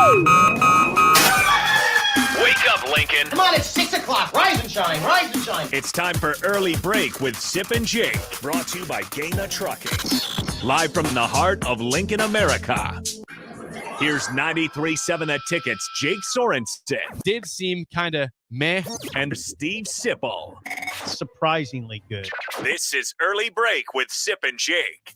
Wake up, Lincoln. Come on, it's 6 o'clock. Rise and shine, rise and shine. It's time for Early Break with Sip and Jake, brought to you by Gaina Trucking. Live from the heart of Lincoln, America. Here's 93.7 The Ticket's Jake Sorensen. Did seem kind of meh. And Steve Sipple. Surprisingly good. This is Early Break with Sip and Jake.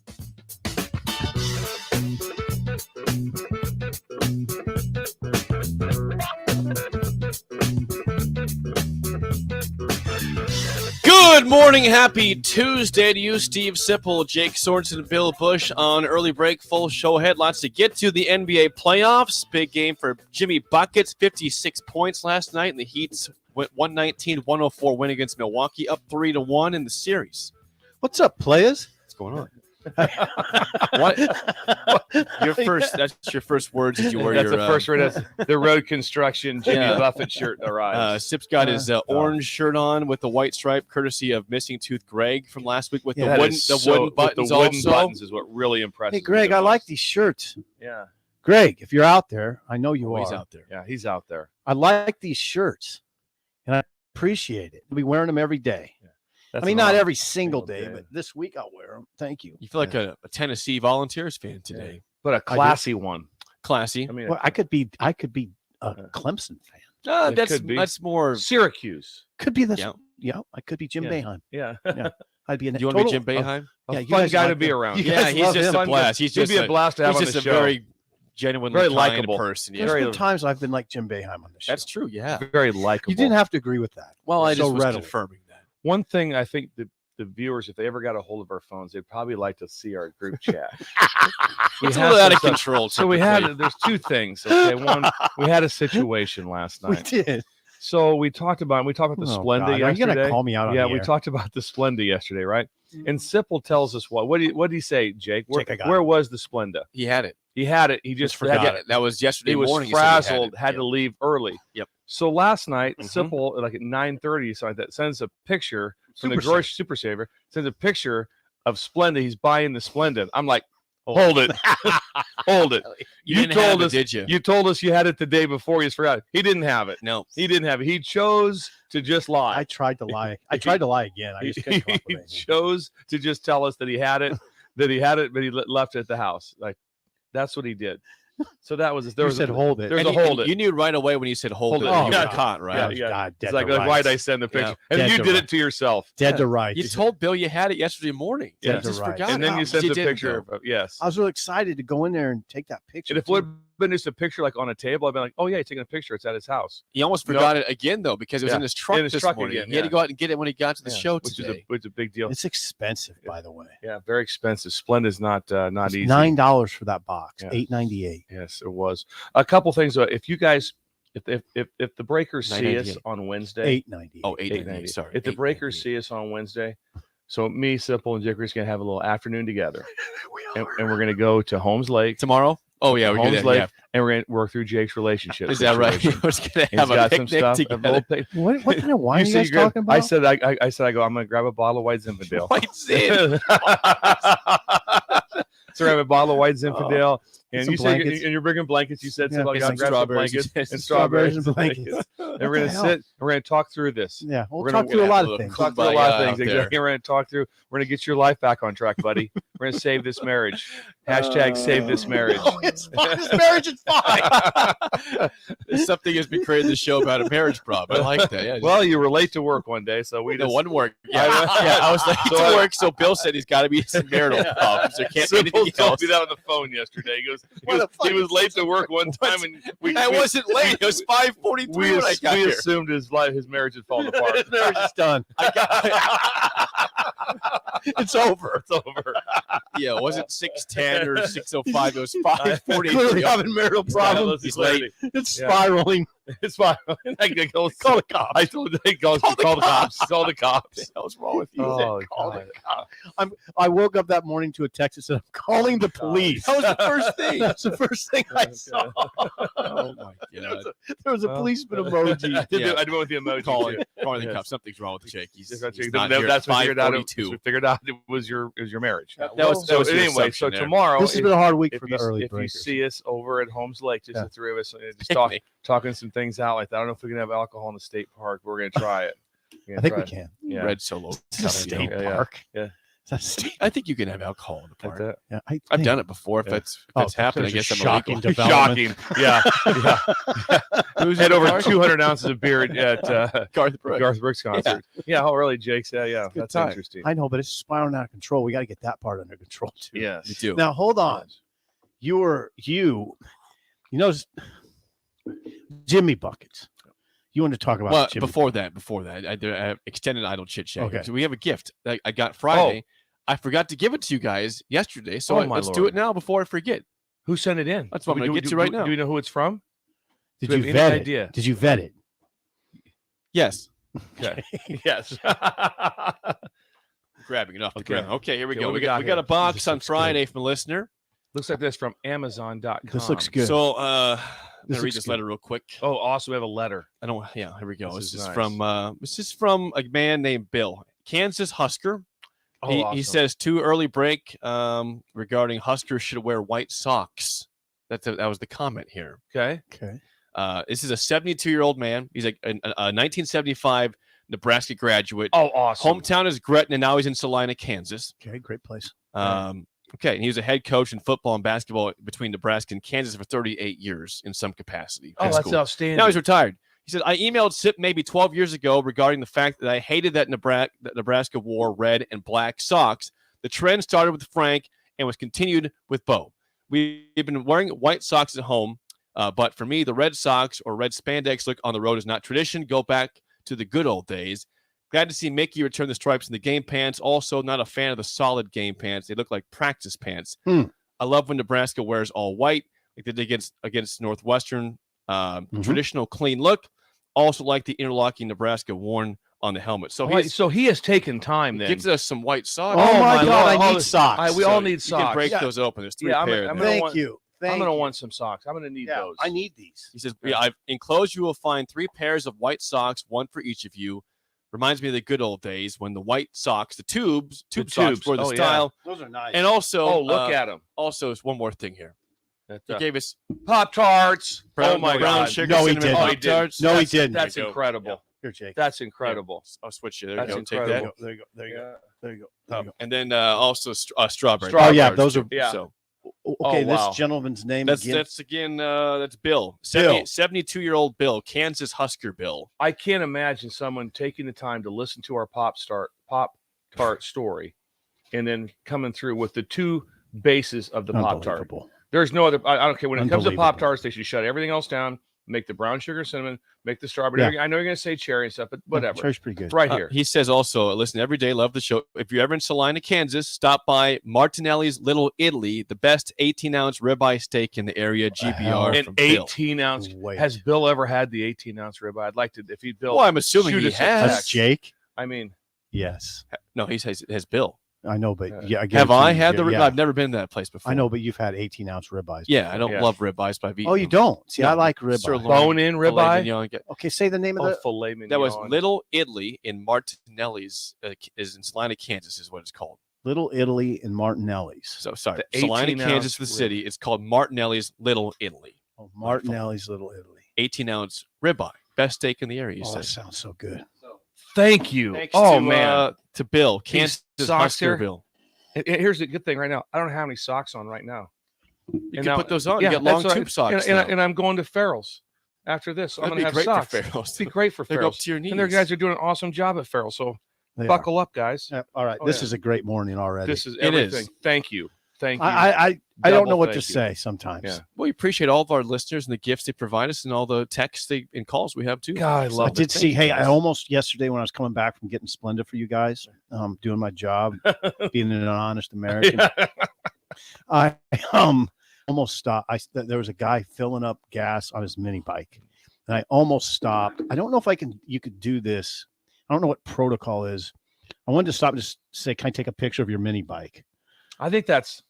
Good morning, happy Tuesday to you, Steve Sipple, Jake Sorensen, Bill Busch on Early Break. Full show ahead. Lots to get to. The NBA playoffs. Big game for Jimmy Buckets. 56 points last night, and the Heat's went 119-104 win against Milwaukee, up 3-1 in the series. What's up, players? What's going on? What? That's your first words as you wear That's your the first word. That's the road construction Jimmy Buffett shirt arrives. Sip's got his orange shirt on with the white stripe, courtesy of Missing Tooth Greg from last week with the wooden buttons. The wooden buttons is what really impresses me. Hey, Greg, I like these shirts. Yeah. Greg, if you're out there, I know you are. He's out there. Yeah, he's out there. I like these shirts, and I appreciate it. I'll be wearing them every day. Yeah. Not every single day, but this week I'll wear them. Thank you. You feel like a Tennessee Volunteers fan today. Yeah. But a classy one. Classy. I mean, well, I could be a Clemson fan. That's more Syracuse. Could be this. Yeah, I could be Jim Boeheim. Yeah. I'd be. Do you want to be Jim Boeheim? A fun guy to be around. Yeah, he's just a blast. He's just a blast to have on the show. He's just a very genuinely very kind likable person. There's been times I've been like Jim Boeheim on the show. That's true. Yeah, very likable. You didn't have to agree with that. Well, I just was readily confirming that. One thing I think the viewers, if they ever got a hold of our phones, they'd probably like to see our group chat. It's a little out of control. So there's two things. Okay, one, we had a situation last night. We did. So we talked about the Splenda yesterday. Are you gonna call me out on Yeah, the we air? talked about the Splenda yesterday, right? And Sipple tells us what did he say, Jake? Where was the Splenda? He had it. He had it. He just forgot it. That was yesterday morning. He was frazzled, had to leave early. Yep. So last night, Sipple, like at 9:30, so that sends a picture from the George Super Saver, sends a picture of Splenda. He's buying the Splenda. I'm like, hold it. Hold it. You told us, did you? You told us you had it the day before. You just forgot. He didn't have it. No. He didn't have it. He chose to just lie. I tried to lie. I tried to lie again. I just couldn't come up with He anything. chose to just tell us that he had it, but he left it at the house. Like, that's what he did. So that was You said hold it. There's a hold it. You knew right away when you said hold it. Oh, You yeah. were caught, right? Yeah. God, It's like, why'd I send the picture? Yeah. And Dead you to did rights. it to yourself. Dead to rights. You told Bill you had it yesterday morning. Dead You to just rights. forgot. And then you sent the picture. Yes. I was really excited to go in there and take that picture. And if it would have been just a picture like on a table, I'd be like, oh, yeah, he's taking a picture. It's at his house. He almost forgot it again, though, because it was in his truck this morning. Again, He had to go out and get it when he got to the show today. Which is a big deal. It's expensive, by the way. Yeah, very expensive. Splenda's not It's easy. $9 for that box. Yeah. $8.98. Yes, it was. A couple things. If you guys, if the Breakers see us on Wednesday, $8.98. Oh, $8.98. Sorry. if the Breakers see us on Wednesday, so me, Sipple, and Jickery's gonna have a little afternoon together, and we're gonna go to Holmes Lake Tomorrow? Oh, yeah. We're Holmes going to Lake, and we're gonna work through Jake's relationship. Is that right? situation. We're just going to He's have a got some picnic stuff. together. What kind of wine are you guys talking about? I said, I'm gonna grab a bottle of White Zinfandel. White Zin. So I have a bottle of White Zinfandel, and Some you said, blankets. and you're bringing blankets. You said, Yeah. so I'll Some grab some strawberries. blankets and Strawberries strawberries and blankets. And we're gonna sit. And we're gonna talk through this. Yeah, we'll We're talk gonna- through a we're lot gonna of have a things. Talk through a lot of Kumbaya things. out there. Exactly. We're gonna talk through. We're gonna get your life back on track, buddy. We're gonna save this marriage. Hashtag save this marriage. No, it's fine. This marriage is fine. Something has been created the show about a marriage problem. I like that. Yeah. Well, you were late to work one day, so we the just one work. Yeah, I was late So to work, so Bill said he's got to be some marital problems. There can't be Simple anything told else. me that on the phone yesterday. What the fuck He was is late to work one time, and I wasn't late. It was 5:43 when I got we here. assumed his marriage had fallen apart. This marriage is done. It's over. It's over. Yeah, it wasn't 6:10 or 6:05. It was 5:40. Clearly having marital problems. He's late. It's Yeah. spiraling. It's fine. Call the cops. I told him call the cops. Call the cops. What's wrong with you? Oh, Call God. the cops. I woke up that morning to a text that said, "I'm calling the police." That was the first thing. That's the first thing I saw. Oh my god! There was a policeman emoji. I did Yeah. do it with the emoji. Calling too. the Yes. cops. Something's wrong with the Jake. He's That's not here. what we figured out. 5:42. We figured out it was your marriage. That was So your anyway, assumption so there. tomorrow, This has been a hard week if for you, the early if you breakers. see us over at Holmes Lake, just Yeah. the three of us, just Picnic. talking some things out like that. I don't know if we can have alcohol in the state park. We're going to try it. I think we can. Yeah. Red Solo. It's a state Yeah, yeah. park. Yeah. It's a state. I think you can have alcohol in the Like park. that. Yeah, I've done it before. If Yeah. that's happened, I there's guess a I'm shocking illegal. development. Shocking. Yeah. Who's Had in the over park? 200 ounces of beer at Garth Brooks. Garth Brooks concert. Yeah. Oh, really, Jake? Yeah. good That's time. interesting. I know, but it's spiraling out of control. We got to get that part under control too. Yes. Me too. Now hold on. You know, Jimmy buckets. You want to talk about Well, Jimmy? before that, I extended idle chit chat. Okay. So we have a gift that I got Friday. I forgot to give it to you guys yesterday, so Oh, my let's do Lord. it now before I forget. Who sent it in? That's what I'm Do gonna we- get do- to right do- now. Do we know who it's from? Did do you we have vet any it? idea? Did you vet it? Yes, Okay. Yes. grabbing it off the Okay. ground. Okay, here we Okay, go. what We we got got a here? box This on looks Friday from a listener. Looks like this from Amazon.com. This looks good. So I'm This gonna read looks this good. letter real quick. Oh, also we have a letter. I don't. Yeah, here we go. This This is is nice. from a man named Bill, Kansas Husker. Oh, He awesome. says too early break regarding Huskers should wear white socks. That was the comment here. Okay. Okay. This is a 72-year-old man. He's a 1975 Nebraska graduate. Oh, awesome. Hometown is Gretna, and now he's in Salina, Kansas. Okay. Great place. Okay, and he was a head coach in football and basketball between Nebraska and Kansas for 38 years in some capacity. Oh, High that's school. outstanding. Now he's retired. He said, I emailed SIP maybe 12 years ago regarding the fact that I hated that Nebraska wore red and black socks. The trend started with Frank and was continued with Bo. We've been wearing white socks at home, but for me, the red socks or red spandex look on the road is not tradition. Go back to the good old days. Glad to see Mickey return the stripes in the game pants. Also, not a fan of the solid game pants. They look like practice pants. I love when Nebraska wears all white, like they did against Northwestern. Traditional clean look. Also like the interlocking Nebraska worn on the helmet. So So he has taken time then. gives us some white socks. Oh, my my God! Lord. I Oh, need socks. we all need You can socks. break Yeah. those open. There's three Yeah, I'm- pairs. I'm there. gonna Thank want- you. I'm Thank going to you. want some socks. I'm going to need Yeah, those. I need these. He says, I've enclosed you will find 3 pairs of white socks, one for each of you. Reminds me of the good old days when the white socks, the tube socks tubes. were the Oh, yeah. style. Those are nice. And also, Oh, look at them. also, one more thing here. He gave us Pop Tarts. brown, Oh, my brown God. sugar No, he cinnamon didn't. Oh, he Pop-Tarts. No, he That's- didn't. That's There you go. incredible. Here, Jake. That's incredible. I'll switch you. There That's you go. Take incredible. that. There you go. There you go. Yeah. There you go. There you go. And then also strawberry. Oh, yeah, Pop-Tarts, those too. are- Yeah. So Okay, wow. this gentleman's name that's again. that's Bill. Bill. 72-year-old Bill, Kansas Husker Bill. I can't imagine someone taking the time to listen to our Pop Tart story and then coming through with the 2 bases of the Pop Tart. Unbelievable. There's no other. I don't care. When it comes to Unbelievable. Pop Tarts, they should shut everything else down, make the brown sugar cinnamon, make the strawberry. Yeah. I know you're going to say cherry and stuff, but whatever. Cherry's pretty good. It's right here. He says also, listen, every day, love the show. If you're ever in Salina, Kansas, stop by Martinelli's Little Italy, the best 18-ounce ribeye steak in the area. the hell? GBR An from Bill. 18-ounce. Wait. Has Bill ever had the 18-ounce ribeye? I'd like to. If he Bill, Well, I'm assuming shoot he us a has. That's text. Jake. I mean, Yes, No, he says it has Bill. I know, but yeah, I Have I had the? the? I've never been to that place before. I know, but you've had 18-ounce ribeyes. Yeah, I don't Yeah. love ribeyes, but I've eaten Oh, you them. don't? See, I No, like ribeye. sirloin, bone-in filet ribeye. mignon. Okay, say the name of Oh, the. filet mignon. That was Little Italy in Martinelli's, is in Salina, Kansas, is what it's called. Little Italy and Martinelli's. So sorry, The Salina, 18-ounce Kansas, the city. It's called Martinelli's Little Italy. Oh, Martinelli's Little Italy. 18-ounce ribeye, best steak in the area. He Oh, that says. sounds so good. Thanks you. Thanks Oh to, man. to Bill, These Kansas socks Husker here? Bill. And here's the good thing right now. I don't have any socks on right now. You And can now- put those on. Yeah, you got that's long what I- tube socks. And, now. and I'm going to Farrell's after this. So I'm That'd going be to have great socks. for Farrell's. It'd be great for They go up Farrell's. to your knees. And their guys are doing an awesome job at Farrell's. So They are. buckle up, guys. Yeah, all right, Oh, this yeah. is a great morning already. This is It is. everything. Thank you. Thank you. I don't know Double what to thank you. say sometimes. Yeah. Well, we appreciate all of our listeners and the gifts they provide us and all the texts and calls we have too. God, I So love I did thank see. you Hey, guys. I almost yesterday when I was coming back from getting Splenda for you guys, doing my job, being an honest American. I almost stopped. There was a guy filling up gas on his mini bike, and I almost stopped. I don't know if you could do this. I don't know what protocol is. I wanted to stop and just say, can I take a picture of your mini bike? I think that's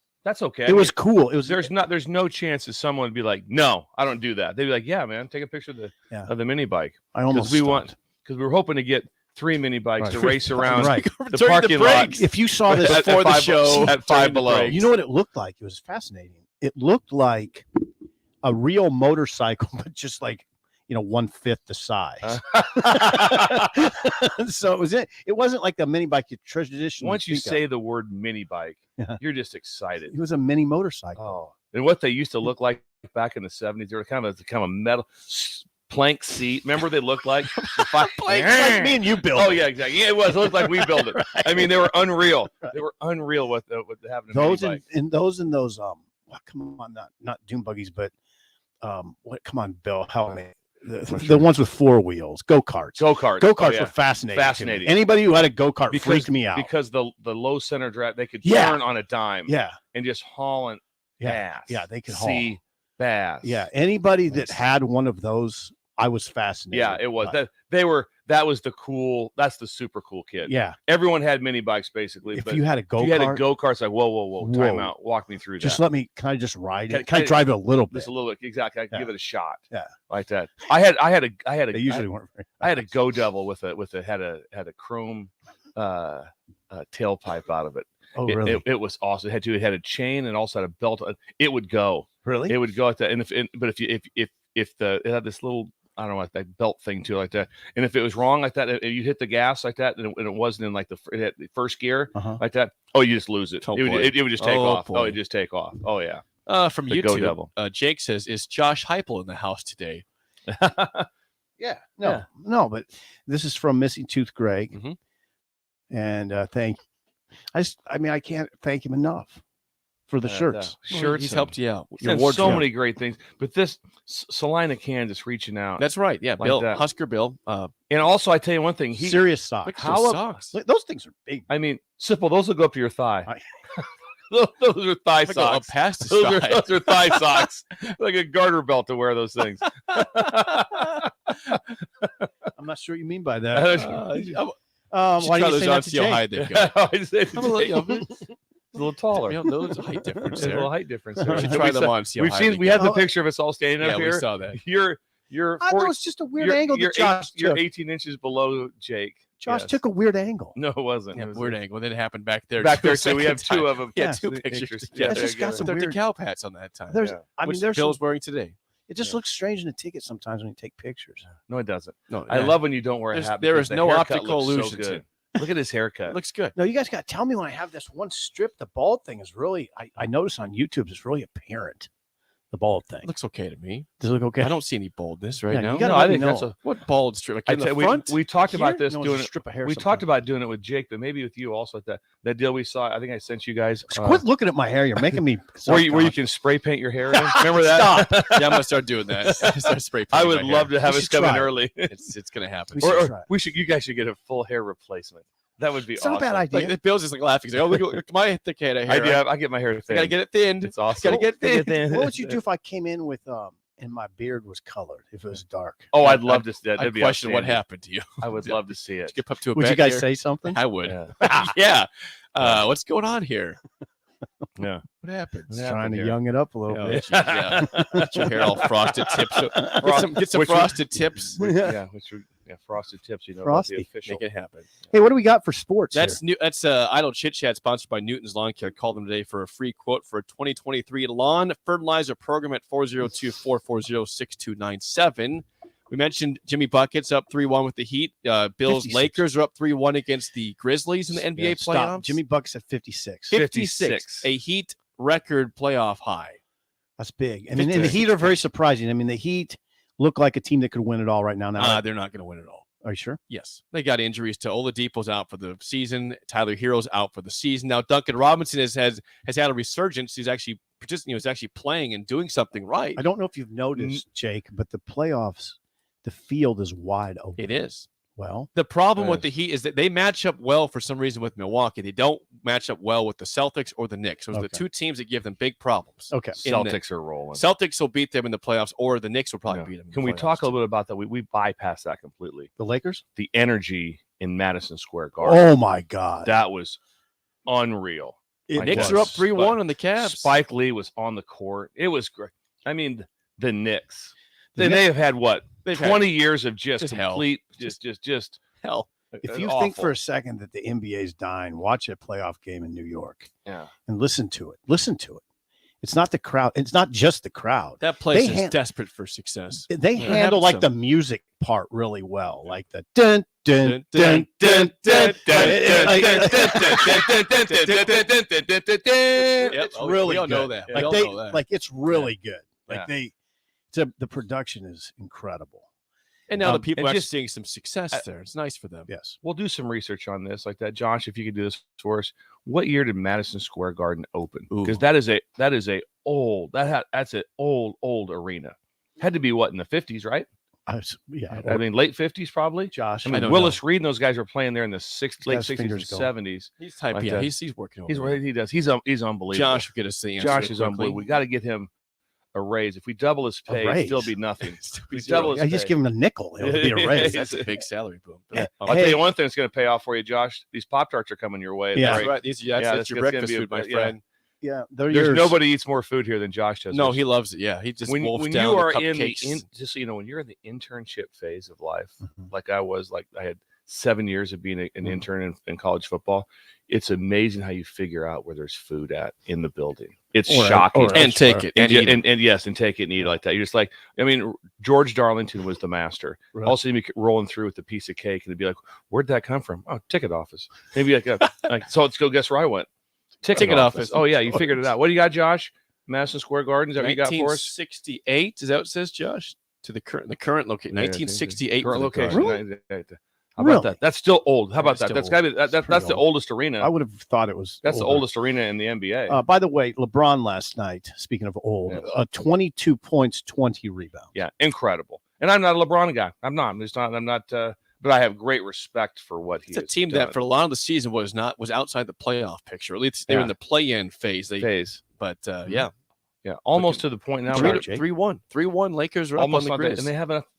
okay. It was cool. It was there's no chance that someone would be like, no, I don't do that. They'd be like, yeah, man, take a picture of the mini bike. I almost because we were hoping to get 3 mini bikes to race around the During parking the lot. breaks. If you saw this Before the show, at Five Below. you know what it looked like? It was fascinating. It looked like a real motorcycle, but just like 1/5 the size. So it wasn't like the mini bike you traditionally. Once you think say of. the word mini bike, you're just excited. It was a mini motorcycle. Oh, and what they used to look like back in the 70s, they were kind of a metal plank seat. Remember what they looked like? Plank, like me and you built. Oh yeah, exactly. Yeah, it was. It looked like we built it. Right. I mean, they were unreal. They were unreal with having a Those mini bike. and those come on, not dune buggies, but what? Come on, Bill, help me. The ones with 4 wheels, go-karts. Go-karts Were fascinating. Fascinating. Anybody who had a go-kart freaked me out because the low center drag, they could Yeah. turn on a dime. Yeah, and just hauling yeah, bass. yeah. They could haul. see bass. Yeah, anybody that had one of those, I was fascinated. Yeah, it was by. That's the super cool kid. Yeah, Everyone had mini bikes basically. if but you had a if you had a go-kart, go-kart, it's like, whoa, time Whoa. out. Walk me through just that. let me. Can I just ride it? Can Can I I- drive it a little bit? Just a little bit. Exactly. I can Yeah. give it a shot. Yeah. Like that. I had a They usually weren't very. I had a Go Devil with a had a chrome tailpipe out of it. Oh, really? It was awesome. It had a chain and also had a belt. It would go. Really? It would go at that. And if it had this little, I don't know, like that belt thing too, like that. And if it was wrong like that, you hit the gas like that, and it wasn't in like it had the first gear like that. Oh, you just lose it. Oh, it would just take off. boy. Oh, it just take off. Oh yeah. From The Go YouTube, Devil. Jake says, "Is Josh Heupel in the house today?" Yeah. No. But this is from Missing Tooth Greg, Mhm. and I can't thank him enough for the shirts. Shirts. He's and- helped you out. Your and wardrobe. so many great things. But this Salina, Kansas, reaching out. That's right. Yeah, Like Bill that. Husker Bill. And also, I tell you one thing. Serious socks. Look at How those up- socks. Look, those things are big. I mean, Sipple, those will go up to your thigh. I- those are thigh Like a socks. past his Those thigh. are thigh socks. Like a garter belt to wear those things. I'm not sure what you mean by that. Why do do you those say on? that to See how Jake? high they go. It's I'm a little, a little taller. you know, those height difference There's a there. little height difference. We There. should We try them saw- on. See how We've high seen. they We go. have the picture of us all standing Yeah, up we here. saw that. You're I 40, know it's just a weird you're, angle you're, that Josh you're took. 18 inches below Jake. Josh Yes. took a weird angle. No, it wasn't. Yeah, It was weird angle. Then it happened back there. back too, there a too. We second have two time. of them. Yeah, Yeah. two pictures. Interesting. together. It's just got some Their weird. decal hats on that time. There's, Yeah. I mean, Which there's Bill's some, wearing today. it just Yeah. looks strange in the ticket sometimes when you take pictures. No, it doesn't. No, I yeah. love when you don't wear a hat. There because is the no haircut optical looks so illusion to good. Look at his haircut. It looks good. No, you guys got to tell me when I have this one strip. The bald thing is really. I notice on YouTube it's really apparent. The bald thing. It looks okay to me. Does it look okay? I don't see any baldness right Yeah, you now. gotta No, I let me think that's know. a. What bald strip? Like I in the tell- front? we talked about Here? this No, it's doing a it. strip of hair. We talked sometimes. about doing it with Jake, but maybe with you also. That deal we saw. I think I sent you guys. Quit looking at my hair. You're making me. Where you can spray paint your hair in. Remember that? Yeah, I'm gonna start doing that. Start spray I painting would my love hair. to have We us should come in try it. early. It's gonna happen. We should or try it. we should. You guys should get a full hair replacement. That would be It's awesome. not a bad idea. Like Bill's just like laughing. He's like, "Oh, look at my thick head of I hair. do. I get my hair I thin. gotta get it thinned. It's awesome. Gotta get it thin." What would you do if I came in with and my beard was colored? If it was dark, Oh, I'd love to see that. I That'd be question what outstanding. happened to you. I would love to see it. Get up to a would bed you guys here. say something? I would. Yeah. Yeah. What's going on here? Yeah. What happened? Yeah. Trying to here. young it up a little Oh, bit. geez, yeah. Get your hair all frosted tips. Get some Which- frosted tips. Yeah. Frosted tips. You know, Frosty. about the official. Make it happen. Hey, what do we got for sports? That's new. That's Idle Chit Chat sponsored by Newton's Lawn Care. Call them today for a free quote for a 2023 lawn fertilizer program at 402-440-6297. We mentioned Jimmy Buckets up 3-1 with the Heat. Bill's 56. Lakers are up 3-1 against the Grizzlies in the NBA playoffs. Stop. Jimmy Buck's at 56. 56. A Heat record playoff high. That's big. I mean, and the Heat are very surprising. I mean, the Heat look like a team that could win it all right now. They're not going to win it all. Are you sure? Yes. They got injuries to Oladipo's out for the season. Tyler Hero's out for the season. Now Duncan Robinson has had a resurgence. He's actually he's actually playing and doing something right. I don't know if you've noticed, Jake, but the playoffs, the field is wide open. It is. Well, The problem with the Heat is that they match up well for some reason with Milwaukee. They don't match up well with the Celtics or the Knicks. Those are the two teams that give them big problems. Okay. Celtics are rolling. Celtics will beat them in the playoffs, or the Knicks will probably beat them. Can we talk a little bit about that? We bypassed that completely. The Lakers? The energy in Madison Square Garden. Oh, my God. That was unreal. Knicks are up 3-1 on the Cavs. Spike Lee was on the court. It was great. I mean, the Knicks. They have had what? 20 years of just complete, just hell. If you think for a second that the NBA is dying, watch a playoff game in New York. Yeah. And listen to it. Listen to it. It's not the crowd. It's not just the crowd. That place is desperate for success. They handle like the music part really well, like the dun dun dun dun dun. It's really good. Know that. Like it's really good. Like the production is incredible. And now the people are just seeing some success there. It's nice for them. Yes. We'll do some research on this like that. Josh, if you could do this for us, what year did Madison Square Garden open? Because that's an old arena. Had to be what, in the 50s, right? I mean, late 50s probably. Josh. I mean, Willis Reed and those guys were playing there in the late 60s and 70s. He's type yeah, he's working over he does. He's unbelievable. Josh will get us the answer. Josh is unbelievable. We got to get him a raise. If we double his pay, it'd still be nothing. I just give him a nickel. It'll be a raise. That's a big salary boom. I'll tell you one thing that's going to pay off for you, Josh. These Pop-Tarts are coming your way. Yeah, that's right. That's your breakfast food, my friend. Yeah, there's nobody eats more food here than Josh does. No, he loves it. Yeah, he just when wolfed you down are the cupcakes. just so you know, when you're in the internship phase of life, like I was, like I had 7 years of being an intern in college football. It's amazing how you figure out where there's food at in the building. It's shocking. And take it. And take it and eat it like that. You're just like, I mean, George Darlington was the master. Right. Also, you'd be rolling through with a piece of cake and they'd be like, where'd that come from? Oh, ticket office. Maybe like so let's go guess where I went. Ticket office. Oh, yeah, you figured it out. What do you got, Josh? Madison Square Garden? Is that what you got for us? 1968. Is that what it says, Josh? To the current location. 1968. Current location. Really? How about that? That's still old. How about that? That's got to be that's the oldest arena. I would have thought it was. That's the oldest arena in the NBA. By the way, LeBron last night. Speaking of old, 22 points, 20 rebounds. Yeah, incredible. And I'm not a LeBron guy. I'm not. I'm not. But I have great respect for what he. It's a team that for a lot of the season was outside the playoff picture. At least they were in the play-in phase. But yeah, almost to the point now. 3-1 Lakers are almost up on the Grizz. And they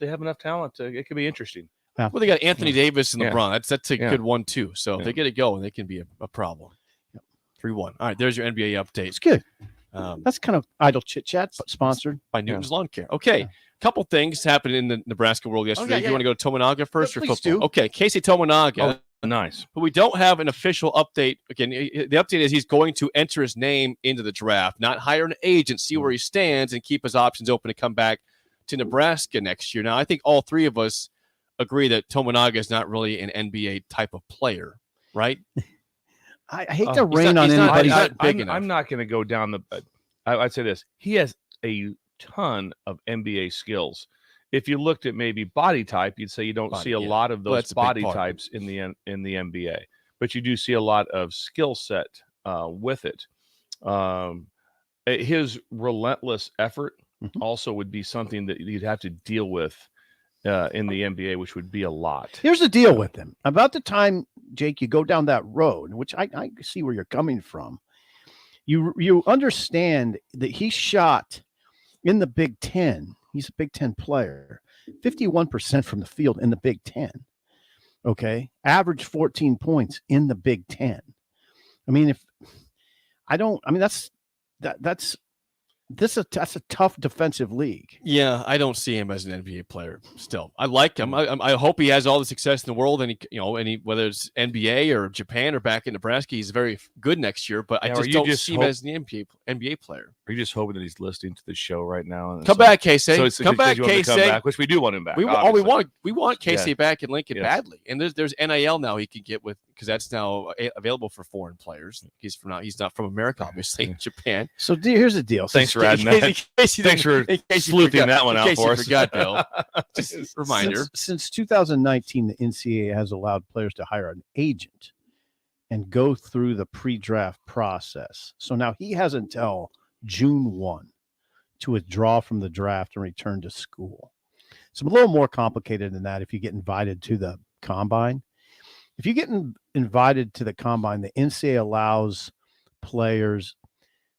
have enough talent. It could be interesting. Well, they got Anthony Davis and LeBron. That's a good one too. So if they get it going, they can be a problem. 3-1. All right, there's your NBA update. It's good. That's kind of idle chit chat, sponsored by Newton's Lawn Care. Okay, couple things happened in the Nebraska world yesterday. You want to go to Tominaga first or football? Okay, Casey Tominaga. Oh, nice. But we don't have an official update. Again, the update is he's going to enter his name into the draft, not hire an agent, see where he stands, and keep his options open to come back to Nebraska next year. Now, I think all three of us agree that Tominaga is not really an NBA type of player, right? I hate to rain on anybody. I'm not going to go down the. I'd say this: he has a ton of NBA skills. If you looked at maybe body type, you'd say you don't see a lot of those body types in the NBA, but you do see a lot of skill set with it. His relentless effort also would be something that you'd have to deal with in the NBA, which would be a lot. Here's the deal with him. About the time, Jake, you go down that road, which I see where you're coming from, you understand that he shot in the Big Ten. He's a Big Ten player, 51% from the field in the Big Ten. Okay. Average 14 points in the Big Ten. I mean, that's a tough defensive league. Yeah, I don't see him as an NBA player. Still, I like him. I hope he has all the success in the world, and he whether it's NBA or Japan or back in Nebraska, he's very good next year. But I just don't see him as an NBA player. Are you just hoping that he's listening to the show right now? Come back, Casey. Come back, Casey. Which we do want him back. We want Casey back in Lincoln badly. And there's NIL now he can get with, because that's now available for foreign players. He's not from America, obviously. Japan. So here's the deal. Thanks for adding that. Thanks for sleuthing that one out for us. Forgot, Bill. Just reminder. Since 2019, the NCAA has allowed players to hire an agent and go through the pre-draft process. So now he has until June 1 to withdraw from the draft and return to school. So a little more complicated than that if you get invited to the combine. If you get invited to the combine, the NCAA allows players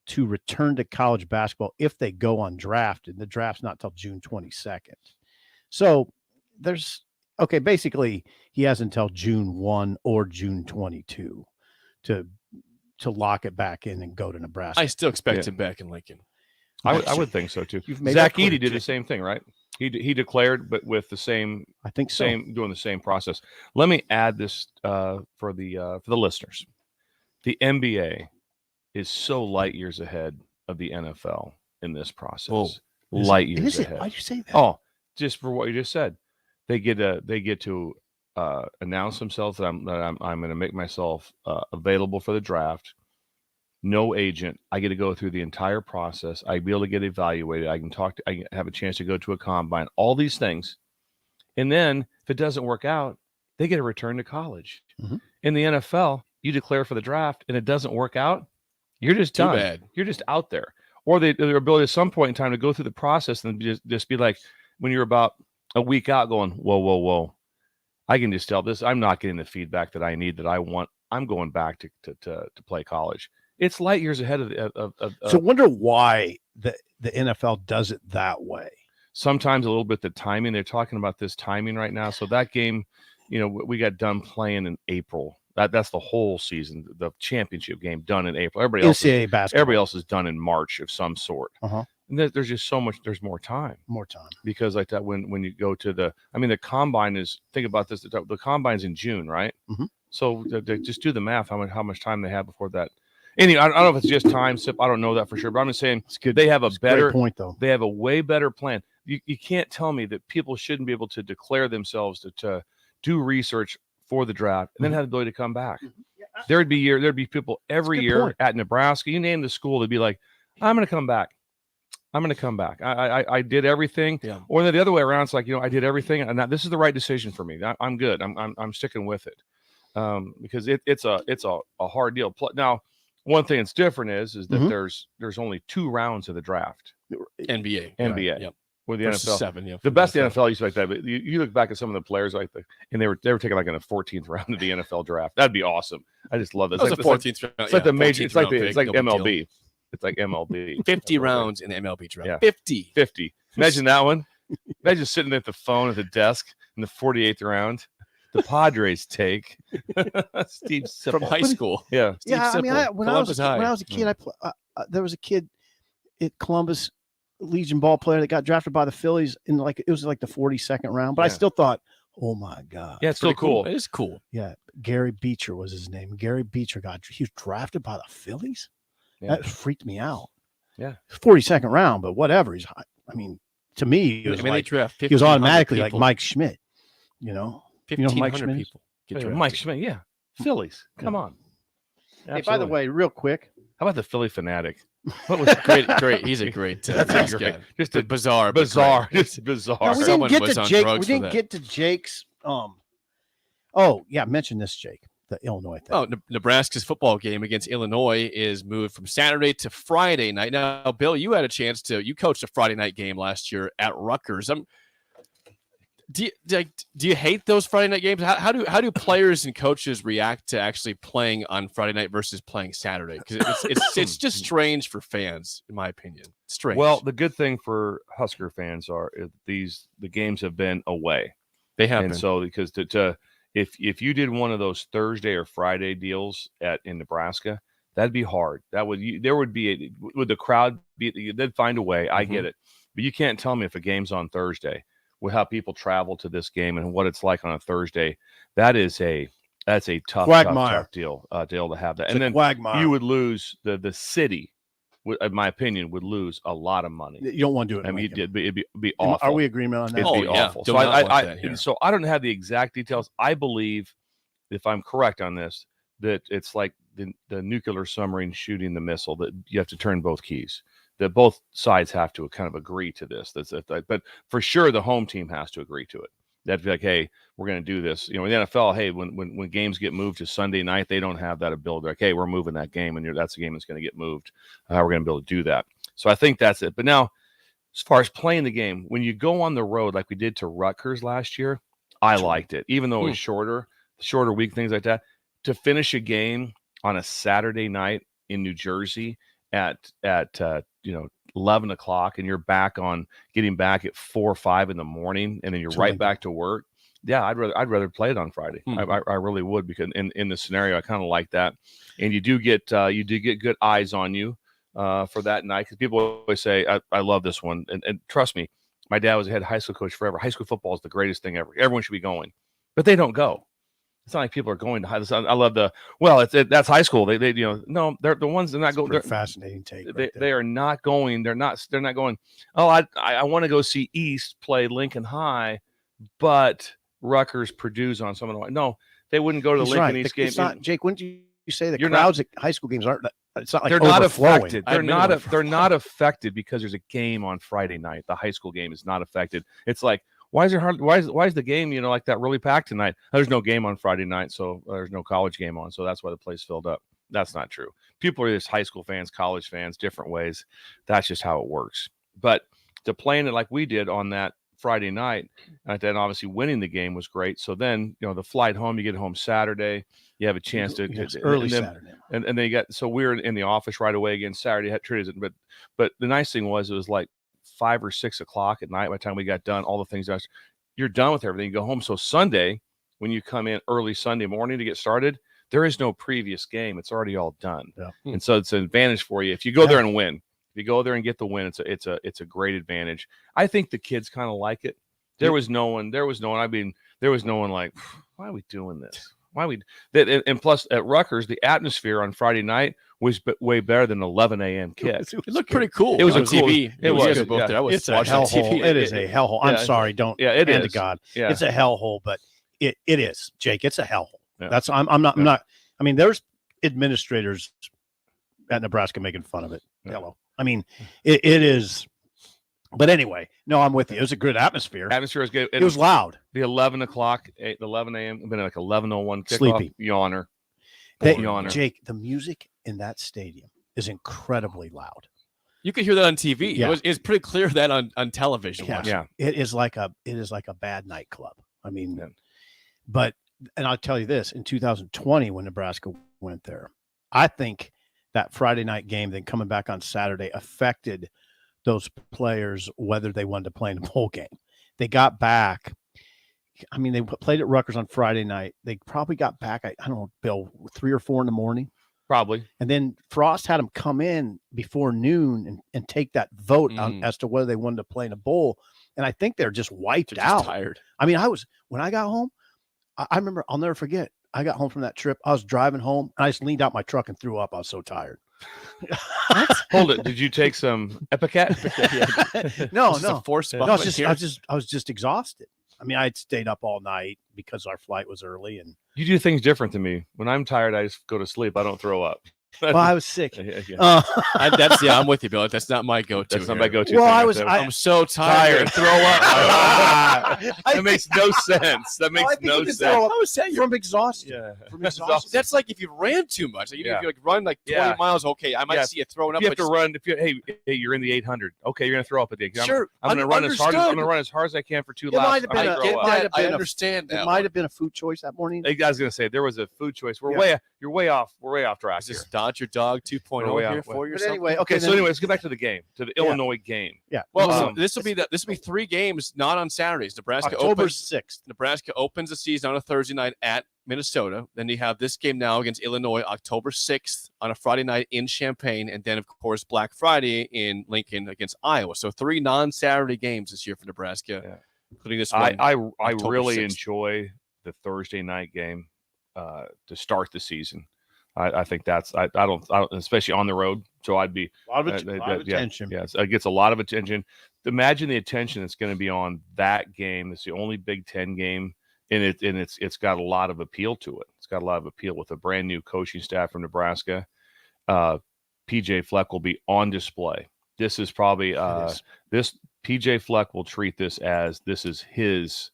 to return to college basketball if they go undrafted. The draft's not till June 22nd. So basically he has until June 1 or June 22 to lock it back in and go to Nebraska. I still expect him back in Lincoln. I would think so too. You've made Zach that clear, Edey did the Jake. same thing, right? He declared, but with the same, I think so. doing the same process. Let me add this for the listeners. The NBA is so light years ahead of the NFL in this process. Whoa. Light years Is it? ahead. Why'd you say that? Oh, just for what you just said, they get to announce themselves that I'm going to make myself available for the draft. No agent. I get to go through the entire process. I be able to get evaluated. I can have a chance to go to a combine. All these things, and then if it doesn't work out, they get to return to college. Mhm. In the NFL, you declare for the draft, and it doesn't work out, you're just Too done. bad. You're just out there. Or their ability at some point in time to go through the process and just be like, when you're about a week out, going, whoa. I can just tell this. I'm not getting the feedback that I need, that I want. I'm going back to play college. It's light years ahead of So I wonder why the NFL does it that way. sometimes a little bit the timing. They're talking about this timing right now. So that game, we got done playing in April. That's the whole season. The championship game done in April. Everybody else is done in March of some sort. Uh-huh. And there's just so much. There's more time. More time. Because like that, when you go to the combine is, think about this. The combine's in June, right? Mm-hmm. So just do the math. How much time they have before that. Anyway, I don't know if it's just time, Sip. I don't know that for sure, but I'm just saying It's good. they have a better great point, though. They have a way better plan. You can't tell me that people shouldn't be able to declare themselves to do research for the draft and then have the ability to come back. There'd be people every year point. at Nebraska. You name the school, they'd be like, I'm going to come back. I'm going to come back. I did everything. Yeah. Or then the other way around, it's like, I did everything, and this is the right decision for me. I'm good. I'm sticking with it, because it's a hard deal. Now, one thing that's different is that there's only 2 rounds of the draft. NBA. NBA. Yep. With the Versus NFL, 7. Yeah. the best NFL used to like that. But you look back at some of the players and they were taking like in the 14th round of the NFL draft. That'd be awesome. I just love that. That was a 14th round. It's like the major. It's like pick, no big MLB. deal. It's like MLB. 50 rounds in the MLB draft. Yeah. 50. 50. Imagine that one. Imagine sitting at the phone at the desk in the 48th round. The Padres take Steve Sipple. From high school. Yeah. Steve Yeah, I mean, Sipple, when I was a kid, there was a kid at Columbus, Legion ball player that got drafted by the Phillies in it was like the 42nd round. But I still thought, oh my god, Yeah, it's still cool. It is cool. yeah. Gary Beecher was his name. Gary Beecher he was drafted by the Phillies. Yeah. That freaked me out. Yeah. 42nd round, but whatever. To me, it was they draft he was automatically like people. Mike Schmidt. You know Mike 1,500 Schmidt is? people get drafted. Mike Schmidt. Yeah. Phillies. Come on. Hey, by the Absolutely. way, real quick, How about the Philly fanatic? What was Great. He's a great. That's guy. great. Just a bizarre. but bizarre. great. Just bizarre. no, we didn't Someone get was to on Jake. We drugs for didn't that. get to Jake's. Oh yeah, mention this, Jake. The Illinois thing. Oh, Nebraska's football game against Illinois is moved from Saturday to Friday night. Now, Bill, you had a chance you coached a Friday night game last year at Rutgers. Do you hate those Friday night games? How do players and coaches react to actually playing on Friday night versus playing Saturday? Because it's just strange for fans, in my opinion. Strange. Well, the good thing for Husker fans is the games have been away. they have And been. so because if you did one of those Thursday or Friday deals in Nebraska, that'd be hard. Would the crowd be? They'd find a way. I get it, but you can't tell me if a game's on Thursday with how people travel to this game and what it's like on a Thursday. That's a tough deal to have that. And then quagmire. you would lose the city. In my opinion, would lose a lot of money. You don't want to do it. I mean, Lincoln. it'd be awful. Are we agreement on that? It'd be yeah. awful. Do So not want that here. so I don't have the exact details. I believe, if I'm correct on this, that it's like the nuclear submarine shooting the missile, that you have to turn both keys. That both sides have to kind of agree to this. But for sure, the home team has to agree to it. That'd be like, hey, we're going to do this. In the NFL, hey, when games get moved to Sunday night, they don't have that ability. Like, hey, we're moving that game, and that's a game that's going to get moved. We're going to be able to do that. So I think that's it. But now, as far as playing the game, when you go on the road like we did to Rutgers last year, I liked it, even though it was shorter week, things like that. To finish a game on a Saturday night in New Jersey at 11 o'clock, and you're getting back at 4 or 5 in the morning, and then you're right back to work. Yeah, I'd rather play it on Friday. I really would, because in the scenario, I kind of like that. And you do get good eyes on you for that night, because people always say, I love this one, and trust me, my dad was a head high school coach forever. High school football is the greatest thing ever. Everyone should be going, but they don't go. It's not like people are going to high school. I love that's high school. They're the ones that are not going. They're fascinating take. They are not going. They're not going. Oh, I want to go see East play Lincoln High, but Rutgers Purdue's on some of the. No, they wouldn't go to the Lincoln East game. It's not, Jake, wouldn't you say the crowds at high school games aren't? It's not like they're not affected. They're not affected because there's a game on Friday night. The high school game is not affected. It's like, why is the game, like that, really packed tonight? There's no game on Friday night, so there's no college game on, so that's why the place filled up. That's not true. People are just high school fans, college fans, different ways. That's just how it works. But to playing it like we did on that Friday night, and then obviously winning the game was great. So then, the flight home, you get home Saturday, you have a chance to early Saturday, and then we were in the office right away again Saturday. But the nice thing was, it was like 5 or 6 o'clock at night by the time we got done. All the things you're done with everything. You go home. So Sunday, when you come in early Sunday morning to get started, there is no previous game. It's already all done, and so it's an advantage for you if you go there and win. If you go there and get the win, it's a great advantage. I think the kids kind of like it. There was no one. I mean, there was no one like, why are we doing this? And plus at Rutgers, the atmosphere on Friday night was way better than 11 a.m. kick. It looked pretty cool. It was on a cool, TV. It was. It's a hellhole. It is a hellhole. I'm sorry. Don't. Yeah, it is. To God. Yeah. It's a hellhole, but it is, Jake. It's a hellhole. Yeah. I'm not. I mean, there's administrators at Nebraska making fun of it. Yeah. Hello. I mean, it is. But anyway, no, I'm with you. It was a good atmosphere. Atmosphere was good. It was loud. The 11 o'clock, 11 a.m. Been like 11:01 kickoff. Sleepy. Yawner. Jake, the music in that stadium is incredibly loud. You could hear that on TV. Yeah. It's pretty clear that on television. Yeah. It is like a bad nightclub. I mean, and I'll tell you this, in 2020, when Nebraska went there, I think that Friday night game, then coming back on Saturday, affected those players, whether they wanted to play in a bowl game. They got back. I mean, they played at Rutgers on Friday night. They probably got back, I don't know, Bill, 3 or 4 in the morning. Probably. And then Frost had them come in before noon and take that vote on, as to whether they wanted to play in a bowl. And I think they're just wiped out. Tired. I mean, when I got home, I remember, I'll never forget. I got home from that trip. I was driving home and I just leaned out my truck and threw up. I was so tired. Hold it. Did you take some Epicat? No. I was just exhausted. I mean, I'd stayed up all night because our flight was early, and you do things different than me. When I'm tired, I just go to sleep. I don't throw up. Well, I was sick. I'm with you, Bill. That's not my go-to. That's not my go-to. Well, I'm so tired. Throw up. That makes no sense. That makes no sense. I was saying from exhaustion. Yeah. From exhaustion. That's like if you ran too much. Like, if you run like 20 miles, okay, I might see you throwing up. You have to run. Hey, you're in the 800. Okay, you're gonna throw up at the end. Sure. I'm gonna run as hard. I'm gonna run as hard as I can for 2 laps. I understand that. It might have been a food choice that morning. I was gonna say there was a food choice. You're way off. We're way off track. Is this Dodge your dog 2.0 here for you? But anyway, okay. So anyway, let's get back to the game, to the Illinois game. Yeah. Well, so this will be 3 games, not on Saturdays. October 6th. Nebraska opens the season on a Thursday night at Minnesota. Then you have this game now against Illinois, October 6th on a Friday night in Champaign, and then of course Black Friday in Lincoln against Iowa. So 3 non-Saturday games this year for Nebraska, including this one. I really enjoy the Thursday night game to start the season. I think that's I don't especially on the road. So I'd be a lot of attention. Yes, it gets a lot of attention. Imagine the attention that's going to be on that game. It's the only Big Ten game, and it's got a lot of appeal to it. It's got a lot of appeal with a brand new coaching staff from Nebraska. PJ Fleck will be on display. This is probably this PJ Fleck will treat this as this is his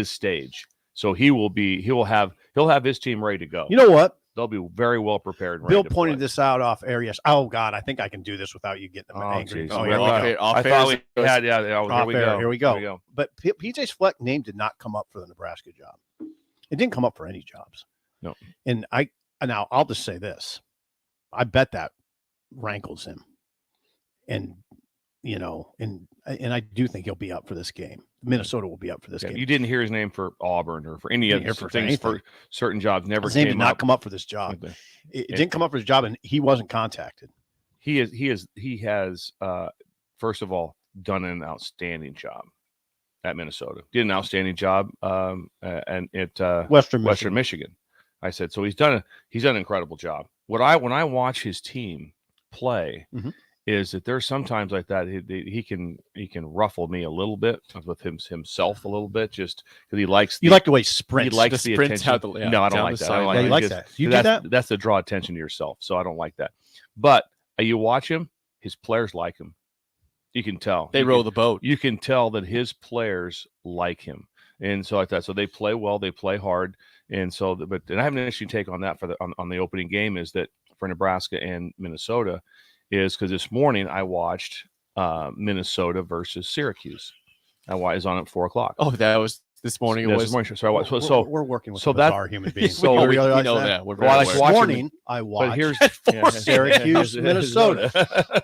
stage. So he'll have his team ready to go. You know what? They'll be very well prepared. And Bill ready to pointed play. this out off air. Yes. Oh God, I think I can do this without you getting angry. geez. Oh, I here we thought- go. Off I air thought is- we had, yeah. Off Here we air. go. Here we go. But PJ's Fleck name did not come up for the Nebraska job. It didn't come up for any jobs. No. And now I'll just say this. I bet that rankles him. And and I do think he'll be up for this game. Minnesota will be up for this game. You didn't hear his name for Auburn or for any other things anything. for certain jobs. Never His name came did not up. come up for this job. It didn't come up for his job, and he wasn't contacted. He has first of all done an outstanding job at Minnesota. Did an outstanding job and at Western Michigan. I said so. He's done an incredible job. When I watch his team play, is that there's sometimes like that he can ruffle me a little bit with himself a little bit just because he likes. You like the way he sprints. He likes the sprints attention. No, I don't like that. I don't Yeah, you like because that. You do that? That's to draw attention to yourself. So I don't like that. But you watch him, his players like him. You can tell They row the boat. You can tell that his players like him, and so like that. So they play well, they play hard, and so. But I have an interesting take on that on the opening game is that for Nebraska and Minnesota is because this morning I watched Minnesota versus Syracuse. Is on at 4:00. Oh, that was this morning. This morning. So I watched. So we're working with so bizarre human beings. so We we realize know that. that. We're Well, I very like aware. watching morning, I watched but here's Syracuse, Minnesota.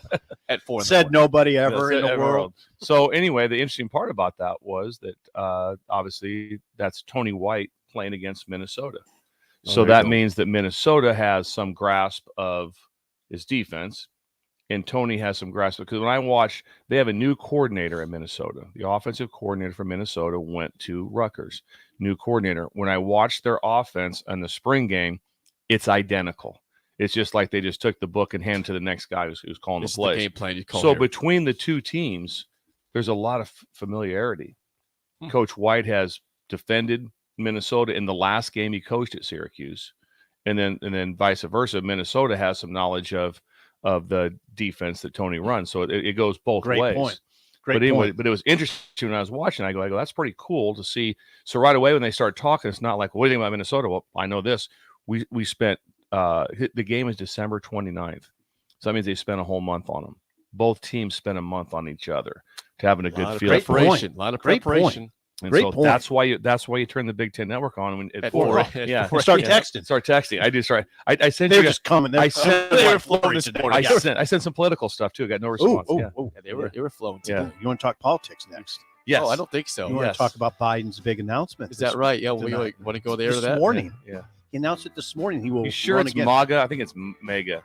At 4. Said nobody ever Yes, in the ever. world. So anyway, the interesting part about that was that obviously that's Tony White playing against Minnesota. So there you that go. means that Minnesota has some grasp of his defense, and Tony has some grasp because when I watch, they have a new coordinator at Minnesota. The offensive coordinator from Minnesota went to Rutgers. New coordinator. When I watched their offense in the spring game, it's identical. It's just like they just took the book and handed it to the next guy who's calling This the is the plays. game plan you call So here. between the two teams, there's a lot of familiarity. Coach White has defended Minnesota in the last game he coached at Syracuse, and then vice versa. Minnesota has some knowledge of the defense that Tony runs, so it goes both Great ways. point. Great But anyway, point. but it was interesting when I was watching. I go, that's pretty cool to see. So right away when they start talking, it's not like, what do you think about Minnesota? Well, I know this. We spent the game is December 29th, so that means they spent a whole month on them. Both teams spent a month on each other to having a good feel. Preparation. A lot of Great point. preparation. And Great so point. that's why you turn the Big Ten Network on when At 4. 4. Yeah, At 4. Start Yeah. texting. Start texting. I do. Sorry, I sent They're you. just coming. I sent. They were flowing this morning. I sent some political stuff too. I got no response. Yeah. Ooh. Yeah, they were flowing. Yeah. Today. You want to talk politics next? Yes. Oh, I don't think so. You want Yes. to talk about Biden's big announcement? Is that right? Yeah, we tonight. want to go there to This that. morning? Yeah. He announced it this morning. He will You sure run it's again. MAGA? I think it's MAGA.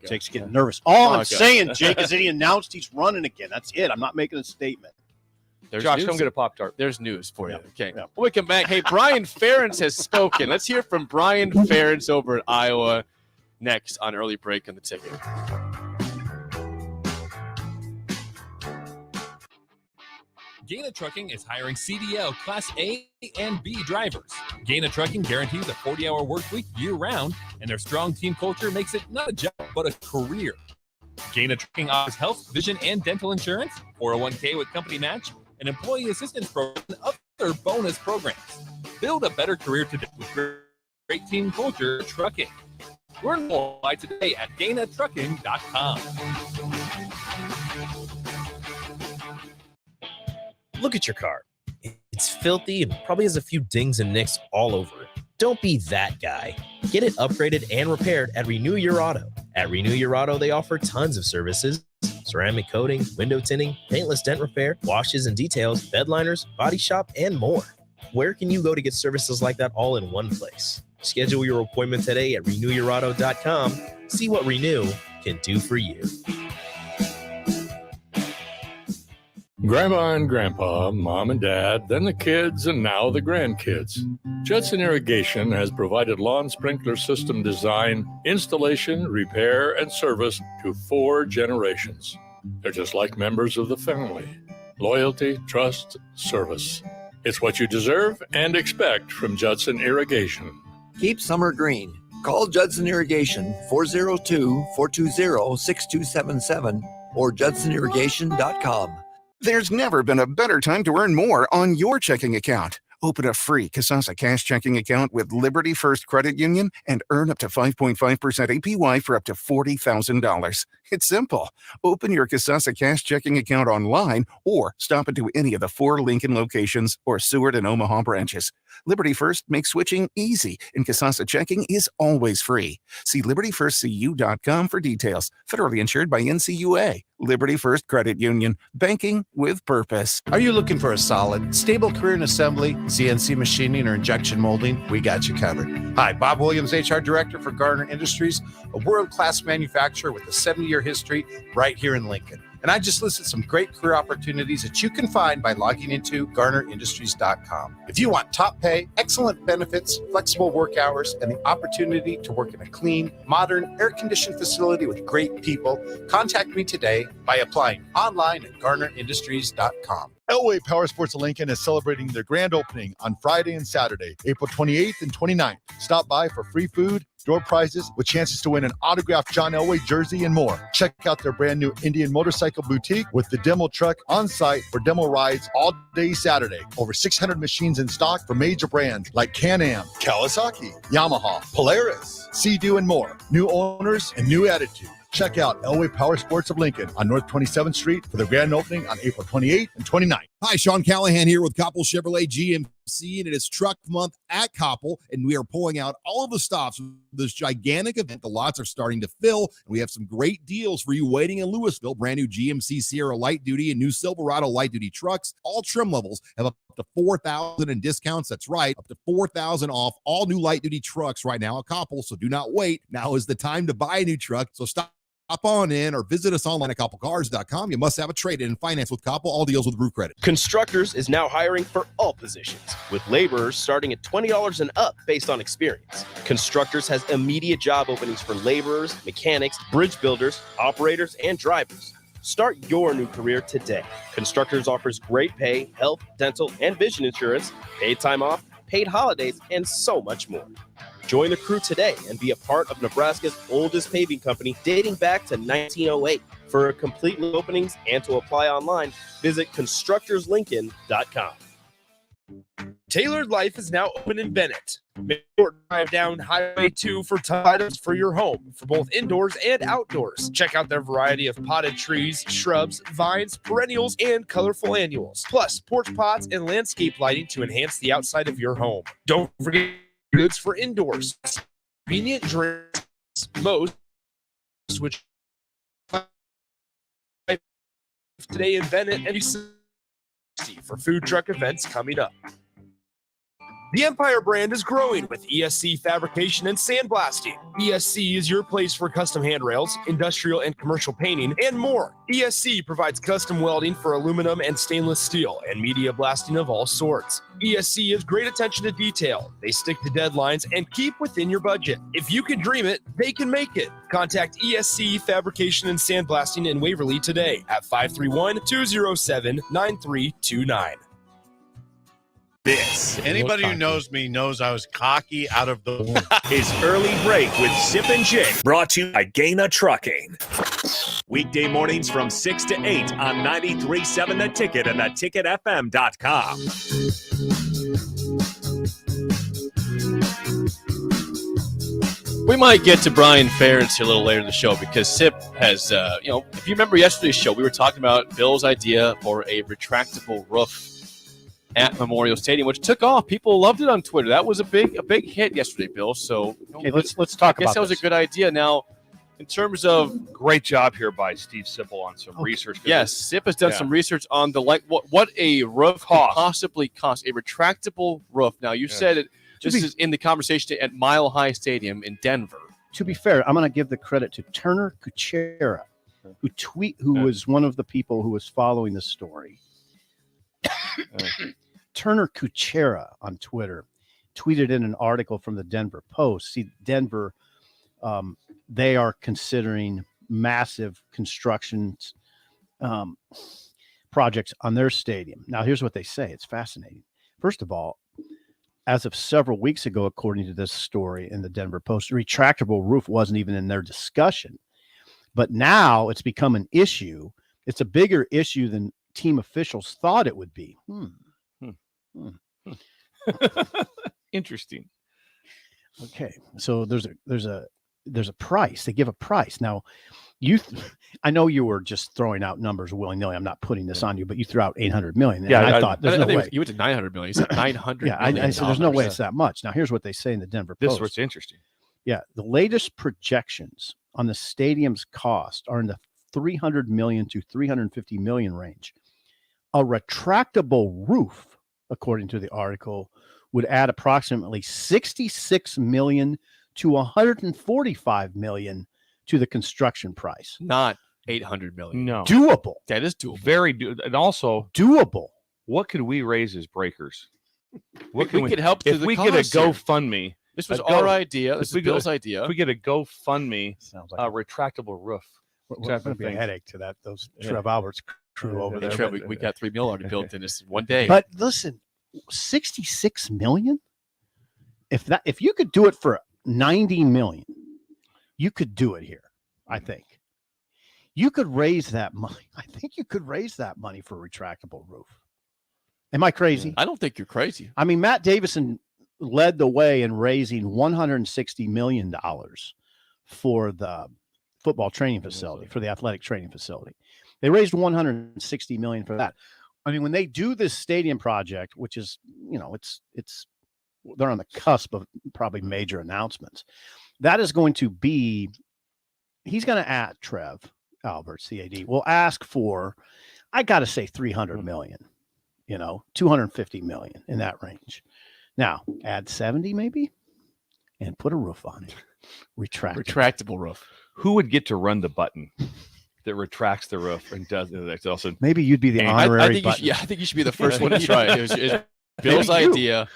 Jake's getting nervous. All I'm Okay. saying, Jake, is that he announced he's running again. That's it. I'm not making a statement. There's Josh, news. come get a Pop-Tart. There's news for you. Yeah. Okay. Yeah. When we come back, hey, Brian Ferentz has spoken. Let's hear from Brian Ferentz over at Iowa next on Early Break on the Ticket. Gaina Trucking is hiring CDL Class A and B drivers. Gaina Trucking guarantees a 40-hour work week year-round, and their strong team culture makes it not a job, but a career. Gaina Trucking offers health, vision, and dental insurance, 401k with company match, an employee assistance program, and other bonus programs. Build a better career today with great team culture trucking. Learn more by today at GainaTrucking.com. Look at your car. It's filthy and probably has a few dings and nicks all over it. Don't be that guy. Get it upgraded and repaired at Renew Your Auto. At Renew Your Auto, they offer tons of services: ceramic coating, window tinting, paintless dent repair, washes and details, bed liners, body shop, and more. Where can you go to get services like that all in one place? Schedule your appointment today at renewyourauto.com. See what Renew can do for you. Grandma and Grandpa, Mom and Dad, then the kids, and now the grandkids. Judson Irrigation has provided lawn sprinkler system design, installation, repair, and service to 4 generations. They're just like members of the family. Loyalty, trust, service. It's what you deserve and expect from Judson Irrigation. Keep summer green. Call Judson Irrigation 402-420-6277 or judsonirrigation.com. There's never been a better time to earn more on your checking account. Open a free Kasasa cash checking account with Liberty First Credit Union and earn up to 5.5% APY for up to $40,000. It's simple. Open your Kasasa cash checking account online or stop into any of the 4 Lincoln locations or Seward and Omaha branches. Liberty First makes switching easy, and Kasasa checking is always free. See libertyfirstcu.com for details. Federally insured by NCUA. Liberty First Credit Union. Banking with purpose. Are you looking for a solid, stable career in assembly, CNC machining, or injection molding? We got you covered. Hi, Bob Williams, HR Director for Garner Industries, a world-class manufacturer with a 70-year history right here in Lincoln. And I just listed some great career opportunities that you can find by logging into GarnerIndustries.com. If you want top pay, excellent benefits, flexible work hours, and the opportunity to work in a clean, modern, air-conditioned facility with great people, contact me today by applying online at GarnerIndustries.com. Elway Power Sports of Lincoln is celebrating their grand opening on Friday and Saturday, April 28th and 29th. Stop by for free food, door prizes with chances to win an autographed John Elway jersey and more. Check out their brand new Indian Motorcycle Boutique with the demo truck on site for demo rides all day Saturday. Over 600 machines in stock for major brands like Can-Am, Kawasaki, Yamaha, Polaris, Sea-Doo, and more. New owners and new attitude. Check out Elway Power Sports of Lincoln on North 27th Street for the grand opening on April 28th and 29th. Hi, Sean Callahan here with Koppel Chevrolet GMC, and it is Truck Month at Koppel, and we are pulling out all of the stops of this gigantic event. The lots are starting to fill, and we have some great deals for you waiting in Louisville. Brand new GMC Sierra Light Duty and new Silverado Light Duty trucks. All trim levels have up to $4,000 in discounts. That's right, up to $4,000 off all new light duty trucks right now at Koppel. So do not wait. Now is the time to buy a new truck. So stop on in or visit us online at koppelcars.com. You must have a trade-in and finance with Koppel. All deals with Brew Credit. Constructors is now hiring for all positions, with laborers starting at $20 and up based on experience. Constructors has immediate job openings for laborers, mechanics, bridge builders, operators, and drivers. Start your new career today. Constructors offers great pay, health, dental, and vision insurance, paid time off, paid holidays, and so much more. Join the crew today and be a part of Nebraska's oldest paving company dating back to 1908. For complete openings and to apply online, visit constructorslincoln.com. Tailored Life is now open in Bennett. Make your drive down Highway 2 for items for your home, for both indoors and outdoors. Check out their variety of potted trees, shrubs, vines, perennials, and colorful annuals. Plus, porch pots and landscape lighting to enhance the outside of your home. Don't forget goods for indoors. Convenient drinks, most which today in Bennett and for food truck events coming up. The Empire brand is growing with ESC fabrication and sandblasting. ESC is your place for custom handrails, industrial and commercial painting, and more. ESC provides custom welding for aluminum and stainless steel and media blasting of all sorts. ESC has great attention to detail. They stick to deadlines and keep within your budget. If you can dream it, they can make it. Contact ESC Fabrication and Sandblasting in Waverly today at 531-207-9329. This Anybody who knows me knows I was cocky out of the womb. is Early Break with Sip and Jake, brought to you by Gaina Trucking. Weekday mornings from 6 to 8 on 93.7 The Ticket and theticketfm.com. We might get to Brian Ferentz here a little later in the show because Sip has, if you remember yesterday's show, we were talking about Bill's idea for a retractable roof at Memorial Stadium, which took off. People loved it on Twitter. That was a big hit yesterday, Bill. So okay, let's talk about. I guess that was a good idea. Now, in terms of great job here by Steve Sipple on some research. Yes, Sip has done some research on the what a roof could possibly cost. A retractable roof. Now, you said it. This is in the conversation at Mile High Stadium in Denver. To be fair, I'm going to give the credit to Turner Kuchera, who was one of the people who was following the story. Turner Kuchera on Twitter tweeted in an article from the Denver Post. See, Denver, they are considering massive construction projects on their stadium. Now, here's what they say. It's fascinating. First of all, as of several weeks ago, according to this story in the Denver Post, a retractable roof wasn't even in their discussion. But now it's become an issue. It's a bigger issue than team officials thought it would be. Interesting. Okay, so there's a price. They give a price. Now, I know you were just throwing out numbers willy-nilly. I'm not putting this on you, but you threw out 800 million. Yeah, I thought there's no way. You went to 900 million. You said 900 Yeah, I said there's no way it's that much. Now, here's what they say in the Denver This Post. is what's interesting. Yeah, the latest projections on the stadium's cost are in the 300 million to 350 million range. A retractable roof, according to the article, would add approximately 66 million to 145 million to the construction price. Not 800 million. No. Doable. That is doable. Very and also doable. What could we raise as breakers? What we could help if through the we get a cost here. GoFundMe? This was our idea. This is Bill's idea. If we get a GoFundMe, sounds like retractable roof. It's going to be a headache to those Trev Alberts crew over there. Trev, we got $3 million already built in this one day. But listen, 66 million. If you could do it for 90 million, you could do it here. I think you could raise that money. I think you could raise that money for a retractable roof. Am I crazy? I don't think you're crazy. I mean, Matt Davison led the way in raising $160 million for the football training facility, for the athletic training facility. They raised $160 million for that. I mean, when they do this stadium project, which is, they're on the cusp of probably major announcements. That is going to be, he's going to add Trev Albert, CAD, will ask for, I got to say 300 million, 250 million in that range. Now add 70 maybe and put a roof on it. Retractable roof. Who would get to run the button that retracts the roof and does it? Also, maybe you'd be the honorary button. I think you should be the first one to try it. It was Bill's idea.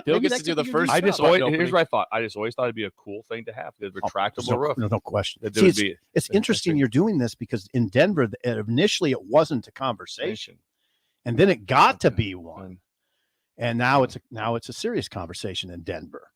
Bill gets to do the first. Here's what I thought. I just always thought it'd be a cool thing to have, the retractable roof. No question. It's interesting you're doing this because in Denver, initially it wasn't a conversation, and then it got to be one, and now it's a serious conversation in Denver.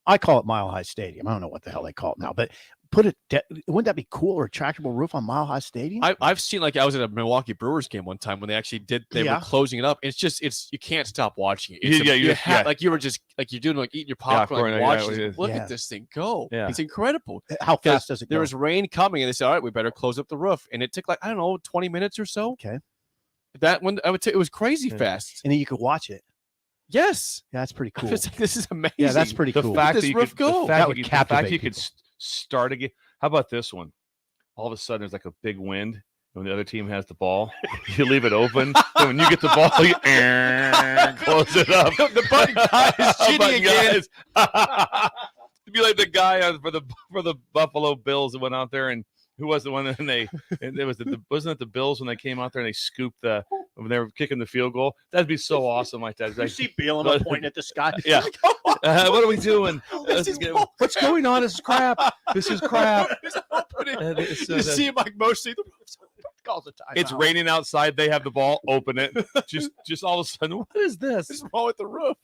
I call it Mile High Stadium. I don't know what the hell they call it now, but wouldn't that be cool? A retractable roof on Mile High Stadium? I've seen, like, I was at a Milwaukee Brewers game one time when they actually were closing it up. It's just you can't stop watching it. Like you were just like you're doing, like eating your popcorn, watching. Look at this thing go! Yeah. It's incredible. How fast does it go? There was rain coming, and they said, "All right, we better close up the roof." And it took 20 minutes or so. Okay, that one it was crazy fast, and then you could watch it. Yes, yeah, that's pretty cool. This is amazing. Yeah, that's pretty cool. The fact that you could go. That would captivate the fact you could start again. How about this one? All of a sudden, there's like a big wind. When the other team has the ball, you leave it open. And when you get the ball, you close it up. The button guy is cheating again. It'd be like the guy for the Buffalo Bills that went out there, and who was the one? And it was wasn't it the Bills when they came out there and they scooped when they were kicking the field goal? That'd be so awesome like that. You see Bielema pointing at the sky. Yeah. What are we doing? What's going on? This is crap. This is crap. You see him like mostly the calls a time. It's raining outside. They have the ball. Open it. Just all of a sudden, what is this? What's wrong with the roof?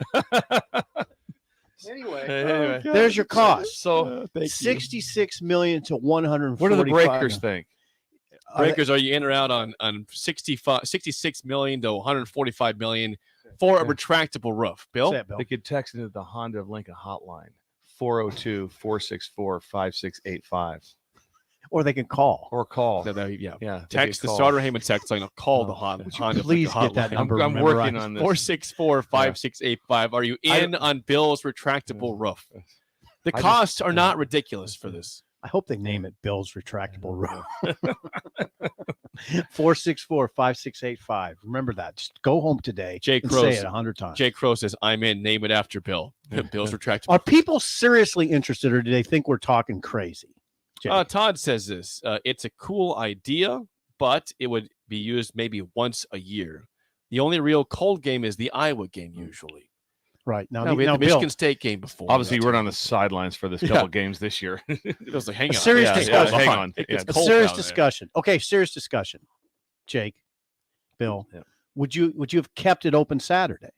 Anyway, there's your cost. So 66 million to 145. What do the breakers think? Breakers, are you in or out on 66 million to 145 million for a retractable roof? Bill? They could text into the Honda of Lincoln hotline 402-464-5685. Or they can call. Or call. Yeah. Text the starter Heyman text line. Call the Honda. Please get that number. I'm working on this. 464-5685. Are you in on Bill's retractable roof? The costs are not ridiculous for this. I hope they name it Bill's retractable roof. 464-5685. Remember that. Just go home today and say it 100 times. Jay Crow says, I'm in. Name it after Bill. Bill's retractable. Are people seriously interested, or do they think we're talking crazy? Todd says this. It's a cool idea, but it would be used maybe once a year. The only real cold game is the Iowa game usually. Right. Now we had the Michigan State game before. Obviously, you weren't on the sidelines for this couple games this year. It was like, hang on. Serious discussion. Hang on. A serious discussion. Okay, serious discussion. Jake, Bill, would you have kept it open Saturday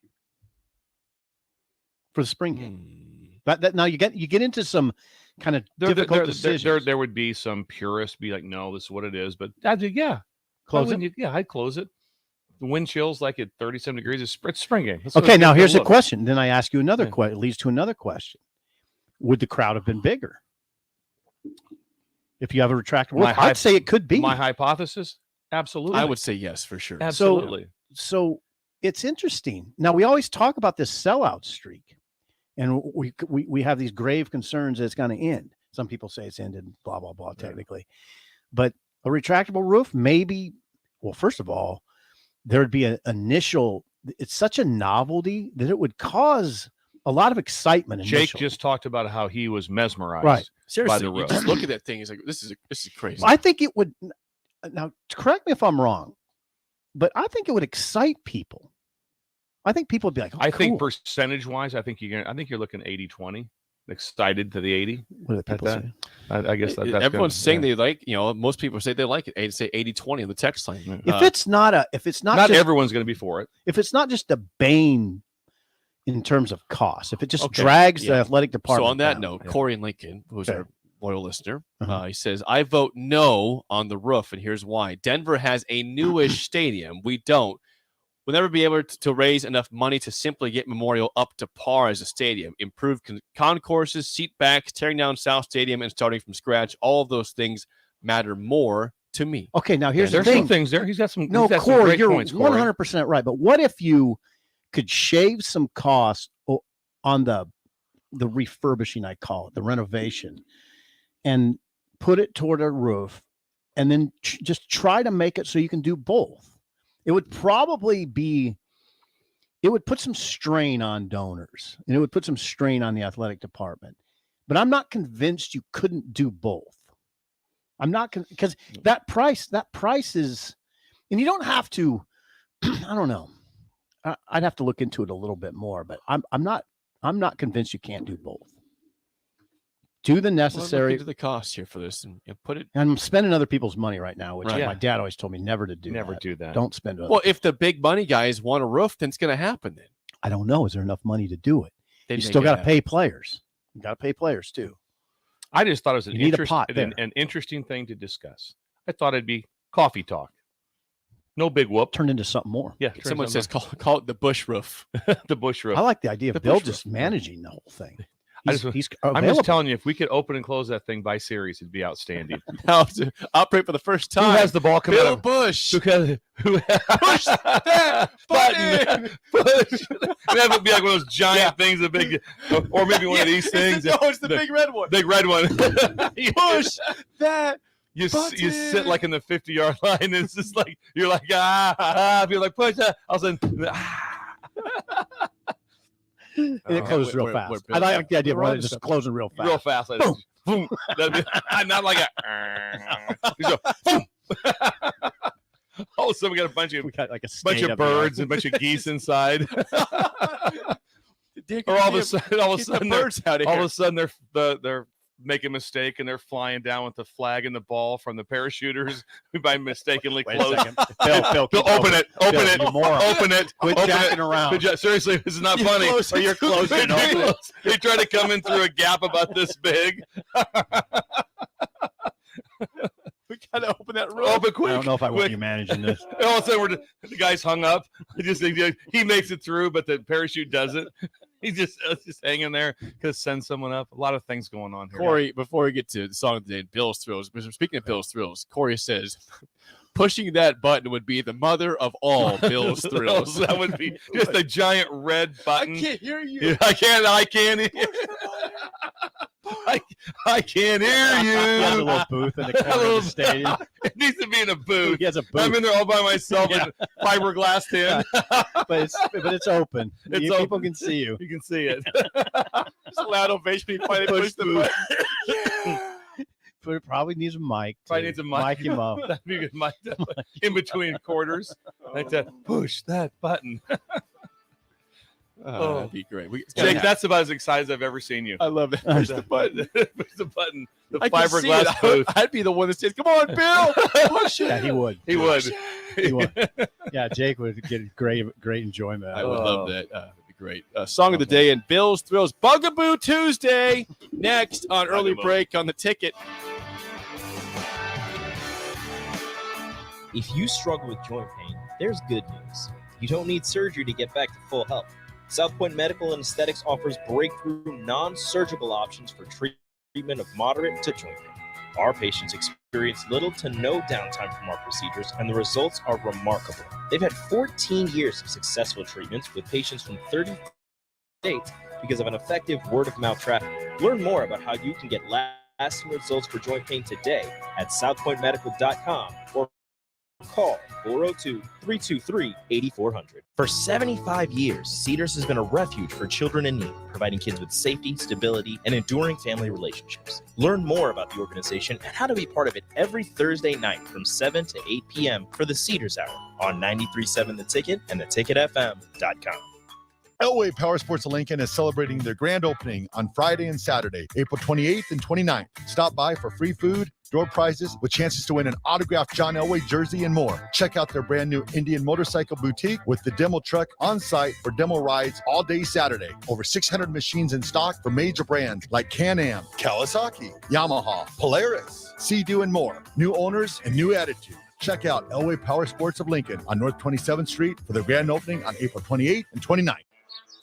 for the spring game? That now you get into some kind of difficult decisions. There would be some purists be like, no, this is what it is. But close it. Yeah, I'd close it. the wind chills like at 37 degrees. It's spring game. Okay, now here's a question. Then I ask you another question. It leads to another question. Would the crowd have been bigger if you have a retractable roof? I'd say it could be. My hypothesis, absolutely. I would say yes for sure. Absolutely. So it's interesting. Now, we always talk about this sellout streak, and we have these grave concerns that it's going to end. Some people say it's ended, blah, blah, blah, technically. But a retractable roof, maybe, well, first of all, there would be an initial, it's such a novelty that it would cause a lot of excitement. Jake just talked about how he was mesmerized. Right. Seriously, by the you roof. just look at that thing. He's like, this is crazy. I think it would, now correct me if I'm wrong, but I think it would excite people. I think people would be like, oh, I think cool. percentage-wise, I think you're looking 80-20. Excited to the 80. What do the people say? I guess that's everyone's saying they like, most people say they like it. They say 80-20 on the text line. If it's not not just, everyone's going to be for it. If it's not just a bane in terms of cost, if it just drags the athletic department. So on that down, note, Corey in Lincoln, who's our loyal listener, he says, I vote no on the roof, and here's why. Denver has a newish stadium. We don't. We'll never be able to raise enough money to simply get Memorial up to par as a stadium. Improve concourses, seat backs, tearing down South Stadium, and starting from scratch. All of those things matter more to me. Okay, now here's the There's thing. some things there. He's got some. No, he's got some Corey, great you're points, Corey. 100% right. But what if you could shave some costs on the refurbishing, I call it, the renovation, and put it toward a roof, and then just try to make it so you can do both? It would probably be, it would put some strain on donors, and it would put some strain on the athletic department. But I'm not convinced you couldn't do both. I'm not, because that price is, and you don't have to, I don't know. I'd have to look into it a little bit more, but I'm not convinced you can't do both. Do the necessary. Look into the cost here for this and put it. And I'm spending other people's money right now, which Right. my dad always told me never to do. Never do that. Don't spend it. Well, if the big money guys want a roof, then it's going to happen then. I don't know. Is there enough money to do it? They'd You make still it got to happen. pay players. You got to pay players too. I just thought it was You need a pot an interesting thing to discuss. I thought it'd be coffee talk. No big whoop. Turned into something more. Yeah. Someone says call it the Busch roof. the Busch roof. I like the idea of The Bill Busch just roof. managing the whole thing. I'm He's just available. telling you, if we could open and close that thing by series, it'd be outstanding. Now to operate for the first Who time. has the ball coming Bill out? Busch. Who Push that button. Push. That would be like one of those giant things, a big, or maybe one of these things. No, it's the big red one. Big red one. Push that. You button. sit like in the 50-yard line, and it's just like you're like you're like push that. All of a sudden, And it closes real fast. I like the idea of it just closing real fast. real fast. Like, boom. That'd be, not like a. You go, boom. All of a sudden, we got a bunch of We got like a bunch skate of up there. birds and a bunch of geese inside. Or all of a sudden, All of a sudden, they're make a mistake and they're flying down with the flag and the ball from the parachuters who by mistakenly Wait a closed. second. Bill, Bill, open it, you moron. open it. Quit open jacking it. around. Seriously, this is not You funny. close it. You're closing it. Open it. They try to come in through a gap about this big. We gotta open that roof. Open quick. I don't know if I want quick. you managing this. All of a sudden, the guy's hung up. He makes it through, but the parachute doesn't. He's just hanging there because send someone up. A lot of things going on here. Corey, before we get to the song of the day, Bill's Thrills. Speaking of Bill's Thrills, Corey says, pushing that button would be the mother of all Bill's Thrills. That would be just a giant red button. I can't hear you. I can't hear. I can't hear He has a you. little booth in the corner of the stadium. It needs to be in a booth. He has a booth. I'm in there all by myself with a fiberglass tin. but it's open. It's People open. can see you. You can see it. Just a loud ovation. He finally Push pushed the booth. button. But it probably needs a mic. Probably too. needs a mic. Mic him up. That'd be good. In between quarters. Like that. Push that button. Oh, that'd be great. Jake, that's about as excited as I've ever seen you. I love it. Push the button. Push the button. The I can see fiberglass it. booth. I'd be the one that says, "Come on, Bill, push it." Yeah, he would. He would. He would. Yeah, Jake would get great enjoyment. I would love that. That'd be great. Song of the day and Bill's Thrills. Bugaboo Tuesday next on Early Break on the Ticket. If you struggle with joint pain, there's good news. You don't need surgery to get back to full health. South Point Medical and Aesthetics offers breakthrough non-surgical options for treatment of moderate to joint pain. Our patients experience little to no downtime from our procedures, and the results are remarkable. They've had 14 years of successful treatments with patients from 30 states because of an effective word-of-mouth traffic. Learn more about how you can get lasting results for joint pain today at southpointmedical.com or call 402-323-8400. For 75 years, Cedars has been a refuge for children in need, providing kids with safety, stability, and enduring family relationships. Learn more about the organization and how to be part of it every Thursday night from 7 to 8 p.m. for the Cedars Hour on 93.7 The Ticket and theticketfm.com. Elway Power Sports of Lincoln is celebrating their grand opening on Friday and Saturday, April 28th and 29th. Stop by for free food, door prizes with chances to win an autographed John Elway jersey and more. Check out their brand new Indian Motorcycle Boutique with the demo truck on site for demo rides all day Saturday. Over 600 machines in stock for major brands like Can-Am, Kawasaki, Yamaha, Polaris, Sea-Doo, and more. New owners and new attitude. Check out Elway Power Sports of Lincoln on North 27th Street for their grand opening on April 28th and 29th.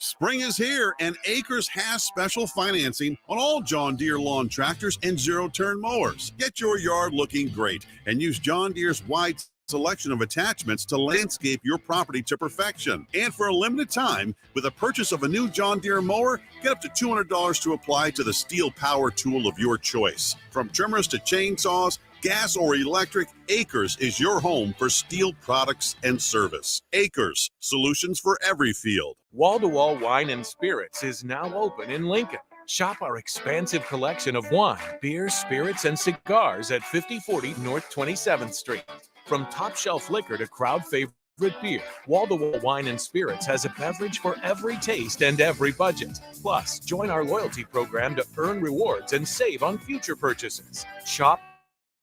Spring is here, and Acres has special financing on all John Deere lawn tractors and zero-turn mowers. Get your yard looking great and use John Deere's wide selection of attachments to landscape your property to perfection. And for a limited time, with a purchase of a new John Deere mower, get up to $200 to apply to the steel power tool of your choice. From trimmers to chainsaws, gas or electric, Acres is your home for steel products and service. Acres, solutions for every field. Wall-to-Wall Wine and Spirits is now open in Lincoln. Shop our expansive collection of wine, beer, spirits, and cigars at 5040 North 27th Street. From top-shelf liquor to crowd-favorite beer, Wall-to-Wall Wine and Spirits has a beverage for every taste and every budget. Plus, join our loyalty program to earn rewards and save on future purchases. Shop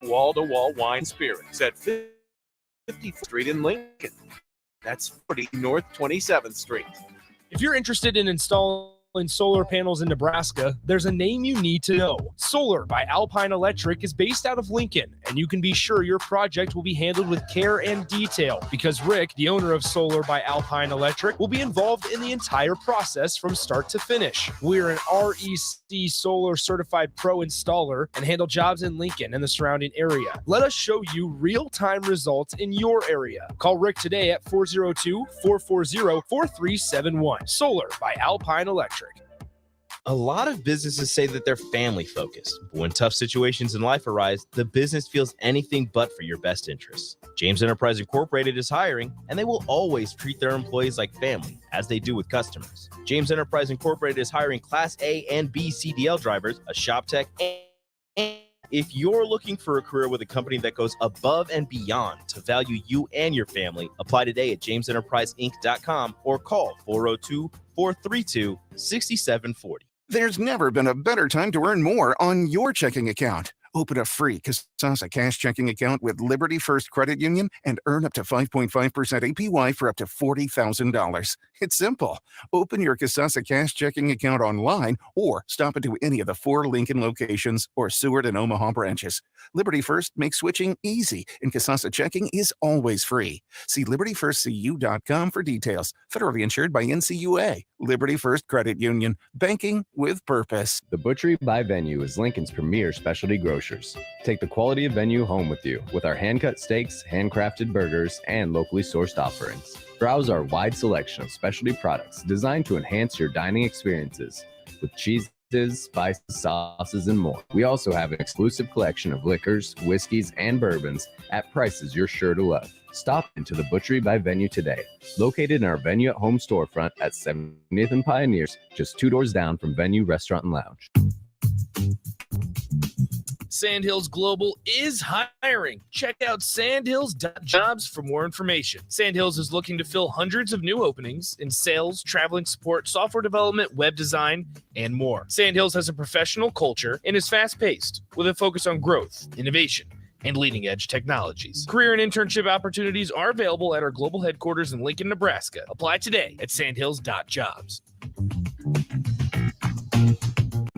Wall-to-Wall Wine Spirits at 50th Street in Lincoln. That's 40 North 27th Street. If you're interested in installing solar panels in Nebraska, there's a name you need to know. Solar by Alpine Electric is based out of Lincoln, and you can be sure your project will be handled with care and detail because Rick, the owner of Solar by Alpine Electric, will be involved in the entire process from start to finish. We're an REC Solar Certified Pro installer and handle jobs in Lincoln and the surrounding area. Let us show you real-time results in your area. Call Rick today at 402-440-4371. Solar by Alpine Electric. A lot of businesses say that they're family focused, but when tough situations in life arise, the business feels anything but for your best interests. James Enterprise Incorporated is hiring, and they will always treat their employees like family, as they do with customers. James Enterprise Incorporated is hiring Class A and B CDL drivers, a shop tech, and if you're looking for a career with a company that goes above and beyond to value you and your family, apply today at jamesenterpriseinc.com or call 402-432-6740. There's never been a better time to earn more on your checking account. Open a free Kasasa Cash checking account with Liberty First Credit Union and earn up to 5.5% APY for up to $40,000. It's simple. Open your Kasasa Cash checking account online or stop into any of the 4 Lincoln locations or Seward and Omaha branches. Liberty First makes switching easy, and Kasasa checking is always free. See libertyfirstcu.com for details. Federally insured by NCUA. Liberty First Credit Union. Banking with purpose. The Butchery by Venue is Lincoln's premier specialty grocers. Take the quality of Venue home with you with our hand-cut steaks, handcrafted burgers, and locally sourced offerings. Browse our wide selection of specialty products designed to enhance your dining experiences with cheeses, spices, sauces, and more. We also have an exclusive collection of liquors, whiskeys, and bourbons at prices you're sure to love. Stop into the Butchery by Venue today, located in our Venue at Home storefront at 70th and Pioneers, just 2 doors down from Venue Restaurant and Lounge. Sandhills Global is hiring. Check out sandhills.jobs for more information. Sandhills is looking to fill hundreds of new openings in sales, traveling support, software development, web design, and more. Sandhills has a professional culture and is fast-paced with a focus on growth, innovation, and leading-edge technologies. Career and internship opportunities are available at our global headquarters in Lincoln, Nebraska. Apply today at sandhills.jobs.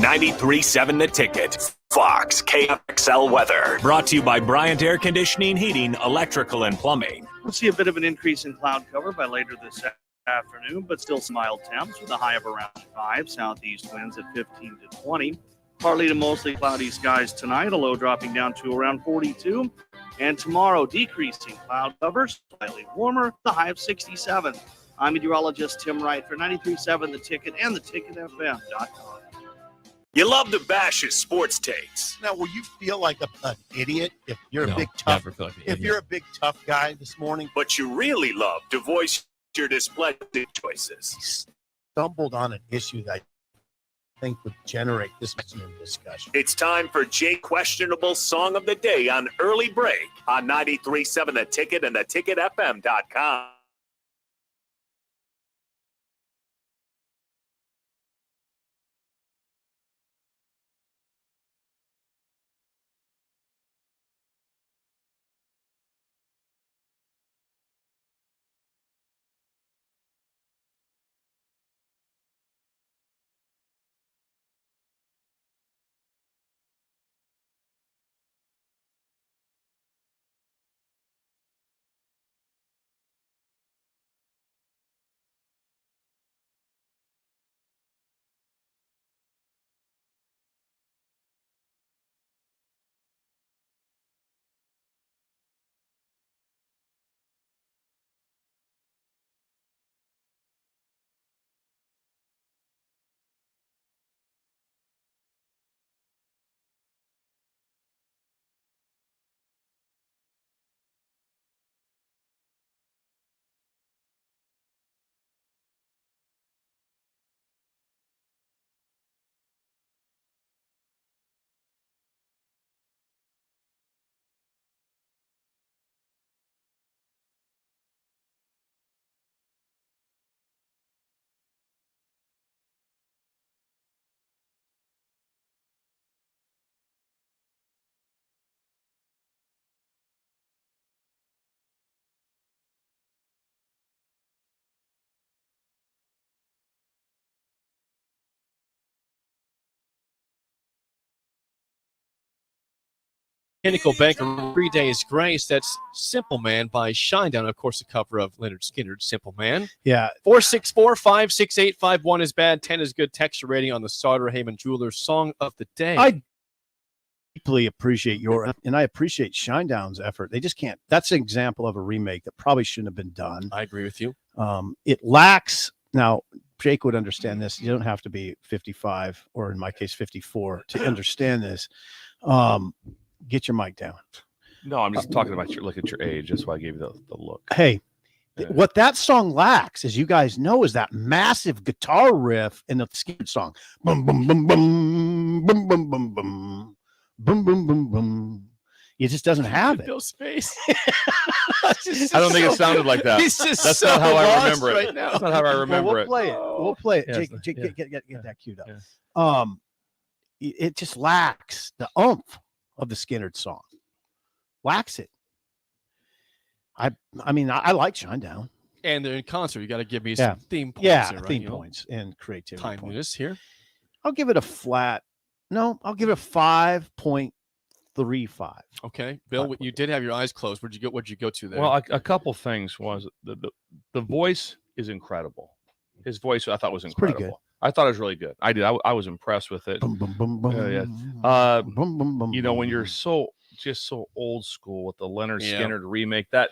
93.7 The Ticket. Fox KFXL weather. Brought to you by Bryant Air Conditioning, Heating, Electrical, and Plumbing. We'll see a bit of an increase in cloud cover by later this afternoon, but still some mild temps with a high of around 5. Southeast winds at 15 to 20. Partly to mostly cloudy skies tonight, a low dropping down to around 42. And tomorrow, decreasing cloud cover, slightly warmer, the high of 67. I'm meteorologist Tim Wright for 93.7 The Ticket and theticketfm.com. You love to bash his sports takes. Now, will you feel like an idiot if you're No, a big tough? never feel like an If idiot. you're a big tough guy this morning, But you really love to voice your displeasure choices. stumbled on an issue that I think would generate this much discussion. It's time for Jay Questionable Song of the Day on Early Break on 93.7 The Ticket and theticketfm.com. Pinnacle Banker 3 Days Grace. That's Simple Man by Shinedown. Of course, the cover of Leonard Skinner's Simple Man. Yeah. 464-568-51 is bad. 10 is good. Texture rating on the Sauter Heyman Jewelers Song of the Day. I deeply appreciate and I appreciate Shinedown's effort. They just can't. That's an example of a remake that probably shouldn't have been done. I agree with you. It lacks. Now, Jake would understand this. You don't have to be 55 or in my case 54 to understand this. Get your mic down. No, I'm just talking about look at your age. That's why I gave you the look. Hey, what that song lacks, as you guys know, is that massive guitar riff in the Skinner song. Boom, boom, boom, boom, boom, boom, boom, boom, boom, boom, boom, boom. It just doesn't have it. Bill's face. I don't think it sounded like that. He's just That's so not how I lost remember it. right now. That's not how I remember Well, we'll it. play it. We'll play it. Yes, Jake, yeah. get that queued up. It just lacks the oomph of the Skinner song. Lacks it. I mean, I like Shinedown. And they're in concert. You got to give me some theme points. Yeah, here, right? theme You know, points and creativity. timeliness here. I'll give it a flat. No, I'll give it a 5.35. Okay, Bill, you did have your eyes closed. What'd you go to there? Well, a couple things was the voice is incredible. His voice I thought was pretty incredible. good. I thought it was really good. I did. I was impressed with it. Boom, boom, boom, boom. Yeah. Boom, boom, boom, You know, when you're so old school with the Leonard Skinner remake, that'd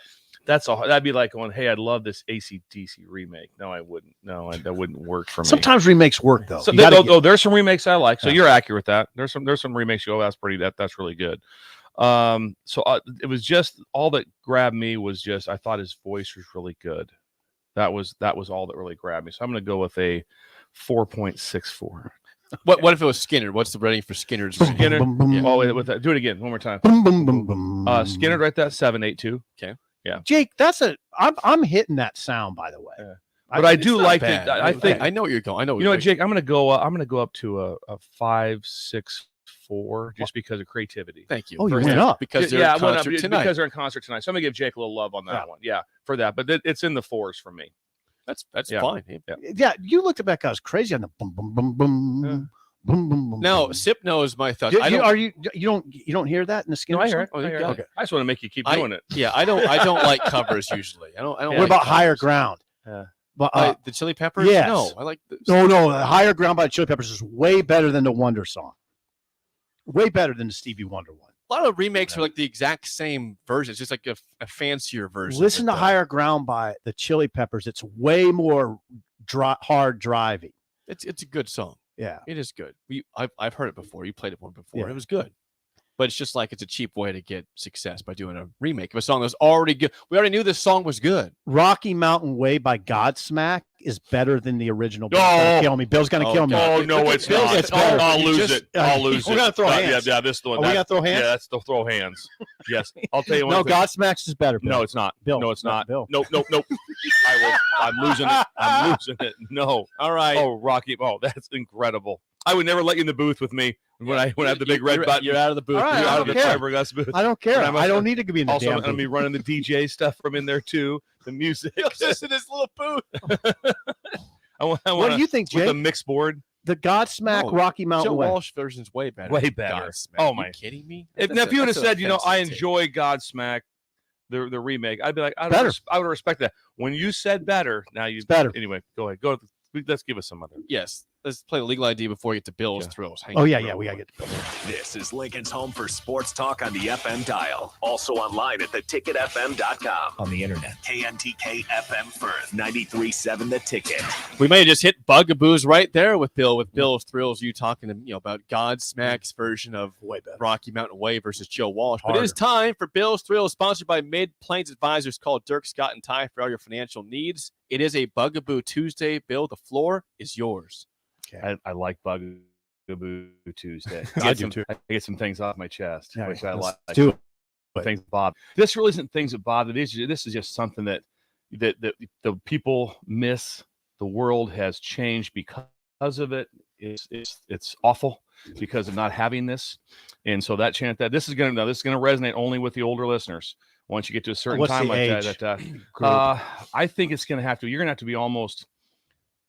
be like going, hey, I'd love this AC/DC remake. No, I wouldn't. No, that wouldn't work for me. Sometimes remakes work though. So there's some remakes I like. So you're accurate with that. There's some remakes you go, that's really good. It was just all that grabbed me was just I thought his voice was really good. That was all that really grabbed me. So I'm going to go with a 4.64. What if it was Skinner? What's the rating for Skinner's? Skinner. Boom, boom, boom. Oh, wait, with that. Do it again. One more time. Boom, boom, boom, boom. Skinner, right that 7.82. Okay. Yeah. Jake, I'm hitting that sound, by the way. Yeah. But I do like it. I think I know where you're going. I know. You know what, Jake? I'm going to go up to a 5.64 just because of creativity. Thank you. Oh, you went up because they're in concert tonight. Because they're in concert tonight. So I'm going to give Jake a little love on that one. Yeah, for that. But it's in the 4s for me. That's fine. Yeah, you looked at that guy was crazy on the boom, boom, boom, boom, Boom, boom, boom. Now, boom. Sip knows my thoughts. You don't hear that in the skin? No, I hear it. Oh, you got it. I just want to make you keep doing it. Yeah, I don't like covers usually. I don't. What like about covers. Higher Ground? But The Chili Peppers? yes. No, I like. No. The Higher Ground by the Chili Peppers is way better than the Wonder song. Way better than the Stevie Wonder one. A lot of remakes are like the exact same version. It's just like a fancier version. Listen to with Higher Ground by the Chili Peppers. It's way more hard driving. It's a good song. Yeah, it is good. I've heard it before. You played it one before. Yeah. It was good. But it's just like it's a cheap way to get success by doing a remake of a song that's already good. We already knew this song was good. Rocky Mountain Way by Godsmack is better than the original. Bill's Oh. gonna kill me. Bill's gonna kill me. Oh no, it's not. It's better. I'll lose it. I'll lose it. We're gonna throw hands. Yeah, this is the one. Are we gonna throw hands? Yeah, that's the throw hands. Yes, I'll tell you one No, thing. Godsmack's is better. Bill. No, it's not. Bill. No, it's not. Bill. Nope. I'm losing it. I'm losing it. No. All right. Oh, Rocky. Oh, that's incredible. I would never let you in the booth with me when I have the big red button. You're out of the booth. All right, You're I out don't of the care. fiberglass booth. I don't care. And I don't need to be in the also, damn I'm going to be booth. running the DJ stuff from in there too. The music. Just in this little booth. I What do you think, with Jake? the mix board? The Godsmack No, Rocky Mountain Joe Way. Walsh version's way better. Way better. Godsmack. Oh, Are my. you kidding me? If you would have said, I enjoy Godsmack, the remake, I'd be like, I would respect that. When you said better, now you better. Anyway, go ahead. Let's give us some other. Yes. Let's play the legal ID before we get to Bill's Thrills. Hang Oh on yeah, for yeah, a we gotta moment. get to Bill. This is Lincoln's home for sports talk on the FM dial. Also online at theticketfm.com. On the internet. KNTK FM Firth, 93.7 The Ticket. We may have just hit bugaboos right there with Bill's Thrills. You talking to about Godsmack's version of Rocky Mountain Way versus Joe Walsh. But it is time for Bill's Thrills, sponsored by Mid Plains Advisors. Call Dirk, Scott, and Ty for all your financial needs. It is a Bugaboo Tuesday. Bill, the floor is yours. I like Bugaboo Tuesday. I do too. I get some things off my chest, Yeah, which I like. let's do it. Things that bother. This really isn't things that bother. This is just something that the people miss. The world has changed because of it. It's awful because of not having this, and so this is going to resonate only with the older listeners. Once you get to a certain What's time the like age that, I think it's going to have to. You're going to have to be almost.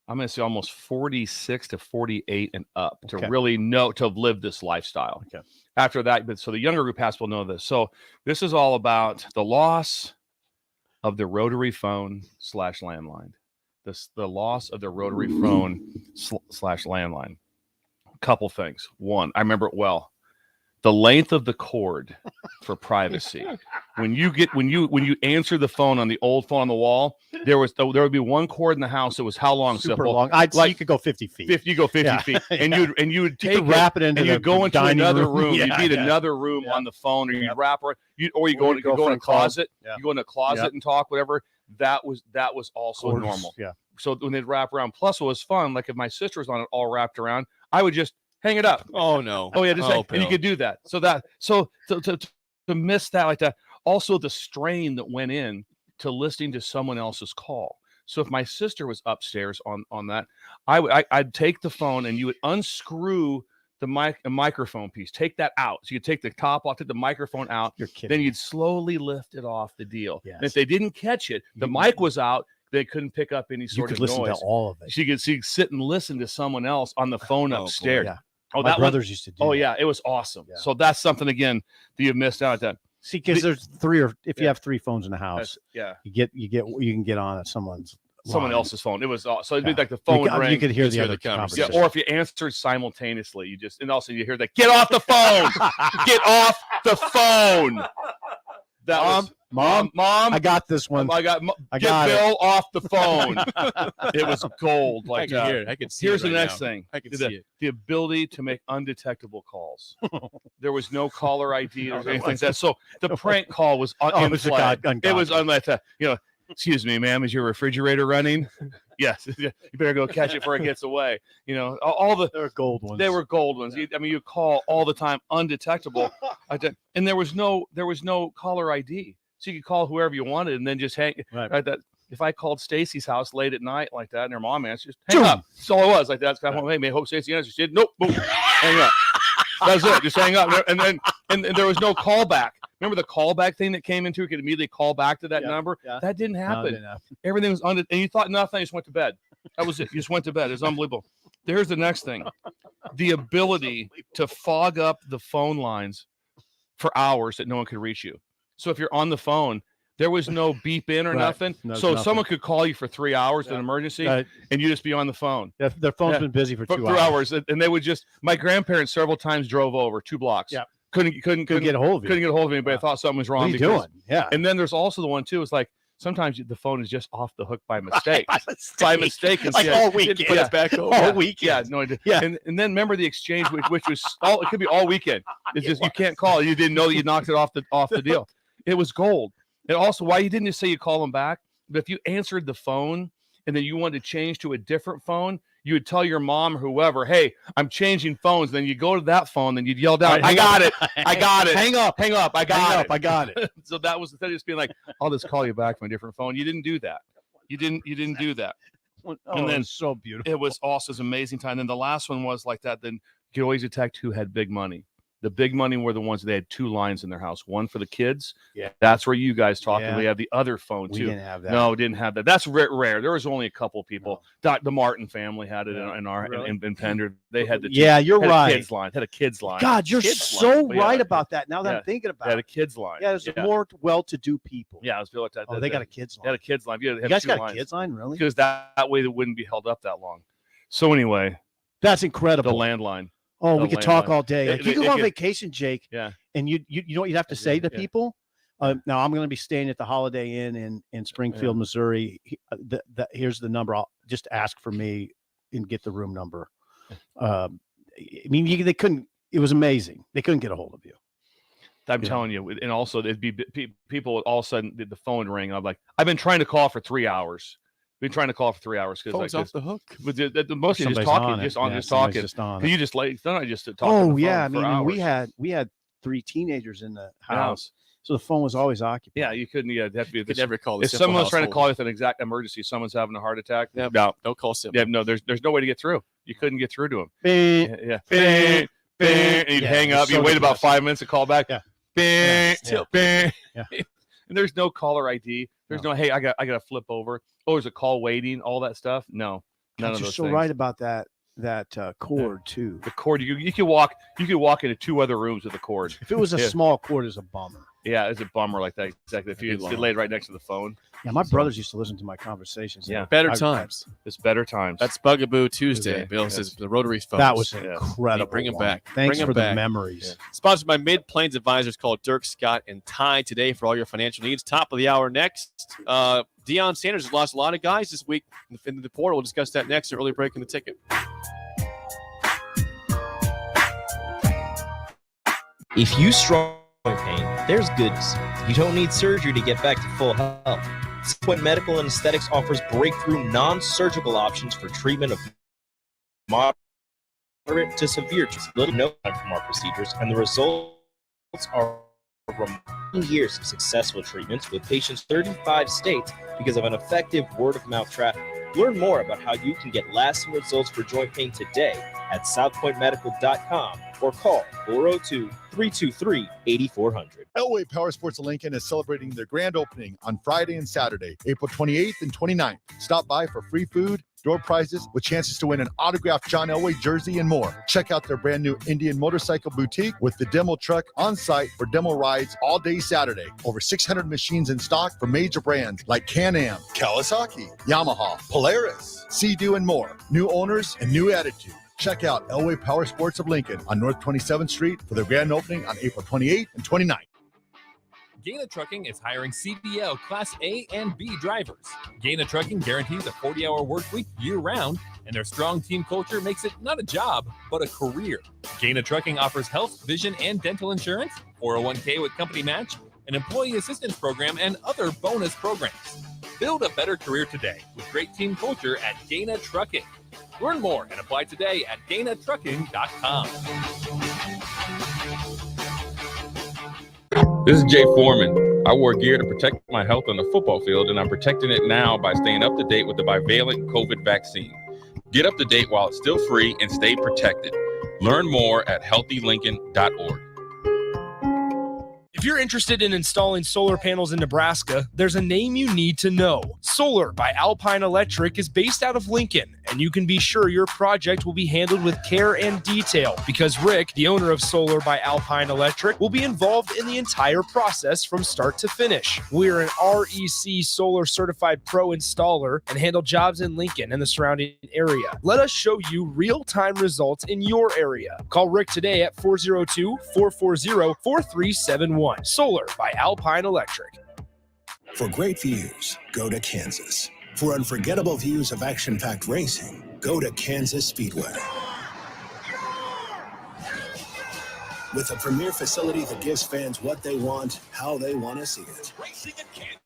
I'm going to say almost 46 to 48 and up to really know to have lived this lifestyle. Okay. After that, so the younger group will know this. So this is all about the loss of the rotary phone / landline. The loss of the rotary phone / landline. Couple things. One, I remember it well. The length of the cord for privacy. When you answer the phone on the old phone on the wall, there would be one cord in the house that was how long? Super Simple? long. You could go 50 feet. You go 50 Yeah. feet, and you would take could wrap it into and the you'd go into dining another room. room. Yeah, You'd need yeah. another room on the phone, or you'd wrap it. Or you go in a girlfriend closet. calls. Yeah. You go in a closet and talk, whatever. That was also Cords, normal. yeah. So when they'd wrap around, plus it was fun. Like if my sister was on it all wrapped around, I would just hang it up. Oh no. Oh yeah, just and you Bill. could do that. So to miss that like that. Also the strain that went in to listening to someone else's call. So if my sister was upstairs on that, I'd take the phone and you would unscrew the microphone piece, take that out. So you take the top off, take the microphone out. You're kidding. Then you'd slowly lift it off the deal. Yes. And if they didn't catch it, the mic was out. They couldn't pick up any You sort could of listen noise. to all of it. So you could sit and listen to someone else on the phone boy, upstairs. Yeah. Oh, My that brothers used to do. Oh that. yeah, it was awesome. Yeah. So that's something again that you missed out on. See, because there's if you have 3 phones in the house, Yeah, you can get on at someone someone line. else's phone. It was so it'd be Yeah. like the phone ring. You could hear Just the hear other the conversation. Yeah, or if you answered simultaneously, you just and also you hear that get off the phone, get off the phone. That Mom, mom, I got this one. I got I get got it. Bill off the phone. It was gold. I Like can hear it. I can see here's it the right next now. thing. I can the, see it. The ability to make undetectable calls. There was no caller ID or anything like that. So the prank call was Oh, in it was a play. god- It was ungodly. unlike that. Excuse me, ma'am, is your refrigerator running? Yes. You better go catch it before it gets away. All the They were gold ones. they were gold ones. You call all the time undetectable. And there was no caller ID. So you could call whoever you wanted and then just hang. Right. That if I called Stacy's house late at night like that and her mom answered, just hang up. That's all it was. Like that's kind of, hey, may hope Stacy answers. She did. Nope. Boom. Hang up. That's it. Just hang up. And there was no callback. Remember the callback thing that came into? You could immediately call back to that number. Yeah. That didn't No, it happen. didn't happen. Everything was and you thought nothing. You just went to bed. That was it. You just went to bed. It's unbelievable. Here's the next thing. the ability to fog up the phone lines for hours that no one could reach you. So if you're on the phone, there was no beep in or nothing. So someone could call you for 3 hours in an emergency, and you just be on the phone. Yeah, their phone's been busy for 2 hours. And they would just. My grandparents several times drove over 2 blocks. Yeah. Couldn't get a hold of you. Couldn't get a hold of anybody. I thought something was wrong. What are you doing? Yeah. And then there's also the one too. It's like sometimes the phone is just off the hook by mistake. By mistake. And like all weekend. Put it back over. All weekend. Yeah. No idea. Yeah. And then remember the exchange, which was all. It could be all weekend. It's just you can't call. You didn't know that you knocked it off the deal. It was gold. And also, why you didn't just say you call them back? But if you answered the phone and then you wanted to change to a different phone, you would tell your mom or whoever, "Hey, I'm changing phones." Then you go to that phone, then you'd yell down, "I got it! I got it! Hang up! I got it! I got it!" So that was instead of just being like, "I'll just call you back from a different phone." You didn't do that. You didn't do that. And then so beautiful. It was also an amazing time. Then the last one was like that. Then you could always detect who had big money. The big money were the ones that had 2 lines in their house. One for the kids. Yeah. That's where you guys talk. Yeah. And they have the other phone too. We didn't have that. No, didn't have that. That's rare. There was only a couple people. The Martin family had it in our in Pender. They had the you're right. A kids line. Had a kids line. God, you're Kids so line. right about that. Now that I'm thinking about Had a it. kids line. Yeah, there's more well-to-do people. Yeah, I was feeling like that. Oh, they got a kids line. They had a kids line. You guys got a kids line, really? Because that way it wouldn't be held up that long. So anyway, that's incredible. The landline. Oh, The we could talk landline. all day. Like, you could go on vacation, Jake. Yeah. And you know what you'd have to say to people? Now I'm going to be staying at the Holiday Inn in Springfield, Missouri. Here's the number. I'll just ask for me and get the room number. I mean, they couldn't. It was amazing. They couldn't get a hold of you. I'm telling you, and also it'd be people all of a sudden the phone would ring, and I'm like, I've been trying to call for 3 hours. Been trying to call for 3 hours because Phone's off the hook. But the most of you just Somebody's talking, on it. just on, Yeah, just somebody's talking. just on You it. just like don't I just talk. Oh on the yeah, I phone for mean, hours. we had 3 teenagers in the house, so the phone was always occupied. Yeah, you couldn't. Yeah, have to be. Could never call the If simple someone's trying to household. call you with an exact emergency, someone's having a heart attack. Yep. No, Don't call simple. Yeah, no. There's no way to get through. You couldn't get through to him. Bing, Yeah. bing, And you'd hang up. so You wait about depressing. 5 minutes to call back. Yeah. Bing, Yeah. bing. Yeah. And there's no caller ID. There's no hey, I got to flip over. Oh, there's a call waiting. All that stuff. No, none God, of you're those so things. right about that cord too. The cord. You could walk into 2 other rooms with the cord. If it was a Yeah. small cord, it's a bummer. Yeah, it's a bummer like that. Exactly. If you laid right next to the phone. Yeah, my brothers used to listen to my conversations. Yeah. Better times. It's better times. That's Bugaboo Tuesday. Tuesday, Bill yes. says the Rotary phones. That was Yeah. incredible. Bring 'em one. back. Thanks Bring 'em for the back. memories. Sponsored by Mid Plains Advisors. Call Dirk, Scott, and Ty today for all your financial needs. Top of the hour next. Deion Sanders has lost a lot of guys this week in the portal. We'll discuss that next. Early break in the ticket. If you struggle with pain, there's good news. You don't need surgery to get back to full health. Southpoint Medical and Aesthetics offers breakthrough non-surgical options for treatment of moderate to severe, just little no from our procedures, and the results are from years of successful treatments with patients 35 states because of an effective word-of-mouth traffic. Learn more about how you can get lasting results for joint pain today at southpointmedical.com or call 402-323-8400. Elway Power Sports of Lincoln is celebrating their grand opening on Friday and Saturday, April 28th and 29th. Stop by for free food, door prizes with chances to win an autographed John Elway jersey and more. Check out their brand new Indian Motorcycle Boutique with the demo truck on site for demo rides all day Saturday. Over 600 machines in stock from major brands like Can-Am, Kawasaki, Yamaha, Polaris, Sea-Doo, and more. New owners and new attitude. Check out Elway Power Sports of Lincoln on North 27th Street for their grand opening on April 28th and 29th. Gaina Trucking is hiring CDL Class A and B drivers. Gaina Trucking guarantees a 40-hour work week year-round, and their strong team culture makes it not a job, but a career. Gaina Trucking offers health, vision, and dental insurance, 401k with company match, an employee assistance program, and other bonus programs. Build a better career today with great team culture at Gaina Trucking. Learn more and apply today at GainaTrucking.com. This is Jay Foreman. I wore gear to protect my health on the football field, and I'm protecting it now by staying up to date with the bivalent COVID vaccine. Get up to date while it's still free and stay protected. Learn more at healthylincoln.org. If you're interested in installing solar panels in Nebraska, there's a name you need to know. Solar by Alpine Electric is based out of Lincoln and you can be sure your project will be handled with care and detail because Rick, the owner of Solar by Alpine Electric, will be involved in the entire process from start to finish. We're an REC Solar Certified Pro installer and handle jobs in Lincoln and the surrounding area. Let us show you real-time results in your area. Call Rick today at 402-440-4371. Solar by Alpine Electric. For great views, go to Kansas. For unforgettable views of action-packed racing, go to Kansas Speedway. With a premier facility that gives fans what they want, how they want to see it.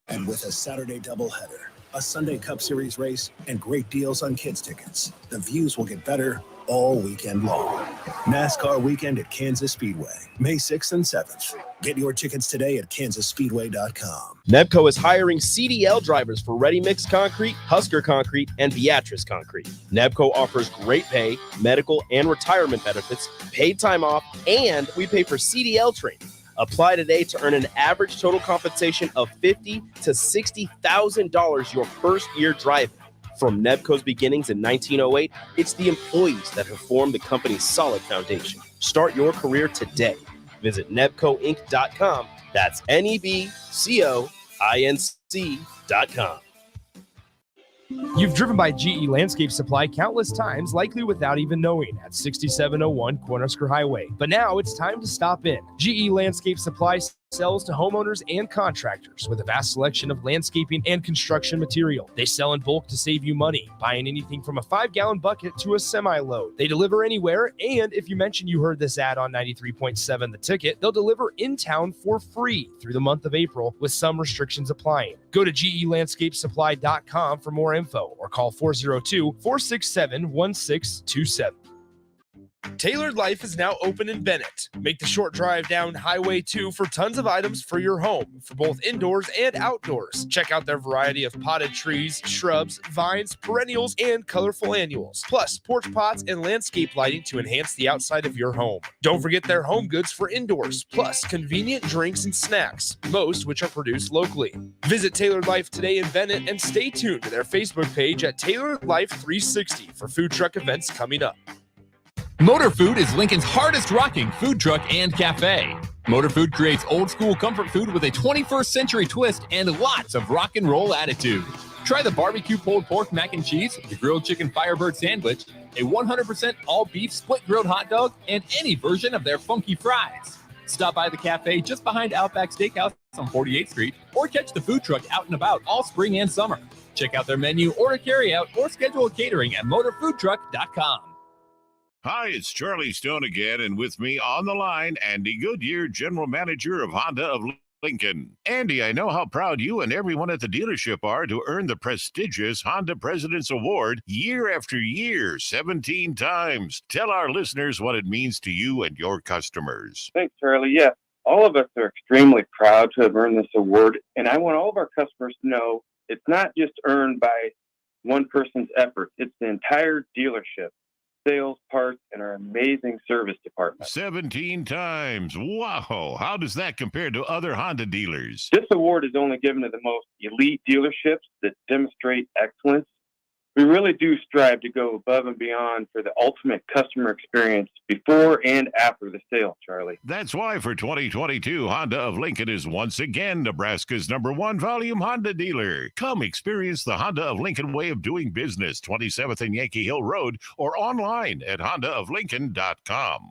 And with a Saturday doubleheader, a Sunday Cup Series race, and great deals on kids' tickets, the views will get better all weekend long. NASCAR weekend at Kansas Speedway, May 6th and 7th. Get your tickets today at kansasspeedway.com. Nebco is hiring CDL drivers for Ready Mix Concrete, Husker Concrete, and Beatrice Concrete. Nebco offers great pay, medical, and retirement benefits, paid time off, and we pay for CDL training. Apply today to earn an average total compensation of $50,000 to $60,000 your first year driving. From Nebco's beginnings in 1908, it's the employees that have formed the company's solid foundation. Start your career today. Visit nebcoinc.com. That's NEBCOINC.com. You've driven by GE Landscape Supply countless times, likely without even knowing, at 6701 Cornhusker Highway. But now it's time to stop in. GE Landscape Supply sells to homeowners and contractors with a vast selection of landscaping and construction material. They sell in bulk to save you money, buying anything from a 5-gallon bucket to a semi-load. They deliver anywhere, and if you mention you heard this ad on 93.7 The Ticket, they'll deliver in town for free through the month of April with some restrictions applying. Go to GELandscapeSupply.com for more info or call 402-467-1627. Tailored Life is now open in Bennett. Make the short drive down Highway 2 for tons of items for your home, for both indoors and outdoors. Check out their variety of potted trees, shrubs, vines, perennials, and colorful annuals. Plus, porch pots and landscape lighting to enhance the outside of your home. Don't forget their home goods for indoors, plus convenient drinks and snacks, most which are produced locally. Visit Tailored Life today in Bennett and stay tuned to their Facebook page at Tailored Life 360 for food truck events coming up. Motor Food is Lincoln's hardest rocking food truck and cafe. Motor Food creates old school comfort food with a 21st century twist and lots of rock and roll attitude. Try the barbecue pulled pork mac and cheese, the grilled chicken Firebird sandwich, a 100% all beef split grilled hot dog, and any version of their funky fries. Stop by the cafe just behind Outback Steakhouse on 48th Street or catch the food truck out and about all spring and summer. Check out their menu, order carry out, or schedule catering at motorfoodtruck.com. Hi, it's Charlie Stone again, and with me on the line, Andy Goodyear, General Manager of Honda of Lincoln. Andy, I know how proud you and everyone at the dealership are to earn the prestigious Honda President's Award year after year, 17 times. Tell our listeners what it means to you and your customers. Thanks, Charlie. Yeah, all of us are extremely proud to have earned this award, and I want all of our customers to know it's not just earned by one person's effort. It's the entire dealership. Sales, parts, and our amazing service department. 17 times. Wow. How does that compare to other Honda dealers? This award is only given to the most elite dealerships that demonstrate excellence. We really do strive to go above and beyond for the ultimate customer experience before and after the sale, Charlie. That's why for 2022, Honda of Lincoln is once again Nebraska's #1 volume Honda dealer. Come experience the Honda of Lincoln way of doing business, 27th and Yankee Hill Road, or online at hondaoflincoln.com.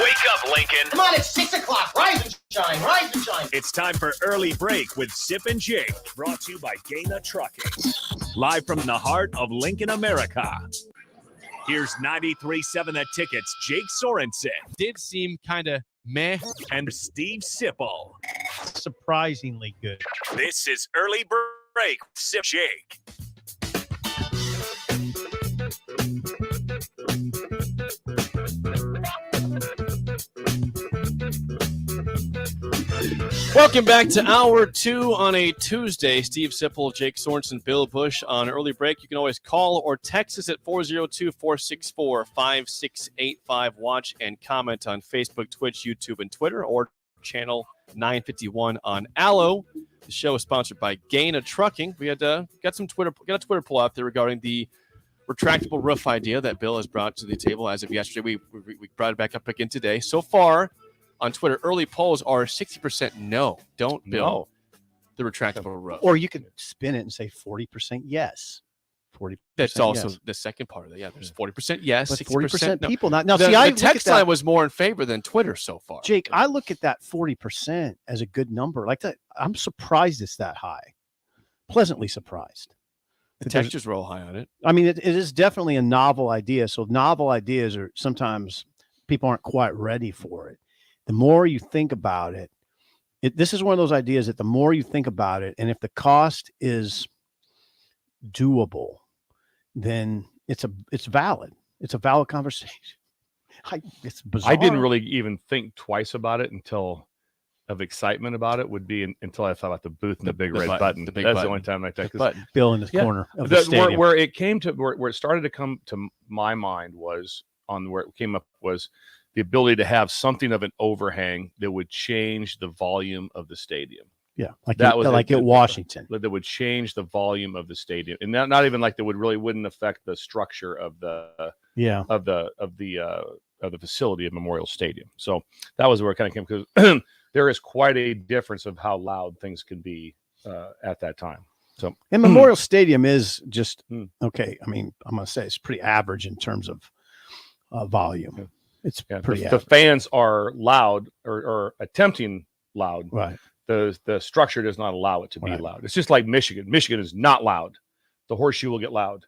Wake up, Lincoln. Come on, it's 6 o'clock. Rise and shine, rise and shine. It's time for Early Break with Sip and Jake, brought to you by Gaina Trucking. Live from the heart of Lincoln, America. Here's 93.7 The Ticket's Jake Sorensen. Did seem kind of meh. And Steve Sipple. Surprisingly good. This is Early Break with Sip Jake. Welcome back to Hour 2 on a Tuesday. Steve Sipple, Jake Sorensen, Bill Busch on Early Break. You can always call or text us at 402-464-5685. Watch and comment on Facebook, Twitch, YouTube, and Twitter, or channel 951 on Allo. The show is sponsored by Gaina Trucking. We had got a Twitter poll out there regarding the retractable roof idea that Bill has brought to the table as of yesterday. We brought it back up again today. So far on Twitter, early polls are 60% no. Don't build the retractable roof. Or you could spin it and say 40% yes. 40%. That's also yes. the second part of it. Yeah, there's 40% yes, But 60% no. people not. Now, the, see, I the text line was more in favor than Twitter so far. Jake, I look at that 40% as a good number. Like that, I'm surprised it's that high. Pleasantly surprised. The textures roll high on it. I mean, it is definitely a novel idea. So novel ideas are sometimes people aren't quite ready for it. The more you think about it, this is one of those ideas that the more you think about it, and if the cost is doable, then it's valid. It's a valid conversation. It's bizarre. I didn't really even think twice about it until of excitement about it would be until I thought about the booth and the big red button. The big That's button. the only time like that. Bill in the corner of the stadium. Where it came to where it started to come to my mind was on where it came up was the ability to have something of an overhang that would change the volume of the stadium. Yeah, like at Washington. That would change the volume of the stadium, and not even like that wouldn't affect the structure of the of the facility of Memorial Stadium. So that was where it kind of came, because there is quite a difference of how loud things can be at that time. So and Memorial Stadium is just okay. I mean, I'm going to say it's pretty average in terms of volume. It's pretty. The fans are loud or attempting loud. Right. The structure does not allow it to be loud. It's just like Michigan. Michigan is not loud. The horseshoe will get loud,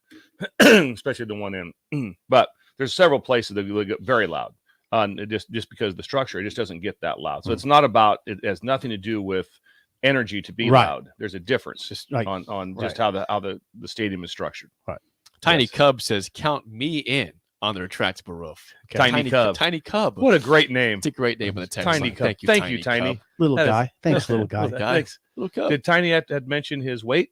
especially the one in. But there's several places that will get very loud. Just because of the structure, it just doesn't get that loud. So it's not about. It has nothing to do with energy to be loud. There's a difference just on just how the stadium is structured. Right. Tiny Cub says, "Count me in." On the retractable roof. Okay. Tiny Cub. What a great name. It's a great name on the text Tiny line. Cub. Thank you, Tiny. Cub. Little guy. Thanks, little guy. Thanks. Little Cub. Did Tiny had mentioned his weight?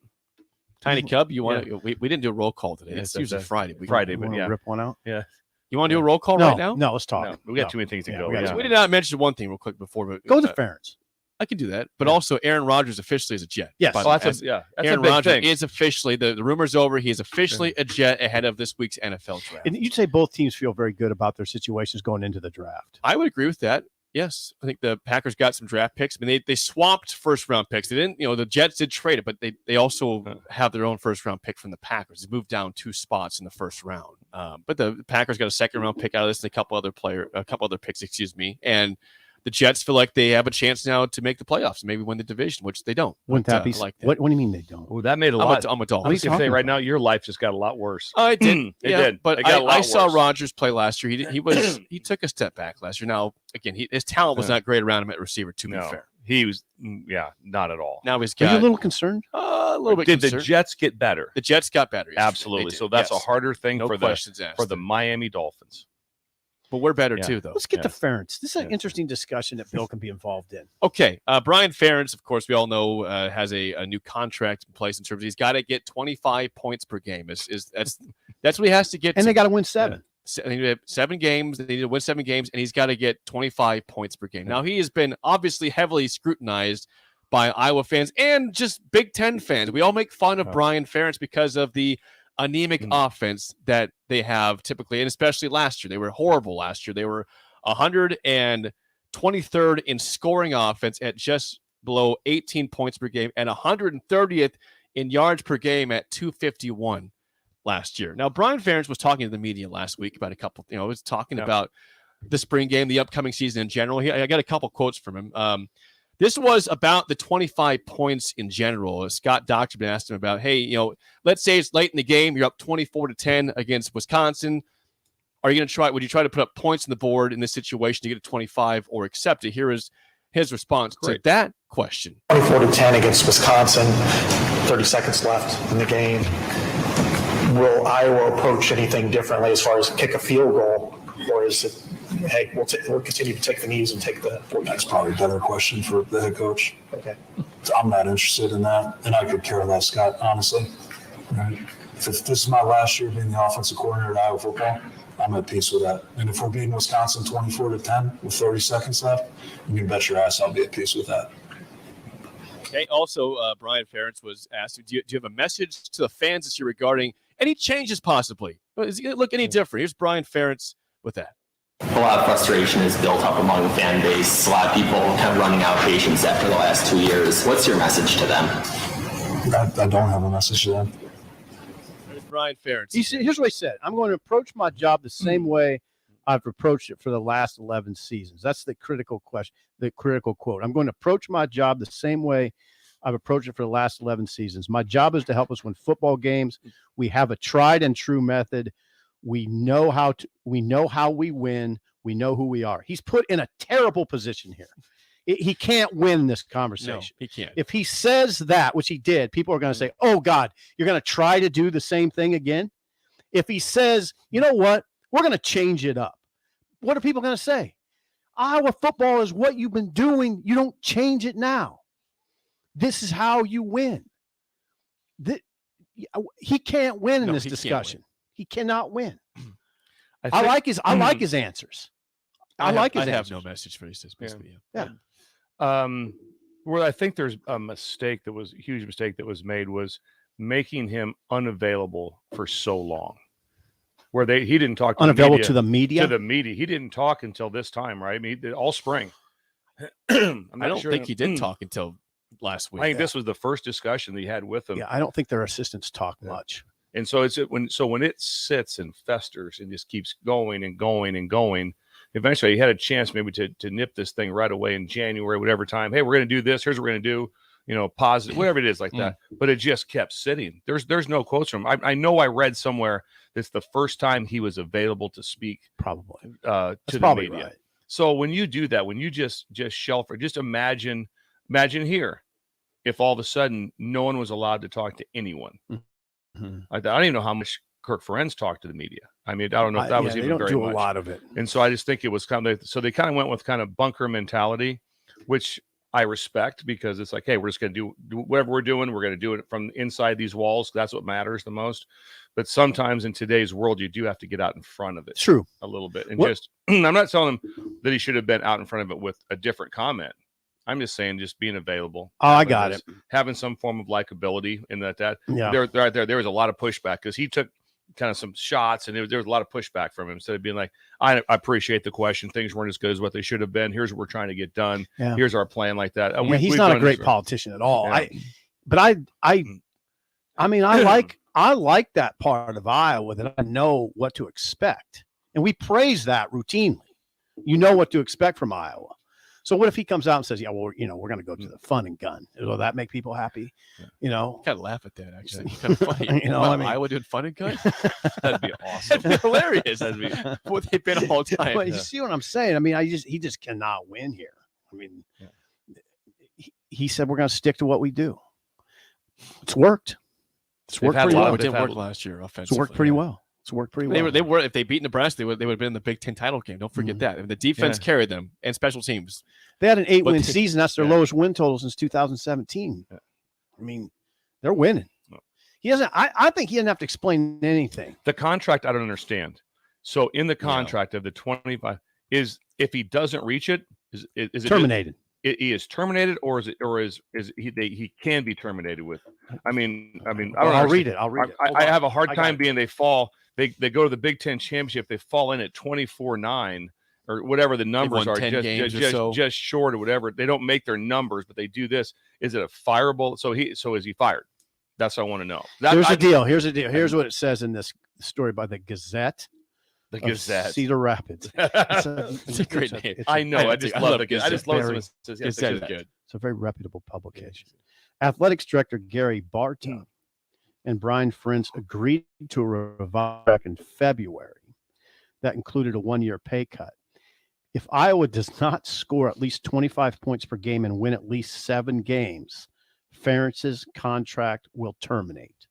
Tiny Cub, you want to? We didn't do a roll call today. It's usually Friday. But yeah. Rip one out. Yeah. You want to do a roll call right now? No, let's talk. No, we got too many things to go. We did not mention one thing real quick before. But, go to Ferentz. I can do that, but also Aaron Rodgers officially is a Jet. Yes, that's Aaron a big Rodgers thing. is officially the rumor's over. He is officially a Jet ahead of this week's NFL draft. And you'd say both teams feel very good about their situations going into the draft. I would agree with that. Yes, I think the Packers got some draft picks. I mean, they swapped first round picks. They didn't, the Jets did trade it, but they also have their own first round pick from the Packers. They moved down 2 spots in the first round. But the Packers got a second round pick out of this and a couple other picks, and the Jets feel like they have a chance now to make the playoffs and maybe win the division, which they don't. Wouldn't that be like that? What do you mean they don't? Well, that made a lot. I'm a Dolphin. I was going to say right now, your life just got a lot worse. Oh, it did. It did. But I saw Rodgers play last year. He took a step back last year. Now, again, his talent was not great around him at receiver, to be fair. He was, not at all. Now he's Are got you a little concerned? A little bit Did concerned. the Jets get better? The Jets got better. Yes, Absolutely. So that's a harder thing No for questions asked. the Miami Dolphins. But we're better too, though. Let's get to Ferentz. This is an interesting discussion that Bill can be involved in. Okay. Brian Ferentz, of course, we all know has a new contract in place in terms of he's got to get 25 points per game. That's what he has to get. And they got to win 7. They need to have 7 games. They need to win 7 games, and he's got to get 25 points per game. Now, he has been obviously heavily scrutinized by Iowa fans and just Big Ten fans. We all make fun of Brian Ferentz because of the anemic offense that they have typically, and especially last year. They were horrible last year. They were 123rd in scoring offense at just below 18 points per game and 130th in yards per game at 251 last year. Now, Brian Ferentz was talking to the media last week about was talking about the spring game, the upcoming season in general. I got a couple quotes from him. This was about the 25 points in general. Scott Docterman asked him about, hey, let's say it's late in the game. You're up 24-10 against Wisconsin. Are you going to try? Would you try to put up points on the board in this situation to get to 25 or accept it? Here is his response to that question. 24-10 against Wisconsin, 30 seconds left in the game. Will Iowa approach anything differently as far as kick a field goal, or is it, hey, we'll continue to take the knees and take the... That's probably a better question for the head coach. Okay. I'm not interested in that, and I could care less, Scott, honestly. Right? If this is my last year being the offensive coordinator at Iowa football, I'm at peace with that. And if we're beating Wisconsin 24-10 with 30 seconds left, you can bet your ass I'll be at peace with that. Okay. Also, Brian Ferentz was asked, do you have a message to the fans this year regarding any changes possibly? Is it going to look any different? Here's Brian Ferentz with that. A lot of frustration is built up among the fan base. A lot of people kind of running out of patience after the last 2 years. What's your message to them? I don't have a message to them. There's Brian Ferentz. Here's what he said. I'm going to approach my job the same way I've approached it for the last 11 seasons. That's the critical question, the critical quote. I'm going to approach my job the same way I've approached it for the last 11 seasons. My job is to help us win football games. We have a tried and true method. We know how we win. We know who we are. He's put in a terrible position here. He can't win this conversation. No, he can't. If he says that, which he did, people are going to say, oh, God, you're going to try to do the same thing again? If he says, you know what, we're going to change it up, what are people going to say? Iowa football is what you've been doing. You don't change it now. This is how you win. He can't win in this discussion. He cannot win. I like his answers. I have no message for you. Yeah. Where I think there's a huge mistake that was made was making him unavailable for so long. Where he didn't talk to the media. To the media. He didn't talk until this time, right? I mean, all spring. I don't think he did talk until last week. I think this was the first discussion that he had with him. Yeah, I don't think their assistants talk much. And so when it sits and festers and just keeps going and going and going, eventually he had a chance maybe to nip this thing right away in January, whatever time. Hey, we're going to do this. Here's what we're going to do. Positive, whatever it is like that. But it just kept sitting. There's no quotes from him. I know I read somewhere that's the first time he was available to speak. Probably to the media. Right. So when you do that, when you just shelter, just imagine here, if all of a sudden no one was allowed to talk to anyone. Mm-hmm. I don't even know how much Kirk Ferentz talked to the media. I mean, I don't know if that was even very much. They don't do a lot of it. And so I just think it was so they kind of went with kind of bunker mentality, which I respect, because it's like, hey, we're just going to do whatever we're doing. We're going to do it from inside these walls. That's what matters the most. But sometimes in today's world, you do have to get out in front of it. True. A little bit. And I'm not telling him that he should have been out in front of it with a different comment. I'm just saying, just being available. Oh, I got it. Having some form of likability in that. Yeah. There was a lot of pushback because he took kind of some shots, and there was a lot of pushback from him. Instead of being like, I appreciate the question. Things weren't as good as what they should have been. Here's what we're trying to get done. Yeah. Here's our plan, like that. He's not a great politician at all. Yeah. I mean, I like that part of Iowa, that I know what to expect. And we praise that routinely. You know what to expect from Iowa. So what if he comes out and says, yeah, well, we're going to go to the fun and gun. Will that make people happy? Yeah. Kind of laugh at that, actually. Kind of funny. Iowa doing fun and gun? That'd be awesome. That'd be hilarious. That'd be what they've been all time. But you see what I'm saying? I mean, he just cannot win here. I mean, he said, we're going to stick to what we do. It's worked. It's worked pretty well. It didn't work last year offensively. It's worked pretty well. It's worked pretty well. They were if they beat Nebraska, they would have been in the Big Ten title game. Don't forget that. And the defense carried them, and special teams. They had an 8-win season. That's their lowest win total since 2017. Yeah. I mean, they're winning. He doesn't. I think he doesn't have to explain anything. The contract, I don't understand. So in the contract of the 25, is if he doesn't reach it, is it terminated? He is terminated, or is he can be terminated with? I mean, I don't know. I'll read it. I have a hard time being they fall. They go to the Big Ten championship. They fall in at 24-9 or whatever the numbers are, just short or whatever. They don't make their numbers, but they do this. Is it a fireable? So is he fired? That's what I want to know. Here's the deal. Here's what it says in this story by the Gazette. The Gazette, Cedar Rapids. It's a great name. I know. I just love the Gazette. I just love it. Gazette is good. It's a very reputable publication. Athletics director Gary Barta and Brian Ferentz agreed to a revival back in February that included a 1-year pay cut. If Iowa does not score at least 25 points per game and win at least 7 games, Ferentz's contract will terminate.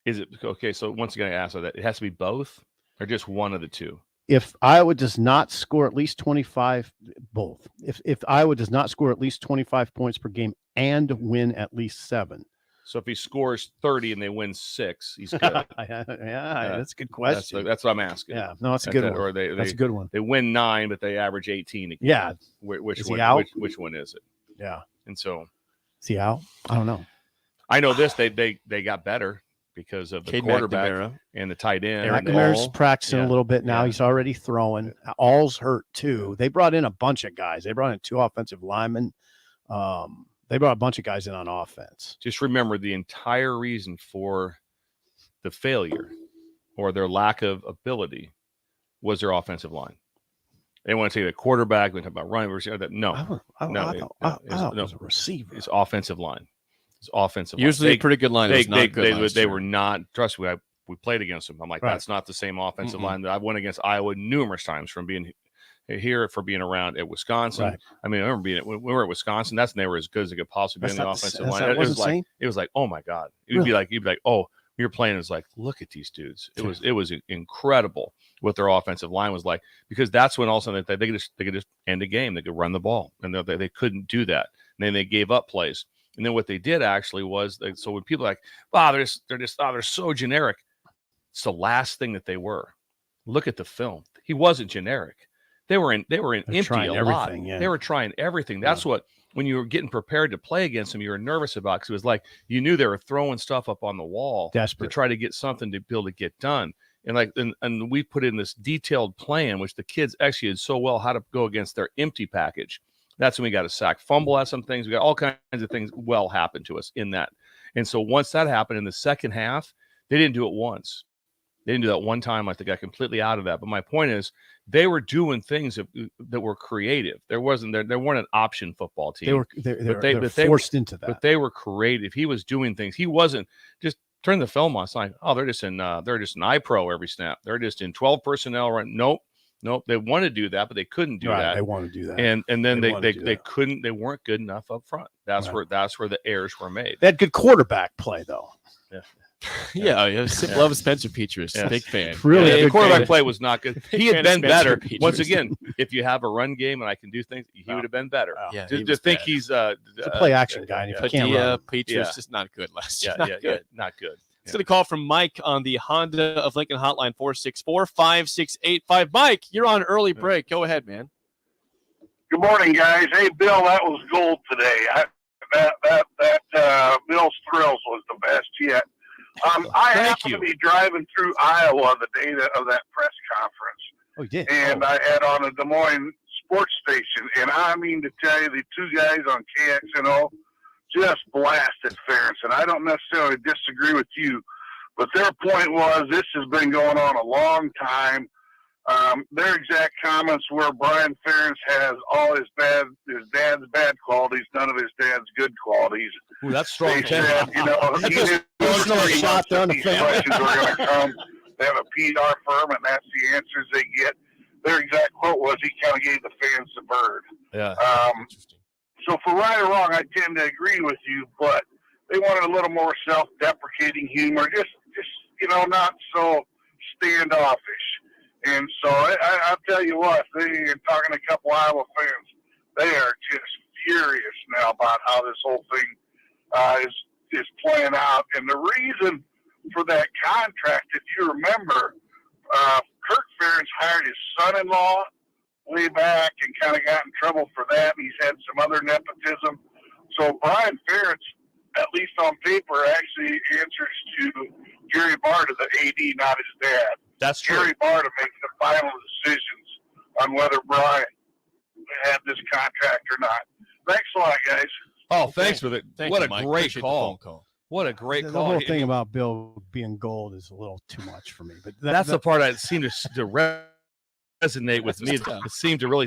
Is it okay? So once again, I ask that it has to be both, or just one of the two? If Iowa does not score at least 25, both. If Iowa does not score at least 25 points per game and win at least 7. So if he scores 30 and they win 6, he's good. That's a good question. That's what I'm asking. Yeah, no, that's a good one. Or That's a good one. They win 9, but they average 18 again. Yeah. Which Is he one? out? Which one is it? Yeah. And so Is he out? I don't know. I know this. They got better because of the Cade quarterback McNamara. and the tight end. McNamara's practicing a little bit now. Yeah. He's already throwing. All's hurt too. They brought in a bunch of guys. They brought in 2 offensive linemen. They brought a bunch of guys in on offense. Just remember the entire reason for the failure or their lack of ability was their offensive line. They want to say the quarterback. We talk about running. No, I thought it was a receiver. It's offensive line. It's offensive. Usually line. a pretty good line. They were not. Trust me, we played against them. I'm like, Right. that's not the same offensive line that I went against Iowa numerous times from being here for being around at Wisconsin. Right. I mean, I remember when we were at Wisconsin. That's when they were as good as they could possibly be in the offensive line. It was like, oh my god. You'd be like, oh, you're playing. It's like, look at these dudes. It was incredible what their offensive line was like, because that's when all of a sudden they could just end a game. They could run the ball, and they couldn't do that. And then they gave up plays. And then what they did actually was, so when people are like, wow, they're so generic. It's the last thing that they were. Look at the film. He wasn't generic. They were in empty a lot. Yeah. They were trying everything. That's what, when you were getting prepared to play against them, you were nervous about, because it was like you knew they were throwing stuff up on the wall Desperate. to try to get something to be able to get done. And we put in this detailed plan, which the kids actually did so well how to go against their empty package. That's when we got a sack fumble at some things. We got all kinds of things well happen to us in that. And so once that happened in the second half, they didn't do it once. They didn't do that one time. Like they got completely out of that. But my point is, they were doing things that were creative. There weren't an option football team. They were forced into that. But they were creative. He was doing things. He wasn't just turn the film on. It's like, oh, they're just in iPro every snap. They're just in 12 personnel. Right? Nope. They want to do that, but they couldn't do that. They want to do that. And then they couldn't. They weren't good enough up front. That's where the errors were made. They had good quarterback play though. Yeah. Love Spencer Petras. Yes. Big fan. Really, the quarterback play was not good. He had been better. Petras. Once again, if you have a run game and I can do things, he would have been better. Yeah, just think he's a play action guy. And if you can't run. Petras just not good last year. Not good. Let's get a call from Mike on the Honda of Lincoln hotline, 464-5685. Mike, you're on early break. Go ahead, man. Good morning, guys. Hey, Bill, that was gold today. Bill's Thrills was the best yet. I happened to be driving through Iowa the day of that press conference. Oh, you did? And I had on a Des Moines sports station. And I mean to tell you, the 2 guys on KXNO just blasted Ferentz. And I don't necessarily disagree with you, but their point was this has been going on a long time. Their exact comments were Brian Ferentz has all his dad's bad qualities, none of his dad's good qualities. Ooh, that's strong. They said, he knew these questions were going to come. They have a PR firm, and that's the answers they get. Their exact quote was, he kind of gave the fans the bird. Yeah. So for right or wrong, I tend to agree with you, but they wanted a little more self-deprecating humor, just not so standoffish. And so I'll tell you what, talking to a couple Iowa fans, they are just furious now about how this whole thing is playing out. And the reason for that contract, if you remember, Kirk Ferentz hired his son-in-law way back and kind of got in trouble for that. And he's had some other nepotism. So Brian Ferentz, at least on paper, actually answers to Gary Barta, the AD, not his dad. That's true. Gary Barta makes the final decisions on whether Brian had this contract or not. Thanks a lot, guys. Oh, thanks for that. What a Mike. great Appreciate the phone call. What a great The call. whole thing about Bill being gold is a little too much for me. But That's the part that seemed to resonate with me. It seemed to really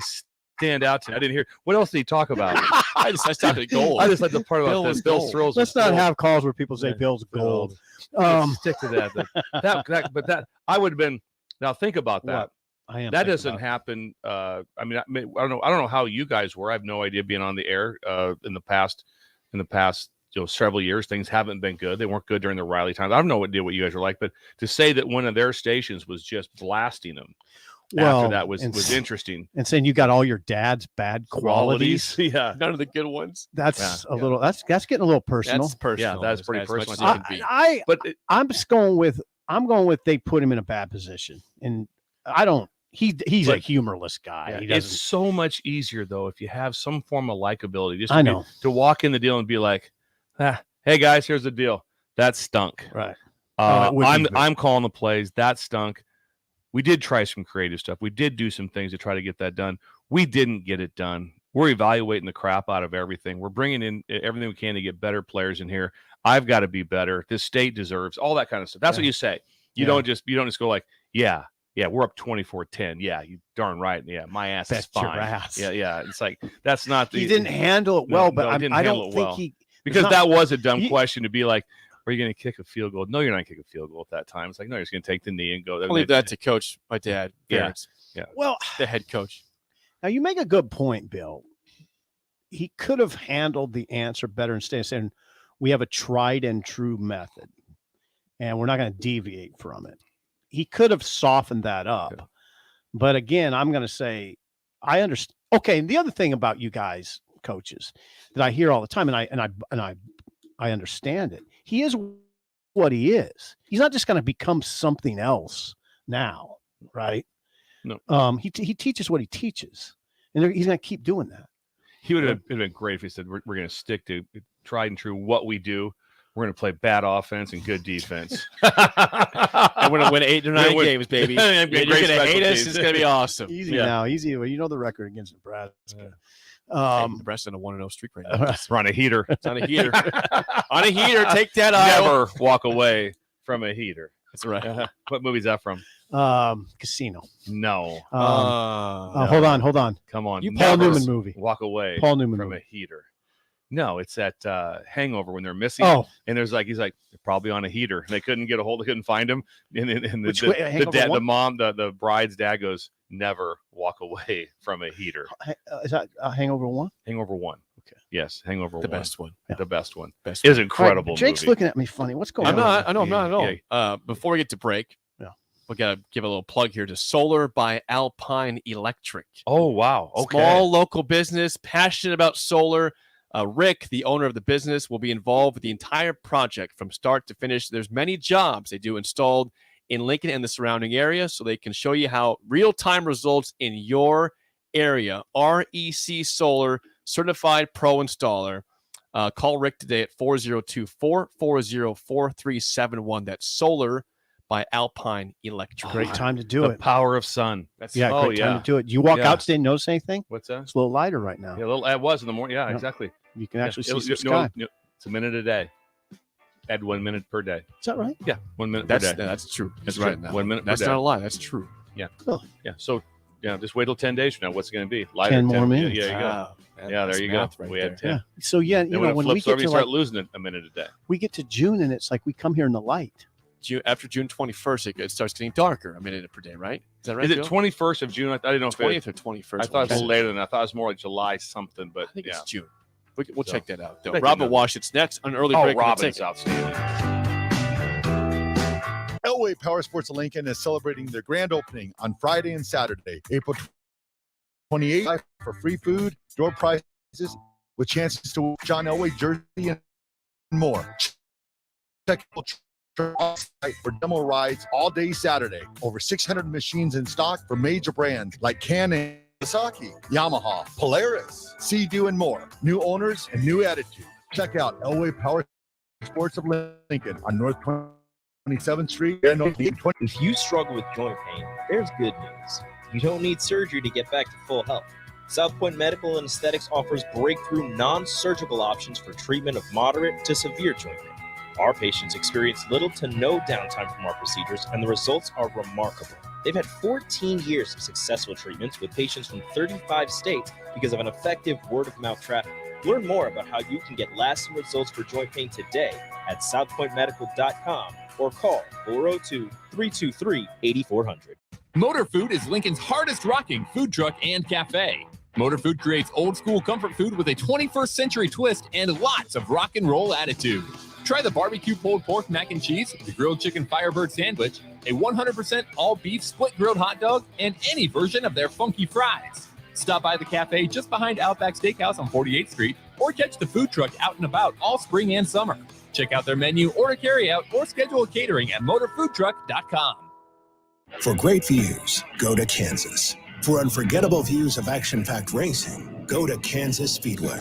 stand out to me. I didn't hear. What else did he talk about? I stopped at gold. I just like the part about Bill's Thrills. Let's not have calls where people say Bill's gold. Let's stick to that. But I would have been. Now think about that. That doesn't happen. I don't know how you guys were. I have no idea being on the air in the past. Several years, things haven't been good. They weren't good during the Riley times. I have no idea what you guys were like, but to say that one of their stations was just blasting them. after that was interesting. And saying you got all your dad's bad qualities. Yeah. None of the good ones. That's a little. That's getting a little personal. That's personal. Yeah, that's pretty as much personal. as it can be. I'm just going with. I'm going with they put him in a bad position, and I don't. He's a humorless guy. Yeah, He doesn't. it's so much easier though if you have some form of likability. Just I know. to walk in the deal and be like, "Hey guys, here's the deal. That stunk." Right. I'm calling the plays. That stunk. We did try some creative stuff. We did do some things to try to get that done. We didn't get it done. We're evaluating the crap out of everything. We're bringing in everything we can to get better players in here. I've got to be better. This state deserves all that kind of stuff. That's what you say. You don't just go like, yeah, we're up 24-10. Yeah, you darn right. Yeah, my ass Bet is fine. your ass. Yeah. It's like that's not. He didn't handle it well, but I don't think he because that was a dumb question to be like, are you going to kick a field goal? No, you're not going to kick a field goal at that time. It's like, no, you're just going to take the knee and go. I'll leave that to coach, my dad. Yeah. Well, the head coach. Now you make a good point, Bill. He could have handled the answer better instead of saying we have a tried and true method, and we're not going to deviate from it. He could have softened that up, but again, I'm going to say I understand. Okay, and the other thing about you guys, coaches, that I hear all the time, and I understand it. He is what he is. He's not just going to become something else now, right? No. He teaches what he teaches, and he's going to keep doing that. He would have been great if he said, we're going to stick to tried and true what we do. We're going to play bad offense and good defense. And we're going to win 8 or 9 games, baby. You're going to hate us. It's going to be awesome. Easy now. Easy. Well, you know the record against Nebraska. Nebraska on a 1-0 streak right now. We're on a heater. It's on a heater. On a heater. Take that out. Never walk away from a heater. That's right. What movie is that from? Casino. No. Hold on. Come on. Paul Newman movie. Walk away Paul Newman from movie. a heater. No, it's that Hangover when they're missing. Oh. And he's like, they're probably on a heater. And they couldn't get a hold. They couldn't find him. And the mom, the bride's dad goes, never walk away from a heater. Is that Hangover 1? Hangover 1. Okay. Yes, Hangover 1. The best one. The best one. Best It is one. incredible. Jake's movie. looking at me funny. What's going on? I'm not at all. Before we get to break, we got to give a little plug here to Solar by Alpine Electric. Oh, wow. Okay. Small local business, passionate about solar. Rick, the owner of the business, will be involved with the entire project from start to finish. There's many jobs they do installed in Lincoln and the surrounding area, so they can show you how real-time results in your area. REC Solar, certified pro installer. Call Rick today at 402-440-4371. That's Solar by Alpine Electric. Great time to do The it. power of sun. Great time to do it. You walk out today and notice anything? What's that? It's a little lighter right now. Yeah, it was in the morning. Yeah, exactly. You can actually see some No, sky. it's a minute a day. Add 1 minute per day. Is that right? Yeah, 1 minute per day. That's true. That's right. true. 1 minute per day. That's not a lie. That's true. Yeah. Oh. Yeah. So, just wait till 10 days from now. What's it going to be? Lighter 10 more minutes. Yeah, there you go. Wow, Yeah, there you go. Right We had 10. Yeah. So, yeah, Then when it when flips we get over, to you start losing a minute a day. we get to June and it's like we come here in the light. After June 21st, it starts getting darker a minute per day, right? Is that right? Is it Bill? 21st of June? I didn't know if 20th or 21st. I thought it was a little later than that. I thought it was more like July something, but I think yeah. it's June. We'll check that out. Though. Thank you, Robin Doug. Washington's next on early Oh, break. Robin's outstanding. Elway Power Sports of Lincoln is celebrating their grand opening on Friday and Saturday, April 28th, for free food, door prizes, with chances to win John Elway jersey and more. Check out site for demo rides all day Saturday. Over 600 machines in stock for major brands like Canon, Kawasaki, Yamaha, Polaris, Sea-Doo, and more. New owners and new attitude. Check out Elway Power Sports of Lincoln on North 27th Street. If you struggle with joint pain, there's good news. You don't need surgery to get back to full health. South Point Medical and Aesthetics offers breakthrough non-surgical options for treatment of moderate to severe joint pain. Our patients experience little to no downtime from our procedures, and the results are remarkable. They've had 14 years of successful treatments with patients from 35 states because of an effective word-of-mouth traffic. Learn more about how you can get lasting results for joint pain today at southpointmedical.com or call 402-323-8400. Motor Food is Lincoln's hardest rocking food truck and cafe. Motor Food creates old school comfort food with a 21st century twist and lots of rock and roll attitude. Try the barbecue pulled pork mac and cheese, the grilled chicken Firebird sandwich, a 100% all beef split grilled hot dog, and any version of their funky fries. Stop by the cafe just behind Outback Steakhouse on 48th Street or catch the food truck out and about all spring and summer. Check out their menu, order carryout, or schedule catering at motorfoodtruck.com. For great views, go to Kansas. For unforgettable views of action-packed racing, go to Kansas Speedway.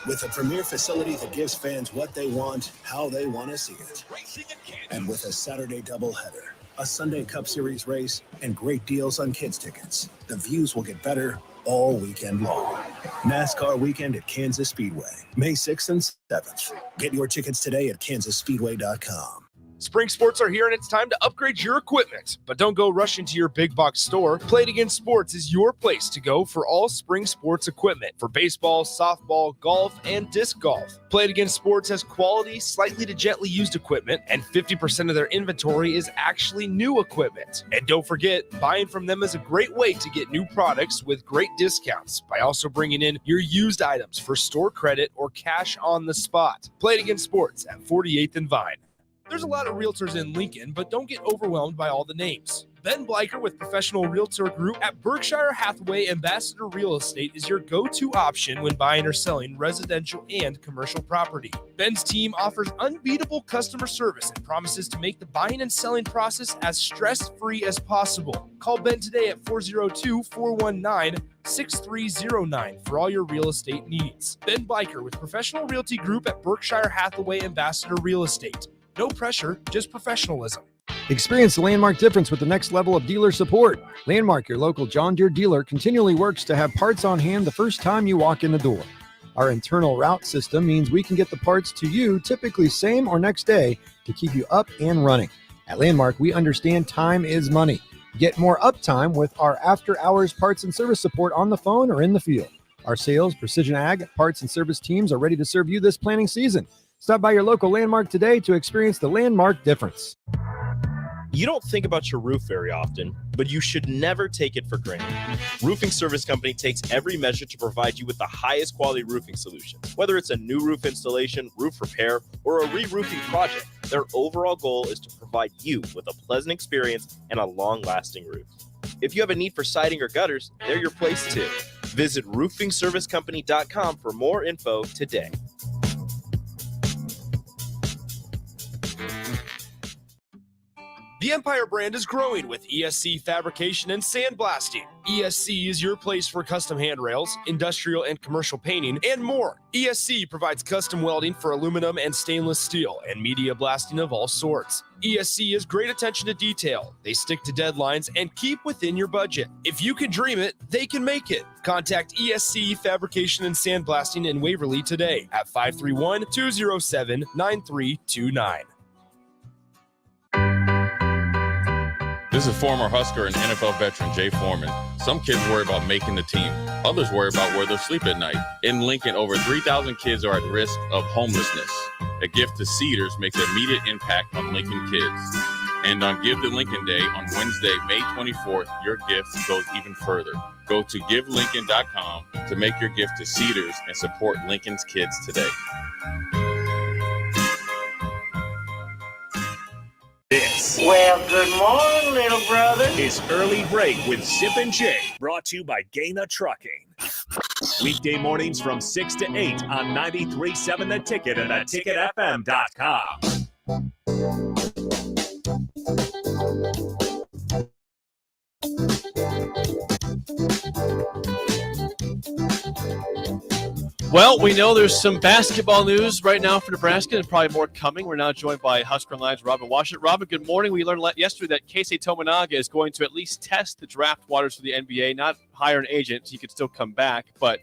With a premier facility that gives fans what they want, how they want to see it. And with a Saturday doubleheader, a Sunday Cup Series race, and great deals on kids' tickets, the views will get better all weekend long. NASCAR weekend at Kansas Speedway, May 6th and 7th. Get your tickets today at kansasspeedway.com. Spring sports are here and it's time to upgrade your equipment. But don't go rushing to your big box store. Play It Again Sports is your place to go for all spring sports equipment for baseball, softball, golf, and disc golf. Play It Again Sports has quality, slightly to gently used equipment, and 50% of their inventory is actually new equipment. And don't forget, buying from them is a great way to get new products with great discounts by also bringing in your used items for store credit or cash on the spot. Play It Again Sports at 48th and Vine. There's a lot of realtors in Lincoln, but don't get overwhelmed by all the names. Ben Bleicher with Professional Realtor Group at Berkshire Hathaway Ambassador Real Estate is your go-to option when buying or selling residential and commercial property. Ben's team offers unbeatable customer service and promises to make the buying and selling process as stress-free as possible. Call Ben today at 402-419-6309 for all your real estate needs. Ben Bleicher with Professional Realty Group at Berkshire Hathaway Ambassador Real Estate. No pressure, just professionalism. Experience the Landmark difference with the next level of dealer support. Landmark, your local John Deere dealer, continually works to have parts on hand the first time you walk in the door. Our internal route system means we can get the parts to you typically same or next day to keep you up and running. At Landmark, we understand time is money. Get more uptime with our after-hours parts and service support on the phone or in the field. Our sales, precision ag, parts, and service teams are ready to serve you this planning season. Stop by your local Landmark today to experience the Landmark difference. You don't think about your roof very often, but you should never take it for granted. Roofing Service Company takes every measure to provide you with the highest quality roofing solution. Whether it's a new roof installation, roof repair, or a re-roofing project, their overall goal is to provide you with a pleasant experience and a long-lasting roof. If you have a need for siding or gutters, they're your place too. Visit roofingservicecompany.com for more info today. The Empire brand is growing with ESC fabrication and sandblasting. ESC is your place for custom handrails, industrial and commercial painting, and more. ESC provides custom welding for aluminum and stainless steel and media blasting of all sorts. ESC has great attention to detail. They stick to deadlines and keep within your budget. If you can dream it, they can make it. Contact ESC Fabrication and Sandblasting in Waverly today at 531-207-9329. This is former Husker and NFL veteran Jay Foreman. Some kids worry about making the team. Others worry about where they'll sleep at night. In Lincoln, over 3,000 kids are at risk of homelessness. A gift to Cedars makes an immediate impact on Lincoln kids. And on Give to Lincoln Day on Wednesday, May 24th, your gift goes even further. Go to givelincoln.com to make your gift to Cedars and support Lincoln's kids today. This Well, good morning, little brother. is Early Break with Sip and Jay, brought to you by Gaina Trucking. Weekday mornings from 6 to 8 on 93.7 The Ticket and theticketfm.com. Well, we know there's some basketball news right now for Nebraska and probably more coming. We're now joined by Husker Line's Robin Washington. Robin, good morning. We learned yesterday that Keisei Tominaga is going to at least test the draft waters for the NBA, not hire an agent. He could still come back. But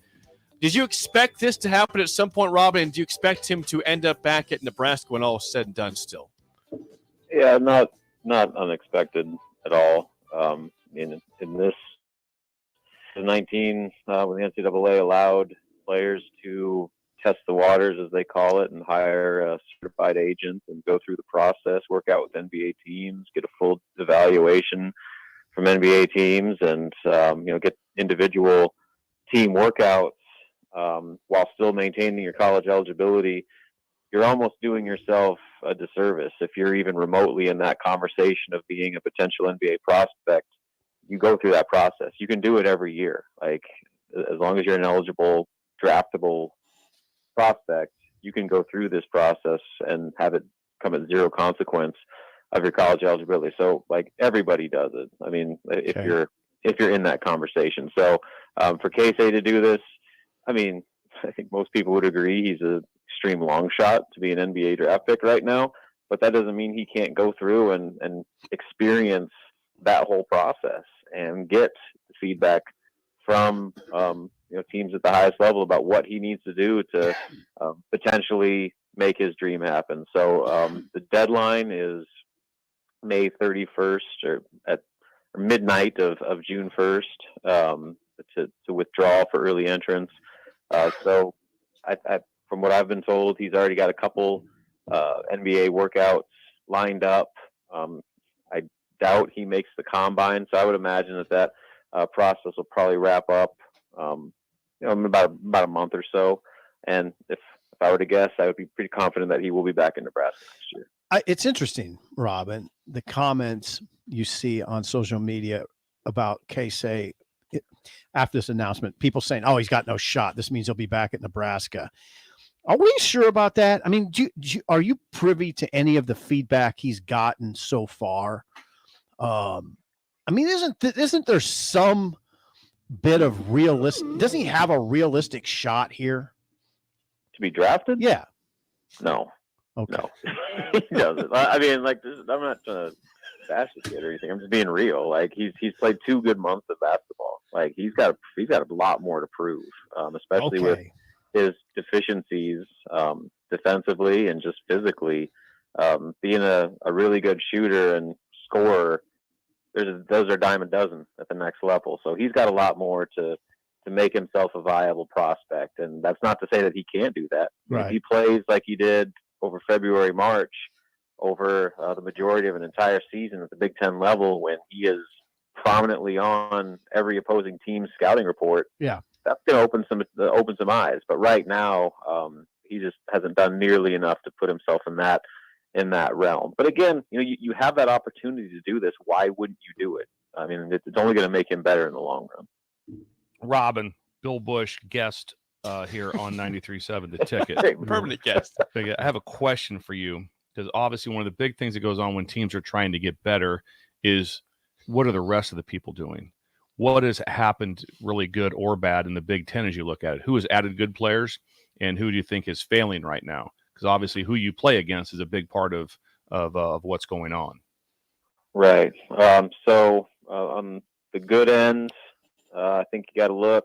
did you expect this to happen at some point, Robin? And do you expect him to end up back at Nebraska when all is said and done still? Yeah, not unexpected at all. In this 19, when the NCAA allowed players to test the waters, as they call it, and hire a certified agent and go through the process, work out with NBA teams, get a full evaluation from NBA teams, and get individual team workouts. while still maintaining your college eligibility, you're almost doing yourself a disservice if you're even remotely in that conversation of being a potential NBA prospect. You go through that process. You can do it every year. Like, as long as you're an eligible, draftable prospect, you can go through this process and have it come at zero consequence of your college eligibility. So, like, everybody does it. I mean, if you're in that conversation. So, for Casey to do this, I mean, I think most people would agree he's an extreme long shot to be an NBA draft pick right now, but that doesn't mean he can't go through and experience that whole process and get feedback from teams at the highest level about what he needs to do to potentially make his dream happen. So the deadline is May 31st or at midnight of June 1st to withdraw for early entrance. So I, from what I've been told, he's already got a couple NBA workouts lined up. I doubt he makes the combine, so I would imagine that process will probably wrap up about a month or so. And if I were to guess, I would be pretty confident that he will be back in Nebraska next year. It's interesting, Robin, the comments you see on social media about Casey after this announcement, people saying, oh, he's got no shot. This means he'll be back at Nebraska. Are we sure about that? I mean, are you privy to any of the feedback he's gotten so far? I mean, isn't there some bit of realistic? Doesn't he have a realistic shot here to be drafted? Yeah. No. Okay. No, he doesn't. I mean, like, I'm not trying to bash this kid or anything. I'm just being real. Like, he's played 2 good months of basketball. Like, he's got a lot more to prove, especially with his deficiencies defensively and just physically. Being a really good shooter and scorer, those are dime a dozen at the next level. So he's got a lot more to make himself a viable prospect. And that's not to say that he can't do that. Right. If he plays like he did over February, March, over the majority of an entire season at the Big Ten level, when he is prominently on every opposing team's scouting report, yeah, that's going to open some eyes. But right now, he just hasn't done nearly enough to put himself in that realm. But again, you have that opportunity to do this. Why wouldn't you do it? I mean, it's only going to make him better in the long run. Robin, Bill Busch, guest here on 93.7 The Ticket. Permanent guest. I have a question for you, because obviously one of the big things that goes on when teams are trying to get better is, what are the rest of the people doing? What has happened really good or bad in the Big Ten as you look at it? Who has added good players, and who do you think is failing right now? Because obviously who you play against is a big part of what's going on. Right. So on the good end, I think you got to look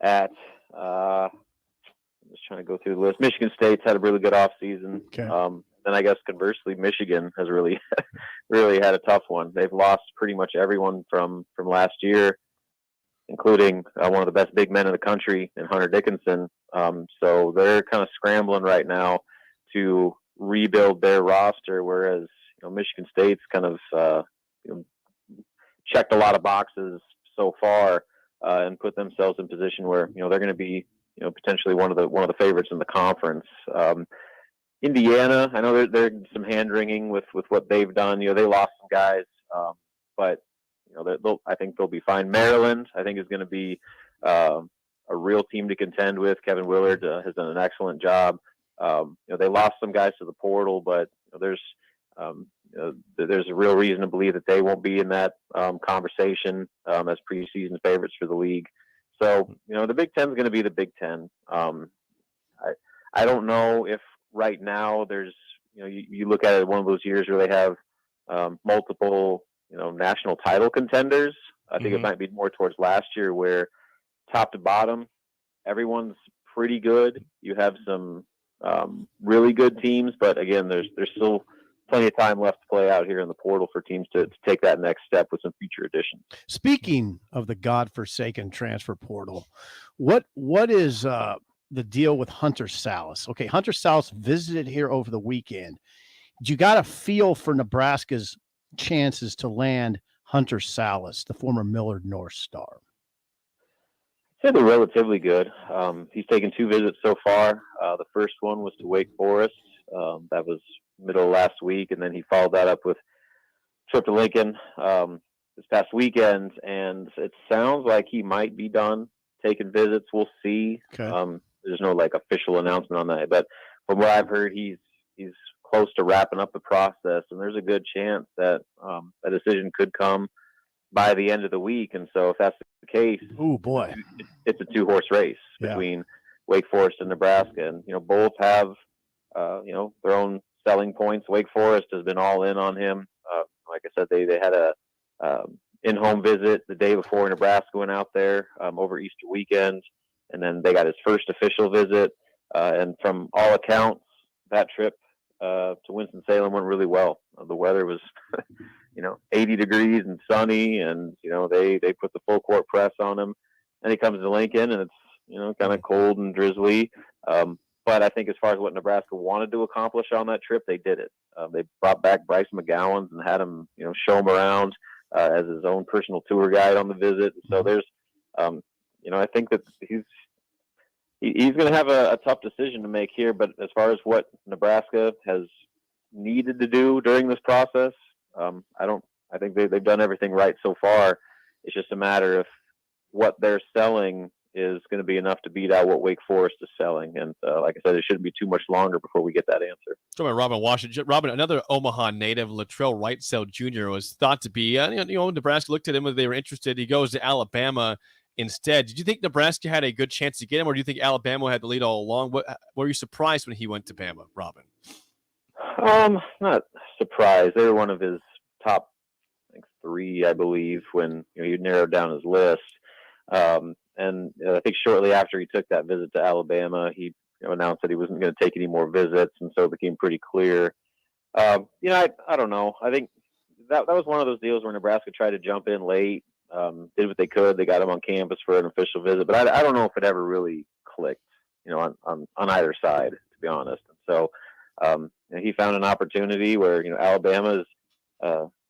at I'm just trying to go through the list. Michigan State's had a really good offseason. Okay. Then I guess conversely, Michigan has really had a tough one. They've lost pretty much everyone from last year, including one of the best big men in the country in Hunter Dickinson. So they're kind of scrambling right now to rebuild their roster, whereas Michigan State's kind of checked a lot of boxes so far and put themselves in position where they're going to be potentially one of the favorites in the conference. Indiana, I know there's some hand wringing with what they've done. They lost some guys, but I think they'll be fine. Maryland, I think, is going to be a real team to contend with. Kevin Willard has done an excellent job. They lost some guys to the portal, but there's a real reason to believe that they won't be in that conversation as preseason favorites for the league. So the Big Ten is going to be the Big Ten. I don't know if right now there's you look at it one of those years where they have multiple national title contenders. I think it might be more towards last year, where top to bottom everyone's pretty good. You have some really good teams, but again, there's still plenty of time left to play out here in the portal for teams to take that next step with some future additions. Speaking of the godforsaken transfer portal, what is the deal with Hunter Salas? Okay, Hunter Salas visited here over the weekend. You got a feel for Nebraska's chances to land Hunter Salas, the former Millard North Star? I'd say they're relatively good. He's taken 2 visits so far. The first one was to Wake Forest. That was middle of last week, and then he followed that up with a trip to Lincoln this past weekend, and it sounds like he might be done taking visits. We'll see. Okay. There's no like official announcement on that, but from what I've heard, he's close to wrapping up the process, and there's a good chance that a decision could come by the end of the week. And so if that's the case, oh boy, it's a 2-horse race between Wake Forest and Nebraska, and both have their own selling points. Wake Forest has been all in on him. Like I said, they had a in-home visit the day before Nebraska went out there over Easter weekend, and then they got his first official visit. And from all accounts, that trip to Winston-Salem went really well. The weather was, 80 degrees and sunny, and they put the full court press on him. And he comes to Lincoln, and it's kind of cold and drizzly. But I think as far as what Nebraska wanted to accomplish on that trip, they did it. They brought back Bryce McGowan and had him, show him around as his own personal tour guide on the visit. So there's, I think that he's going to have a tough decision to make here. But as far as what Nebraska has needed to do during this process, I think they've done everything right so far. It's just a matter of what they're selling is going to be enough to beat out what Wake Forest is selling. And like I said, it shouldn't be too much longer before we get that answer. Talking about Robin Washington. Robin, another Omaha native, Latrell Wrightsell Jr. was thought to be, Nebraska looked at him and they were interested. He goes to Alabama instead. Did you think Nebraska had a good chance to get him, or do you think Alabama had the lead all along? Were you surprised when he went to Bama, Robin? Not surprised. They were one of his top, 3, I believe, when he narrowed down his list. And I think shortly after he took that visit to Alabama, he announced that he wasn't going to take any more visits, and so it became pretty clear. I don't know. I think that was one of those deals where Nebraska tried to jump in late, did what they could. They got him on campus for an official visit, but I don't know if it ever really clicked, on either side, to be honest. And so he found an opportunity where Alabama's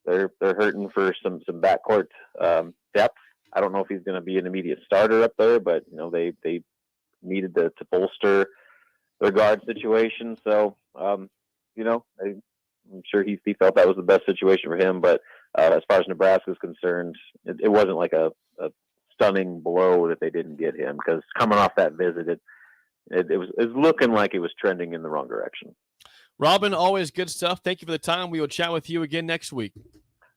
they're hurting for some backcourt depth. I don't know if he's going to be an immediate starter up there, but they needed to bolster their guard situation. So I'm sure he felt that was the best situation for him. But as far as Nebraska is concerned, it wasn't like a stunning blow that they didn't get him, because coming off that visit, it was looking like it was trending in the wrong direction. Robin, always good stuff. Thank you for the time. We will chat with you again next week.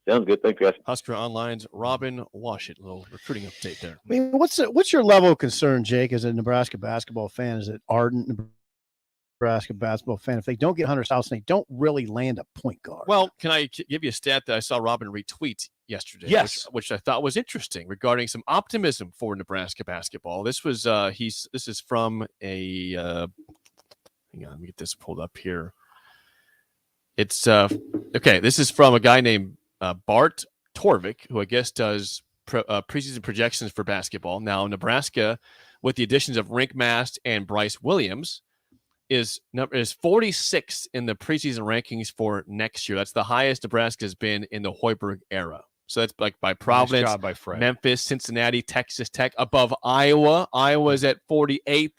Sounds good. Thanks, guys. Husker Online's Robin Washington. Little recruiting update there. I mean, what's your level of concern, Jake, as a Nebraska basketball fan, as an ardent Nebraska basketball fan, if they don't get Hunter South and they don't really land a point guard? Well, can I give you a stat that I saw Robin retweet yesterday? Yes. Which I thought was interesting regarding some optimism for Nebraska basketball. This was this is from a hang on, let me get this pulled up here. It's okay. This is from a guy named Bart Torvik, who I guess does preseason projections for basketball. Now, Nebraska, with the additions of Rink Mast and Bryce Williams, is 46th in the preseason rankings for next year. That's the highest Nebraska has been in the Hoiberg era. So that's like by Providence, nice job by Fred. Memphis, Cincinnati, Texas Tech, above Iowa. Iowa's at 48th.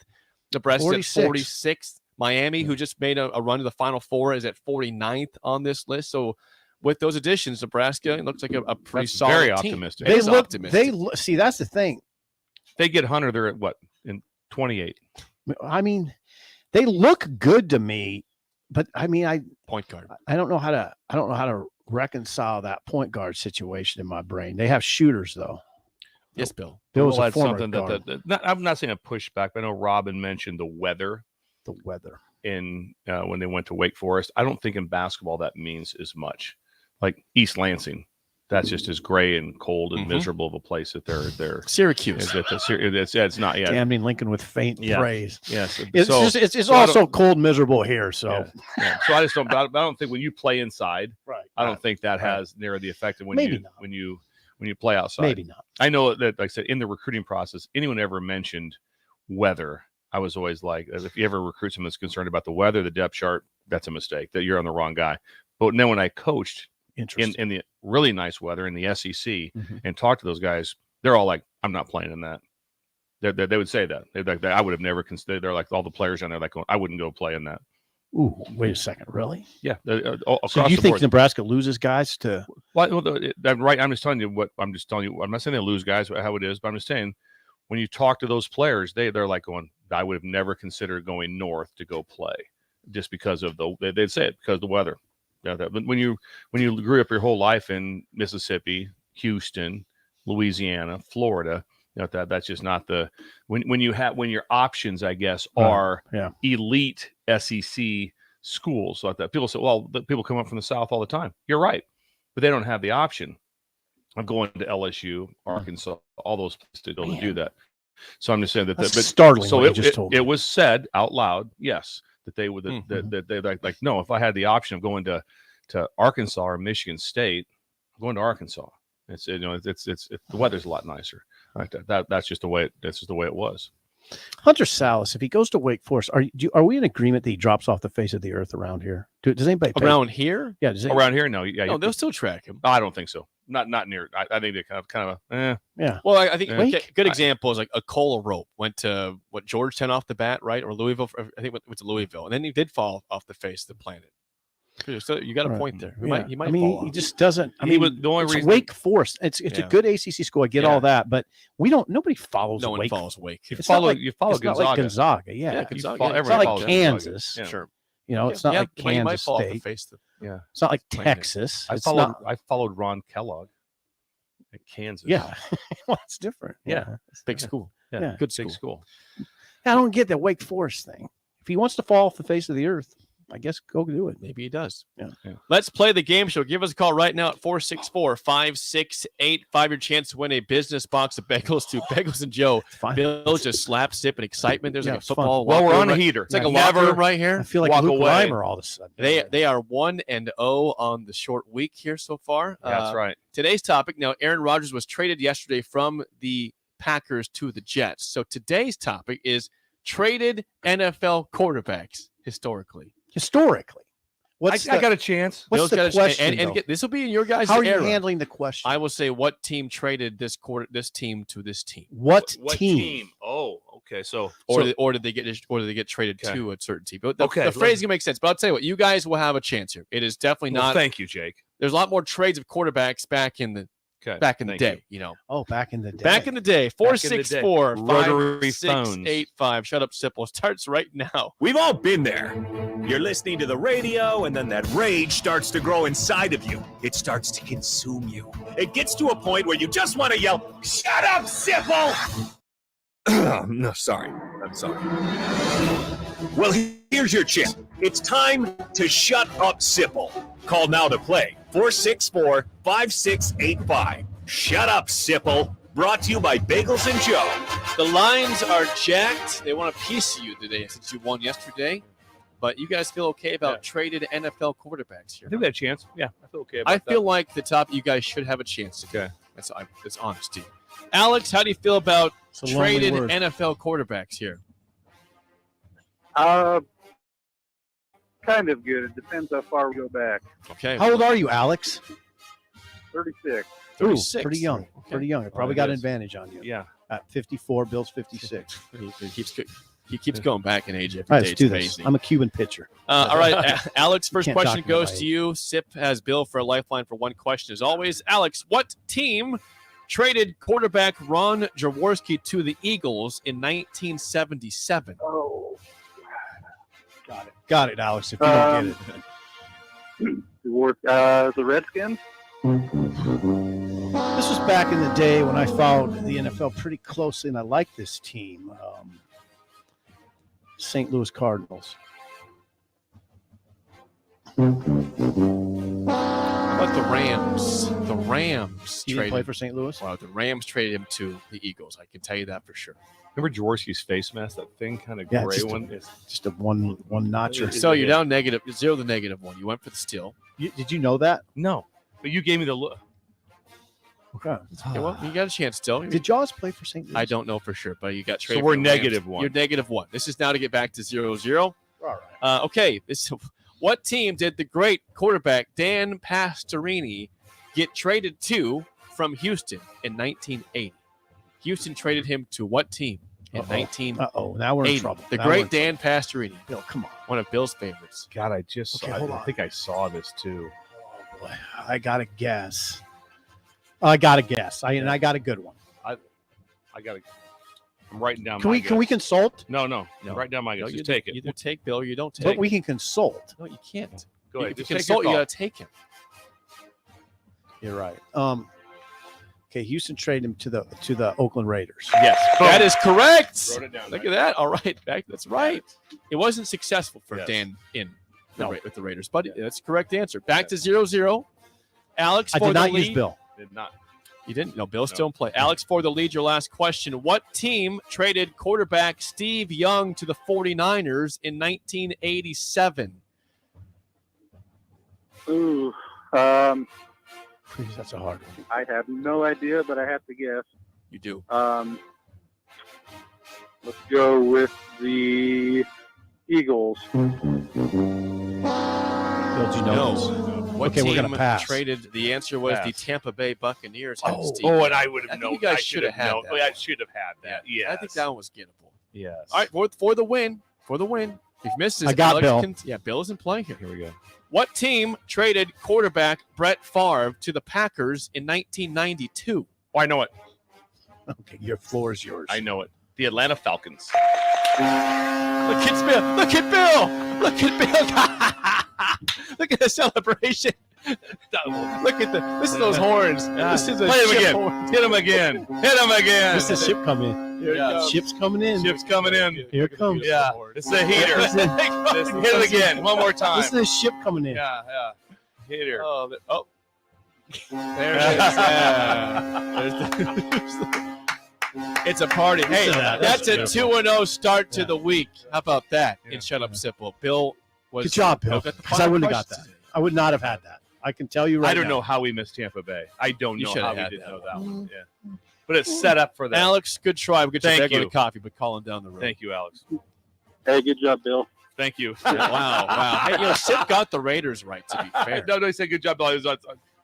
Nebraska's at 46th. Miami, who just made a run to the Final Four, is at 49th on this list. So with those additions, Nebraska, it looks like a pretty solid very team. optimistic. They see, that's the thing. They get Hunter, they're at what, in 28? I mean, they look good to me, but I mean, point guard. I don't know how to reconcile that point guard situation in my brain. They have shooters though. Yes, Bill. Bill's a That's former something guard. I'm not saying a pushback, but I know Robin mentioned the weather. The weather in when they went to Wake Forest. I don't think in basketball that means as much. Like East Lansing, that's just as gray and cold and miserable of a place that they're Syracuse. It's not yet. Damning Lincoln with faint praise. Yes, it's also cold, miserable here. So, so I just don't. I don't think when you play inside, right? I don't think that has near the effect of when you play outside. Maybe not. I know that, like I said, in the recruiting process, anyone ever mentioned weather, I was always like, if you ever recruit someone that's concerned about the weather, the depth chart, that's a mistake, that you're on the wrong guy. But then when I coached in the really nice weather in the SEC and talked to those guys, they're all like, I'm not playing in that. They would say that. I would have never considered. They're like all the players on there, like I wouldn't go play in that. Ooh, wait a second, really? Yeah. So you think Nebraska loses guys to? Well, right. I'm just telling you what. I'm not saying they lose guys how it is, but I'm just saying when you talk to those players, they're like going, I would have never considered going north to go play just because of they'd say it because of the weather. Yeah, but when you grew up your whole life in Mississippi, Houston, Louisiana, Florida, that's just not the when your options, I guess, are elite SEC schools like that. People say, well, people come up from the South all the time. You're right, but they don't have the option of going to LSU, Arkansas, all those places to go to do that. So I'm just saying that's startling. So it was said out loud, yes, that they would that they like no. If I had the option of going to Arkansas or Michigan State, I'm going to Arkansas. It's the weather's a lot nicer. Right? That's just the way it was. Hunter Salas, if he goes to Wake Forest, are we in agreement that he drops off the face of the earth around here? Does anybody around here? Yeah, around here? No, no, they'll still track him. I don't think so. Not near. I think they kind of. Yeah. Well, I think a good example is like a Cola Rope went to Georgetown off the bat, right, or Louisville. I think went to Louisville, and then he did fall off the face of the planet. So you got a point there. He might fall he just doesn't. He was the only reason. Wake Forest. It's a good ACC school. I get all that, but we don't. Nobody follows. No one follows Wake. You follow Gonzaga. Not like Gonzaga. Yeah, it's not like Kansas. Yeah. Sure. It's not like Kansas State. It's not like Texas. I followed Ron Kellogg at Kansas. Yeah, well, it's different. Yeah, big school. Yeah, good big school. I don't get that Wake Forest thing. If he wants to fall off the face of the earth, I guess go do it. Maybe he does. Yeah. Let's play the game show. Give us a call right now at 464-5685. Your chance to win a business box of bagels to Bagels and Joe. Bill just slap, sip, and excitement. There's like a football. Well, we're on a heater. It's like a locker room right here. I feel like Luke Reimer all of a sudden. They are 1-0 on the short week here so far. That's right. Today's topic. Now, Aaron Rodgers was traded yesterday from the Packers to the Jets. So today's topic is traded NFL quarterbacks historically. Historically, I got a chance. What's the question? And this will be in your guys' How are you era. handling the question? I will say, what team traded this team to this team? What team? Oh, okay. So or did they get traded to a certain team? But the phrase can make sense. But I'll tell you what, you guys will have a chance here. It is definitely not. Thank you, Jake. There's a lot more trades of quarterbacks back in the day. Oh, back in the day. Back in the day. 464-5685. Shut up, Sipple. Starts right now. We've all been there. You're listening to the radio, and then that rage starts to grow inside of you. It starts to consume you. It gets to a point where you just want to yell, "Shut up, Sipple!" No, sorry. I'm sorry. Well, here's your chance. It's time to shut up, Sipple. Call now to play. 464-5685. Shut up, Sipple. Brought to you by Bagels and Joe. The lines are jacked. They want a piece of you today since you won yesterday. But you guys feel okay about traded NFL quarterbacks here? I think we have a chance. Yeah, I feel okay about that. I feel like the top you guys should have a chance. Okay. That's honesty. Alex, how do you feel about traded NFL quarterbacks here? Kind of good. It depends how far we go back. Okay. How old are you, Alex? 36. 36. Ooh, pretty young. Okay. Pretty young. I probably got an advantage on you. Yeah. At 54, Bill's 56. He keeps going back in age every All right, day. let's do It's this. amazing. I'm a Cuban pitcher. All right, Alex, first Can't question talk to me goes about to you. Sip has Bill for a lifeline for one question as always. Alex, what team traded quarterback Ron Jaworski to the Eagles in 1977? Oh. Got it, Alex, if you don't get it. The Redskins? This was back in the day when I followed the NFL pretty closely, and I liked this team. St. Louis Cardinals. But the Rams. The Rams He didn't play for St. Louis? Well, the Rams traded him to the Eagles. I can tell you that for sure. Remember Jaworski's face mask? That thing, kind of gray one. Just a one notcher. So you're down negative 0 to -1. You went for the steal. Did you know that? No, but you gave me the look. Okay. Okay, well, you got a chance still. Did Jaws play for St. Louis? I don't know for sure, but you got traded. So we're for the Rams. -1. You're -1. This is now to get back to 0-0. All right. Okay. What team did the great quarterback Dan Pastorini get traded to from Houston in 1980? Houston traded him to what team? in 1980. Now we're in trouble. The Now we're great in Dan Pastorini. Bill, come on. One of Bill's favorites. God, I just Okay, saw. hold I on. think I saw this too. Oh, boy. I got to guess. I got to guess. And I got a good one. I got to. I'm writing down. Can we consult? No. Write down my guess. No, Just take it. Either take Bill or you don't take. But we can consult. No, you can't. Go ahead. If you Just take consult, your you call. got to take him. You're right. Okay, Houston traded him to the Oakland Raiders. Yes, that is correct. Wrote it down. Look at that. All right, that's right. It wasn't successful for Yes. Dan No. with the Raiders, but that's the correct answer. Back to 0-0. Alex, I for did the not lead. use Bill. Did not. You didn't? No, Bill's still in play. Alex, for the lead, your last question. What team traded quarterback Steve Young to the 49ers in 1987? Ooh, Please, that's a hard one. I have no idea, but I have to guess. You do. Let's go with the Eagles. Bill, do you know this? What Okay, team we're gonna pass. traded? The answer was the Pass. Tampa Bay Buccaneers. had Steve Oh, Young. and I would I have think known. you guys I should have had known. that. I should have had that. Yeah. I think that one was gettable. Yes. All right, for the win. For the win. If you missed this, I got Bill. Bill is in play here. Here we go. What team traded quarterback Brett Favre to the Packers in 1992? Oh, I know it. Okay, your floor is yours. I know it. The Atlanta Falcons. Look at Bill. Look at Bill. Look at Bill. Look at the celebration. Look at listen to those horns. This is a Play him ship again. horn. Hit him again. Hit him again. This is ship coming. Ship's coming in. Ship's coming in. Here it comes. Yeah. It's the heater. Listen. Hit it again. One more time. This is a ship coming in. Yeah. Heater. Oh. There it is. Yeah. It's a party. Hey, Listen to that. that's a That's 2-0 start to the week. How about that? And shut up, Sipple. Bill was. Good job, Bill. got the Because I final wouldn't have got questions that. today. I would not have had that. I can tell you right I don't now. know how we missed Tampa Bay. I don't You know should how have we had didn't that know that one. one. Yeah. But it's set up for that. Alex, good try. We'll get you Thank back on you. the coffee, but calling down the road. Thank you, Alex. Hey, good job, Bill. Thank you. Wow. Hey, Sip got the Raiders right, to be fair. No, he said good job, Bill.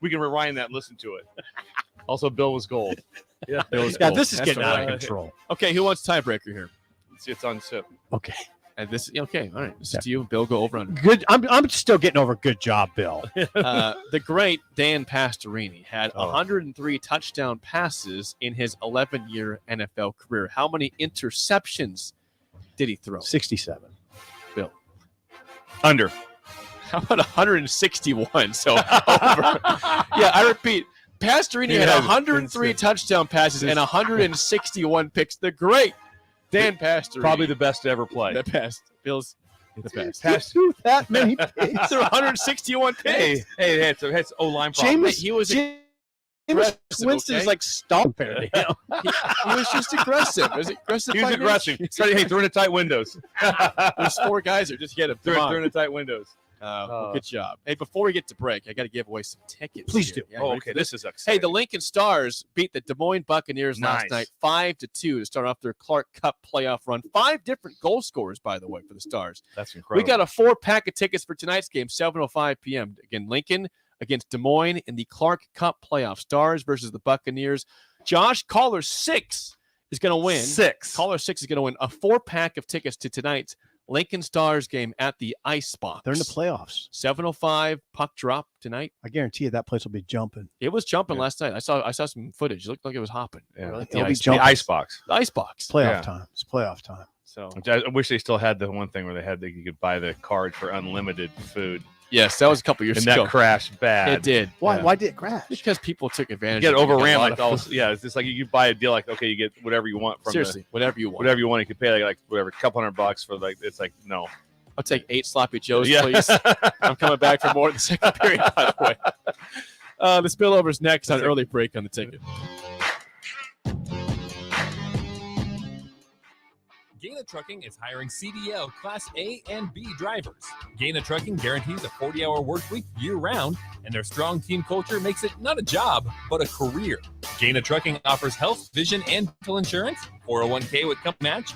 We can rewind that and listen to it. Also, Bill was gold. Yeah, Bill was Yeah, gold. this is That's getting right. out of control. Okay, who wants tiebreaker here? It's on Sip. Okay. And this, okay, all right. This is to you. Bill, go over under. Good. I'm still getting over good job, Bill. The great Dan Pastorini had 103 touchdown passes in his 11-year NFL career. How many interceptions did he throw? 67. Bill. Under. How about 161? So over. Yeah, I repeat. Pastorini had 103 touchdown passes and 161 picks. The great Dan Pastorini. Probably the best to ever play. The best. Bill's the best. That many picks. Threw 161 picks. Hey, it's O-line problem. James, He was James aggressive, Winston is okay? like stomp compared to him. He was just aggressive. Was it aggressive? He was by aggressive. nature? Started, hey, through the tight windows. There's 4 guys there. Just get him. Through the tight windows. Well, good job. Hey, before we get to break, I got to give away some tickets. Please here. do. Yeah, Oh, ready okay. for This is Hey, exciting. the Lincoln Stars beat the Des Moines Buccaneers last Nice. night 5-2 to start off their Clark Cup playoff run. 5 different goal scorers, by the way, for the Stars. That's We incredible. got a 4-pack of tickets for tonight's game, 7:05 p.m. Again, Lincoln against Des Moines in the Clark Cup playoff. Stars versus the Buccaneers. Josh, caller 6 is going to win. 6. Caller 6 is going to win a 4-pack of tickets to tonight's Lincoln Stars game at the Ice Box. They're in the playoffs. 7:05 puck drop tonight. I guarantee you that place will be jumping. It was jumping last night. I saw some footage. It looked like it was hopping. Yeah. Really? It'll be The jumping. ice box. The Ice Box. Playoff Yeah. time. It's playoff time. So I wish they still had the one thing where you could buy the card for unlimited food. yes, that was a couple years And ago. that crashed bad. It did. Why? Yeah. Why did it crash? Because people took You advantage. get of it. You got overran a lot like of all. food. Yeah, it's just like you buy a deal like okay, you get whatever you want from Seriously, whatever you want. whatever you want. You could pay like whatever, couple $100 for like it's like no. I'll take 8 sloppy joes, Yeah. please. I'm coming back for more in the second period, by the way. The spillover's next on early break on the ticket. Gaina Trucking is hiring CDL Class A and B drivers. Gaina Trucking guarantees a 40-hour work week year-round, and their strong team culture makes it not a job, but a career. Gaina Trucking offers health, vision, and dental insurance, 401k with company match,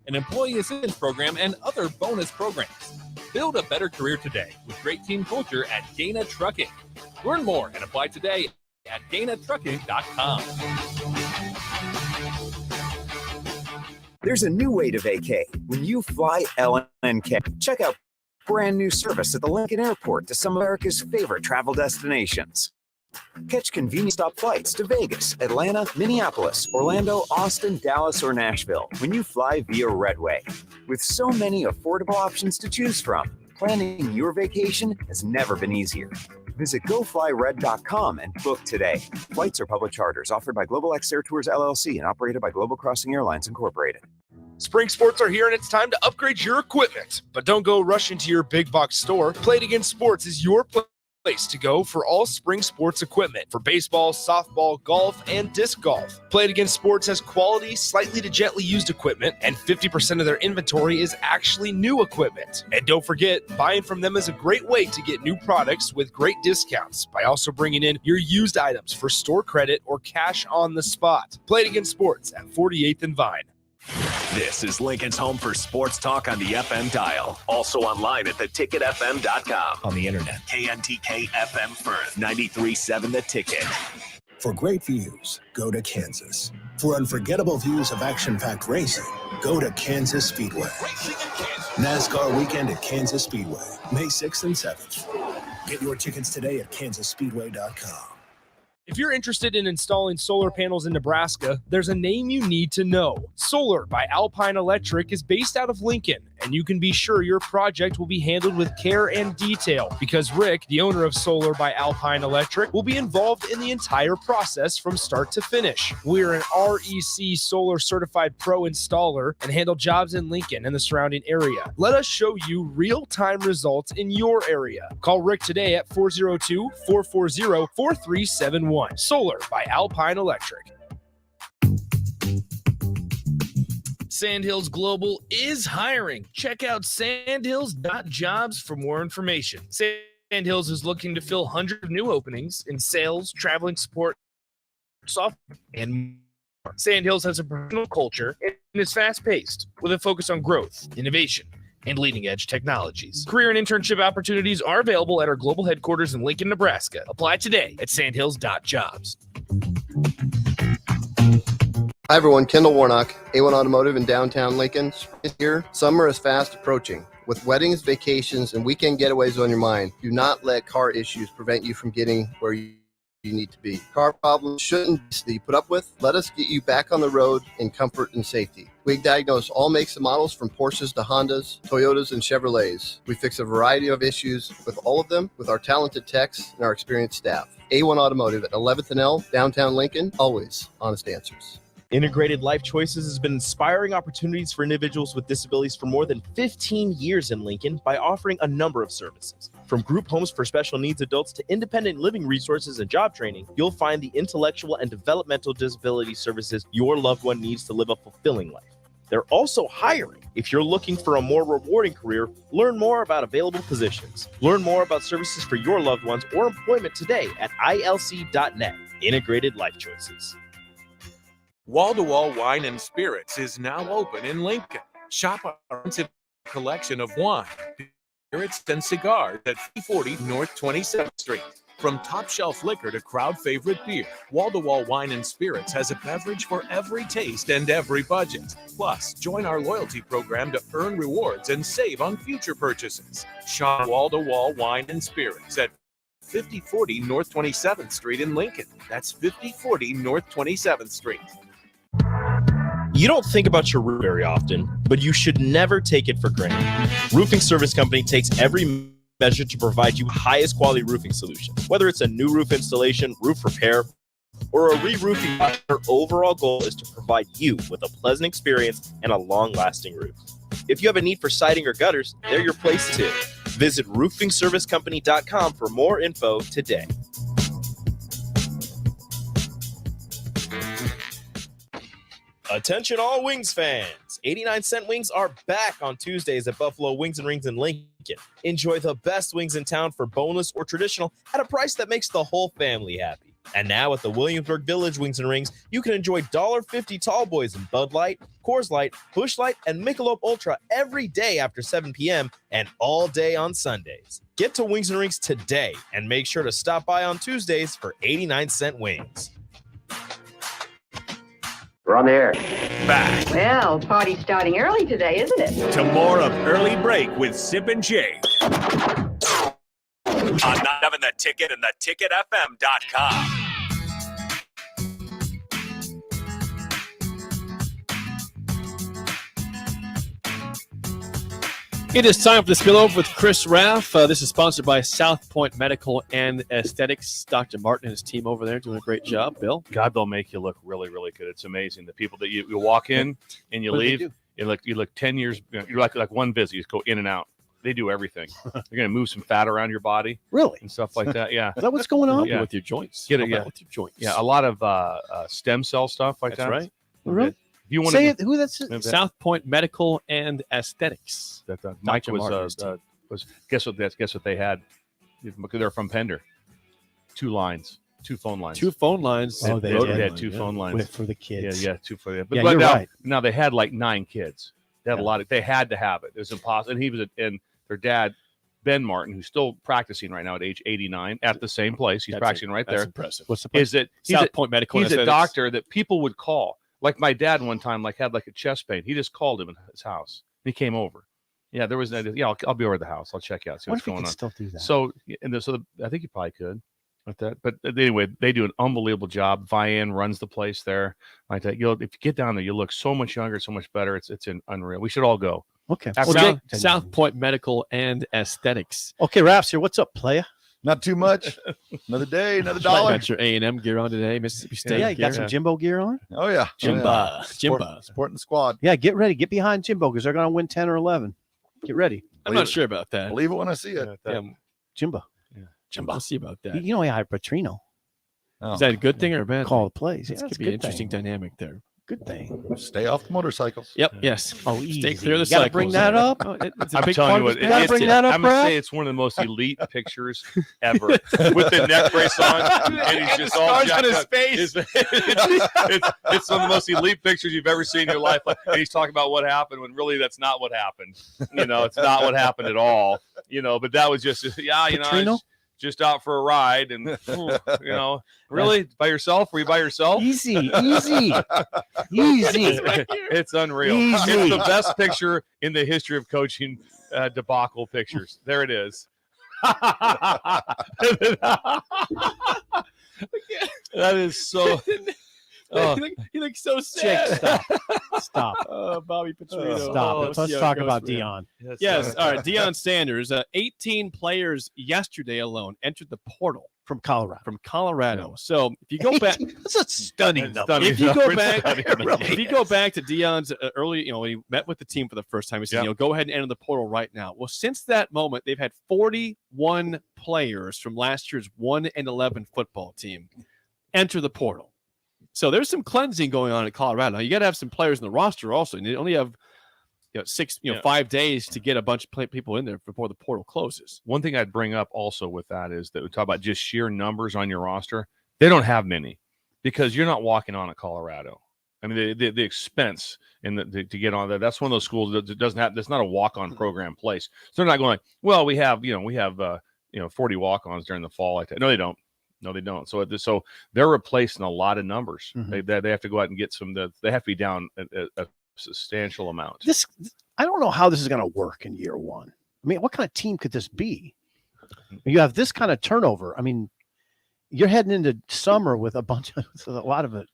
an employee assistance program, and other bonus programs. Build a better career today with great team culture at Gaina Trucking. Learn more and apply today at GainaTrucking.com. There's a new way to vacate when you fly LNK. Check out brand new service at the Lincoln Airport to some of America's favorite travel destinations. Catch convenient stop flights to Vegas, Atlanta, Minneapolis, Orlando, Austin, Dallas, or Nashville when you fly via Redway. With so many affordable options to choose from, planning your vacation has never been easier. Visit goflyred.com and book today. Flights are public charters offered by Global X Air Tours LLC and operated by Global Crossing Airlines Incorporated. Spring sports are here and it's time to upgrade your equipment. But don't go rush into your big box store. Play It Again Sports is your place to go for all spring sports equipment for baseball, softball, golf, and disc golf. Play It Again Sports has quality, slightly to gently used equipment, and 50% of their inventory is actually new equipment. And don't forget, buying from them is a great way to get new products with great discounts by also bringing in your used items for store credit or cash on the spot. Play It Again Sports at 48th and Vine. This is Lincoln's home for sports talk on the FM dial. Also online at theticketfm.com. On the internet, KNTK FM Firth, 93.7 The Ticket. For great views, go to Kansas. For unforgettable views of action-packed racing, go to Kansas Speedway. NASCAR weekend at Kansas Speedway, May 6th and 7th. Get your tickets today at kansasspeedway.com. If you're interested in installing solar panels in Nebraska, there's a name you need to know. Solar by Alpine Electric is based out of Lincoln, and you can be sure your project will be handled with care and detail because Rick, the owner of Solar by Alpine Electric, will be involved in the entire process from start to finish. We're an REC Solar Certified Pro installer and handle jobs in Lincoln and the surrounding area. Let us show you real-time results in your area. Call Rick today at 402-440-4371. Solar by Alpine Electric. Sandhills Global is hiring. Check out sandhills.jobs for more information. Sandhills is looking to fill hundreds of new openings in sales, traveling support, software, and more. Sandhills has a professional culture and is fast-paced with a focus on growth, innovation, and leading-edge technologies. Career and internship opportunities are available at our global headquarters in Lincoln, Nebraska. Apply today at sandhills.jobs. Hi everyone, Kendall Warnock, A1 Automotive in downtown Lincoln. Spring is here, summer is fast approaching. With weddings, vacations, and weekend getaways on your mind, do not let car issues prevent you from getting where you need to be. Car problems shouldn't be put up with. Let us get you back on the road in comfort and safety. We diagnose all makes and models from Porsches to Hondas, Toyotas, and Chevrolets. We fix a variety of issues with all of them with our talented techs and our experienced staff. A1 Automotive at 11th and L, downtown Lincoln, always honest answers. Integrated Life Choices has been inspiring opportunities for individuals with disabilities for more than 15 years in Lincoln by offering a number of services. From group homes for special needs adults to independent living resources and job training, you'll find the intellectual and developmental disability services your loved one needs to live a fulfilling life. They're also hiring. If you're looking for a more rewarding career, learn more about available positions. Learn more about services for your loved ones or employment today at ilc.net. Integrated Life Choices. Wall-to-Wall Wine and Spirits is now open in Lincoln. Shop our extensive collection of wine, spirits, and cigars at 340 North 27th Street. From top-shelf liquor to crowd-favorite beer, Wall-to-Wall Wine and Spirits has a beverage for every taste and every budget. Plus, join our loyalty program to earn rewards and save on future purchases. Shop Wall-to-Wall Wine and Spirits at 5040 North 27th Street in Lincoln. That's 5040 North 27th Street. You don't think about your roof very often, but you should never take it for granted. Roofing Service Company takes every measure to provide you highest quality roofing solutions. Whether it's a new roof installation, roof repair, or a re-roofing, their overall goal is to provide you with a pleasant experience and a long-lasting roof. If you have a need for siding or gutters, they're your place too. Visit roofingservicecompany.com for more info today. Attention all Wings fans. 89-cent wings are back on Tuesdays at Buffalo Wings and Rings in Lincoln. Enjoy the best wings in town for boneless or traditional at a price that makes the whole family happy. And now at the Williamsburg Village Wings and Rings, you can enjoy $1.50 tall boys in Bud Light, Coors Light, Busch Light, and Michelob Ultra every day after 7 p.m. and all day on Sundays. Get to Wings and Rings today and make sure to stop by on Tuesdays for 89-cent wings. We're on the air. Back Well, party's starting early today, isn't it? to more of Early Break with Sip and Jake. On 9/7 The Ticket and theticketfm.com. It is time for the spillover with Chris Raff. This is sponsored by South Point Medical and Aesthetics. Dr. Martin and his team over there doing a great job. Bill? God, they'll make you look really, really good. It's amazing. The people that you walk in and you What do they leave, do? you look 10 years, you're like one visit. You just go in and out. They do everything. They're going to move some fat around your body. Really? And stuff like that. Yeah. Is that what's going on? Yeah. With your joints. Get it, How about yeah. with your joints. Yeah, a lot of stem cell stuff like That's that. right. Really? If you want Say to it. Who that's? South Point Medical and Aesthetics. that Mike Dr. Martin's was guess what they had? They're from Pender. 2 lines, 2 phone lines. 2 phone lines. Oh, they Rotary did. had 2 phone lines. For the kids. Yeah, 2 for the. Yeah, But you're now, right. now they had like 9 kids. They had Yeah. a lot of. They had to have it. It was impossible. And he was and their dad, Ben Martin, who's still practicing right now at age 89 at the same place. He's practicing right That's there. impressive. What's the place? Is that South Point Medical and He's a Aesthetics. doctor that people would call. Like my dad one time, had a chest pain. He just called him in his house. He came over. Yeah, there was I'll be over at the house. I'll check you out. See What what's if you going can on. still do that? So I think you probably could with that. But anyway, they do an unbelievable job. Vian runs the place there. Like that. If you get down there, you look so much younger, so much better. It's unreal. We should all go. Okay. After South Point Medical and Aesthetics. Okay, Raps here. What's up, playa? Not too much. Another day, another You dollar. got your A&M gear on today, Mississippi State. Yeah, you got some Jimbo gear on? Oh, yeah. Jimba. Jimba. Supporting the squad. Yeah, get ready. Get behind Jimbo because they're going to win 10 or 11. Get ready. I'm not sure about that. Believe it when I see it. Jimbo. I'll see about that. You know, he hired Petrino. Is that a good thing or a bad Call thing? the plays. Yeah, This it's could a be an good interesting thing. dynamic there. Good thing. Stay off the motorcycles. Yep. Yes. Oh, Stay easy. clear of the You gotta cycles. bring that up. Oh, it's a I'm big telling part you of what, his gotta bring that up, I'm gonna Brad. say it's one of the most elite pictures ever. With the neck brace on, and he's just all scars jacked on his up. face. It's one of the most elite pictures you've ever seen in your life. And he's talking about what happened when really that's not what happened. It's not what happened at all. But that was just Petrino? just out for a ride, and really by yourself? Were you by yourself? Easy. Easy. Easy. It's unreal. Easy. It's the best picture in the history of coaching debacle pictures. There it is. That is so. Oh. He looks so sad. Jake, stop. Stop. Bobby Petrino. Stop. Let's Let's see how it talk goes about for him. Dion. Yes. All right. Deion Sanders. 18 players yesterday alone entered the portal From Colorado. So if you go back, That's a stunning number. if you go back, Really if you go back to Deion's early, when he met with the team for the first time, he said, go ahead and enter the portal right now. Well, since that moment, they've had 41 players from last year's 1-11 football team enter the portal. So there's some cleansing going on in Colorado. Now, you got to have some players in the roster also, and you only have 5 days to get a bunch of people in there before the portal closes. One thing I'd bring up also with that is that we talk about just sheer numbers on your roster. They don't have many because you're not walking on at Colorado. I mean, the expense to get on there. That's one of those schools that doesn't have. That's not a walk-on program place. So they're not going like, well, we have 40 walk-ons during the fall like that. No, they don't. No, they don't. So they're replacing a lot of numbers. Mhm. They have to go out and get some. They have to be down a substantial amount. I don't know how this is going to work in year one. I mean, what kind of team could this be? You have this kind of turnover. I mean, you're heading into summer with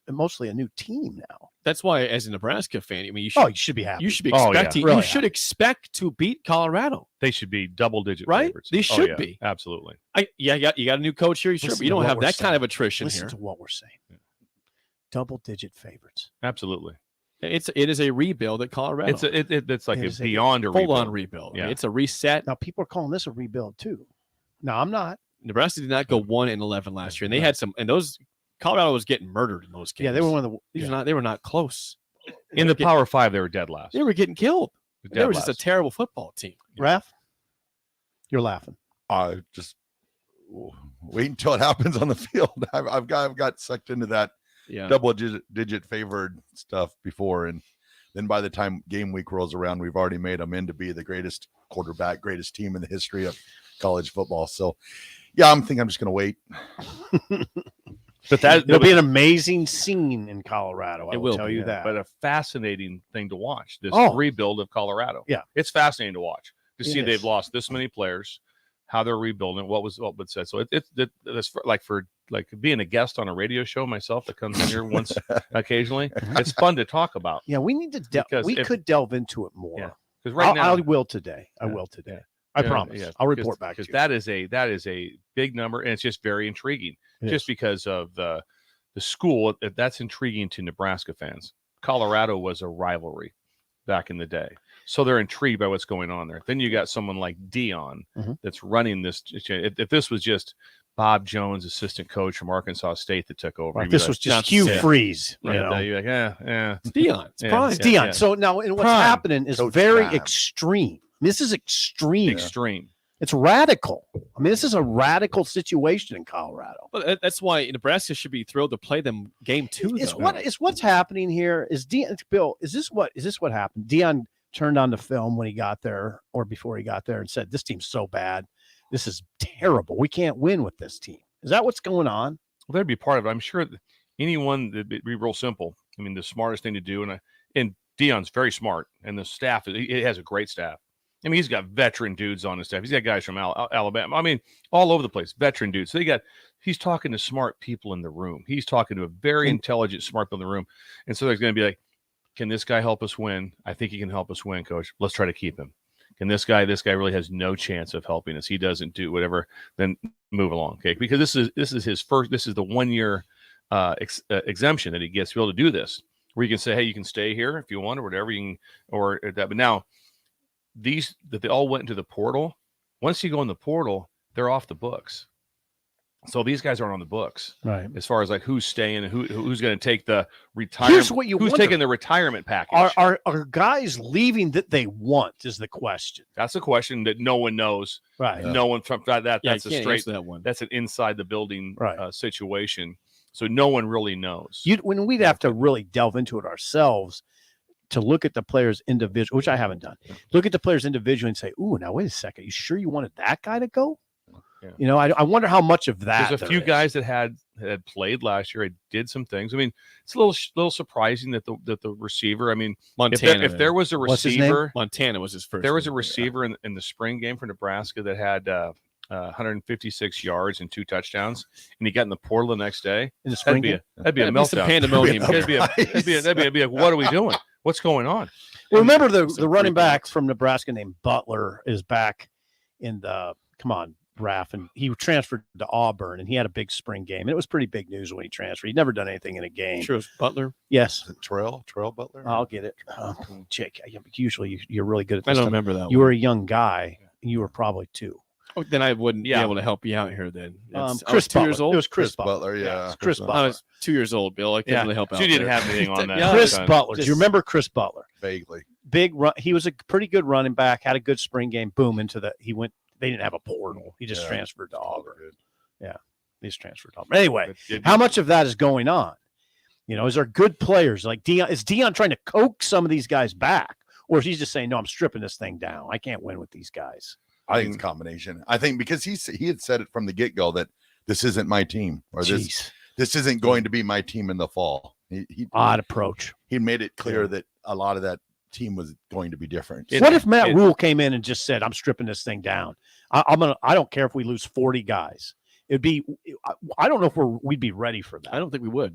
mostly a new team now. That's why, as a Nebraska fan, I mean, you should be happy. You should be Oh, yeah. expecting. Really you should expect to beat Colorado. They should be double-digit Right? favorites. They Oh, should yeah, be. Absolutely. You got a new coach here. Sure, Listen but you to don't what have we're that kind saying. of attrition Listen here. to what we're saying. Double-digit favorites. Absolutely. It is a rebuild at Colorado. It's like It a is a beyond a full-on rebuild. rebuild. Yeah. It's a reset. Now, people are calling this a rebuild too. No, I'm not. Nebraska did not go 1-11 last year, and they had some. And those Colorado was getting murdered in those games. Yeah, they were one of the. These were not. They were not close. In the Power Five, they were dead last. They were getting killed. They Dead were just a last. terrible football team. Raph, you're laughing. I just wait until it happens on the field. I've got sucked into that double-digit favored stuff before, and then by the time game week rolls around, we've already made them in to be the greatest quarterback, greatest team in the history of college football. So, yeah, I'm just going to wait. But it'll be an amazing scene in Colorado. I will tell you yeah, that. But a fascinating thing to watch, this Oh. rebuild of Colorado. Yeah. It's fascinating to watch, to see It they've is. lost this many players, how they're rebuilding, what was said. So it's for being a guest on a radio show myself that comes in here once occasionally. It's fun to talk about. Yeah, we need to could delve into it more. Yeah, because right now I will today. I will today. I promise. Yeah, I'll report back to you. That is a big number, and it's just very intriguing. It Just is. because of the school, that's intriguing to Nebraska fans. Colorado was a rivalry back in the day, so they're intrigued by what's going on there. Then you got someone like Dion that's running this. If this was just Bob Jones, assistant coach from Arkansas State, that took over, Right, this was just Hugh Freeze. You know? You're like, yeah, It's Dion. It's Yeah, prime. It's Dion. yeah. So now, and what's Prime. happening is Coach very Prime. extreme. This is extreme. Extreme. It's radical. I mean, this is a radical situation in Colorado. But that's why Nebraska should be thrilled to play them game 2. It's though. what's happening here is Dion. Bill, is this what happened? Dion turned on the film when he got there or before he got there and said, "This team's so bad. This is terrible. We can't win with this team." Is that what's going on? Well, that'd be part of it. I'm sure that anyone that'd be real simple. I mean, the smartest thing to do, and Dion's very smart, and the staff, it has a great staff. I mean, he's got veteran dudes on his staff. He's got guys from Alabama. I mean, all over the place, veteran dudes. So he's talking to smart people in the room. He's talking to a very intelligent, smart people in the room. And so there's going to be like, can this guy help us win? I think he can help us win, coach. Let's try to keep him. Can this guy really has no chance of helping us. He doesn't do whatever, then move along. Okay. Because this is his first, this is the 1 year exemption that he gets to be able to do this, where you can say, hey, you can stay here if you want or whatever you can, or that. But now, that they all went into the portal. Once you go in the portal, they're off the books. So these guys aren't on the books, right? As far as like who's staying and who's going to take the retirement. Here's what you who's wonder. taking the retirement package? Are guys leaving that they want? Is the question. That's a question that no one knows. Right. No one from that. Yeah, That's you a can't straight. answer that one. That's an inside the building Right. Situation. So no one really knows. When we'd have to really delve into it ourselves to look at the players individually, which I haven't done. Look at the players individually and say, "Ooh, now wait a second. You sure you wanted that guy to go?" Yeah. You know, I wonder how much of that. There's a few there is. guys that had played last year. I did some things. I mean, it's a little surprising that the receiver. I mean, Montana. If there was a What's his name? receiver, Montana was his first. there was a name. receiver in the spring game for Nebraska that had 156 yards and 2 touchdowns, and he got in the portal the next day. In the spring game? That'd be a That'd be some meltdown. pandemonium. That'd be like, what are we doing? What's going on? Well, remember the running back from Nebraska named Butler is back in the Raph, and he transferred to Auburn, and he had a big spring game, and it was pretty big news when he transferred. He'd never done anything in a game. Sure, it was Butler. Yes, Terrell Butler. I'll get it. Jake, usually you're really good at I this don't stuff. remember that You one. were a young guy, and you were probably 2. Oh, then I wouldn't Yeah. be able to help you out here. Then I was Chris 2 years Butler. old. It was Chris Butler. Yeah. Chris I Butler. was 2 years old, Bill. I couldn't really help out. So you didn't there. have anything on that. Yeah. Chris time. Butler. Do you Just- remember Chris Butler? Vaguely. Big run. He was a pretty good running back. Had a good spring game. Boom he went. They didn't have a portal. He just transferred to Auburn. Yeah, he just transferred to Auburn. Anyway, how much of that is going on? You know, is there good players like Dion? Is Dion trying to coax some of these guys back, or is he just saying, "No, I'm stripping this thing down. I can't win with these guys"? I think it's a combination. I think because he had said it from the get-go that this isn't my team, or this isn't going to be my team in the fall. He Odd approach. He made it clear that a lot of that team was going to be different. What if Matt Rule came in and just said, "I'm stripping this thing down. I don't care if we lose 40 guys. It'd be. I don't know if we'd be ready for that. I don't think we would.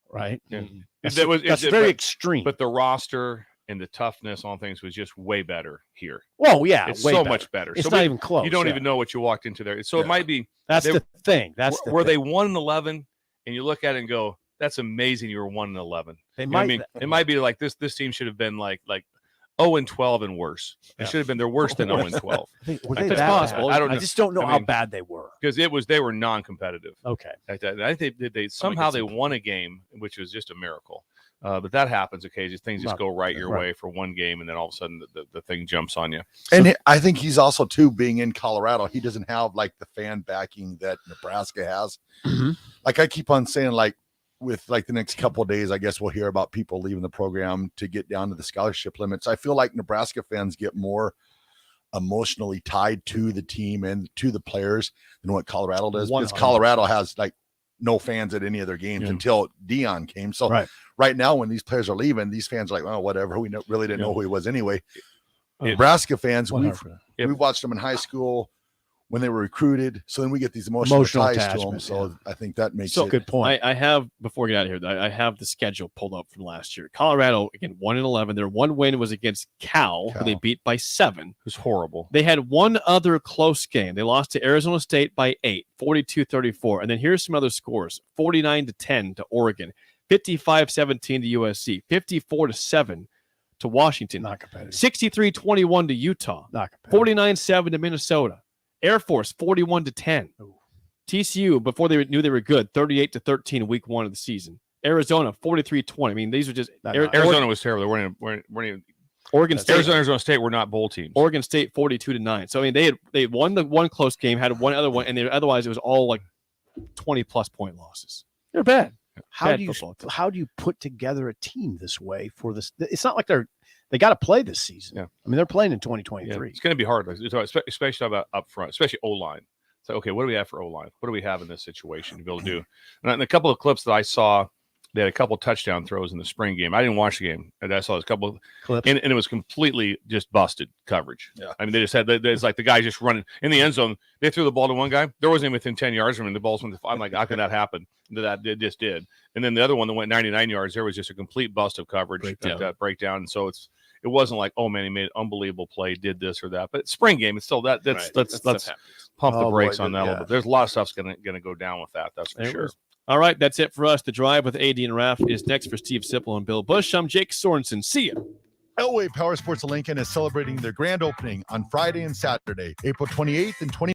Right? Yeah. That's It's very extreme. But the roster and the toughness on things was just way better here. Well, yeah, it's way so better. much better. It's So not even close. You don't yeah. even know what you walked into there. So it might be That's the thing. That's the were thing. they 1-11, and you look at it and go, "That's amazing." You were 1-11. They You know what I might- mean, it might be like this team should have been like 0-12 and worse. It should have been. They're worse than 0-12. Were they That's that possible. bad? I don't know. I just don't know how bad they were. Because they were non-competitive. Okay. I think they somehow they won a game, which was just a miracle. But that happens occasionally. Things just go right your way for one game, and then all of a sudden the thing jumps on you. And I think he's also too, being in Colorado, he doesn't have like the fan backing that Nebraska has. Mm-hmm. Like I keep on saying, like with like the next couple of days, I guess we'll hear about people leaving the program to get down to the scholarship limits. I feel like Nebraska fans get more emotionally tied to the team and to the players than what Colorado does. Because 100. Colorado has like no fans at any of their games until Dion came. So right now, when these players are leaving, these fans are like, oh, whatever. We really didn't know who he was anyway. Nebraska fans, we've watched them in high school when they were recruited. So then we get these emotional ties to them. So I think that makes it. Good point. I have, before we get out of here, I have the schedule pulled up from last year. Colorado, again, 1-11. Their one win was against Cal, who they beat by 7. It was horrible. They had one other close game. They lost to Arizona State by 8, 42-34. And then here's some other scores: 49-10 to Oregon, 55-17 to USC, 54-7 to Washington, not competitive, 63-21 to Utah, not competitive, 49-7 to Minnesota, Air Force 41-10. TCU, before they knew they were good, 38-13 week 1 of the season. Arizona 43-20. I mean, these are just Arizona was terrible. They weren't even Oregon State, Arizona State were not bowl teams. Oregon State 42-9. So I mean, they had won the one close game, had one other one, and otherwise it was all like 20+ point losses. They're bad. How do you put together a team this way for this? It's not like they got to play this season. Yeah. I mean, they're playing in 2023. It's going to be hard, especially about up front, especially O-line. So, okay, what do we have for O-line? What do we have in this situation to be able to do? And a couple of clips that I saw, they had a couple of touchdown throws in the spring game. I didn't watch the game. I saw a couple of clips, and it was completely just busted coverage. Yeah. I mean, they just had, it's like the guy just running in the end zone. They threw the ball to one guy. There wasn't even within 10 yards from him. The ball's went to, I'm like, how could that happen? That it just did. And then the other one that went 99 yards, there was just a complete bust of coverage, breakdown. And so it wasn't like, oh man, he made an unbelievable play, did this or that. But spring game, it's still let's pump the brakes on that a little bit. There's a lot of stuff's gonna go down with that. That's for sure. All right, that's it for us. The Drive with AD and Raf is next for Steve Sipple and Bill Busch. I'm Jake Sorensen. See ya. Elway Power Sports of Lincoln is celebrating their grand opening on Friday and Saturday, April 28th and 29th.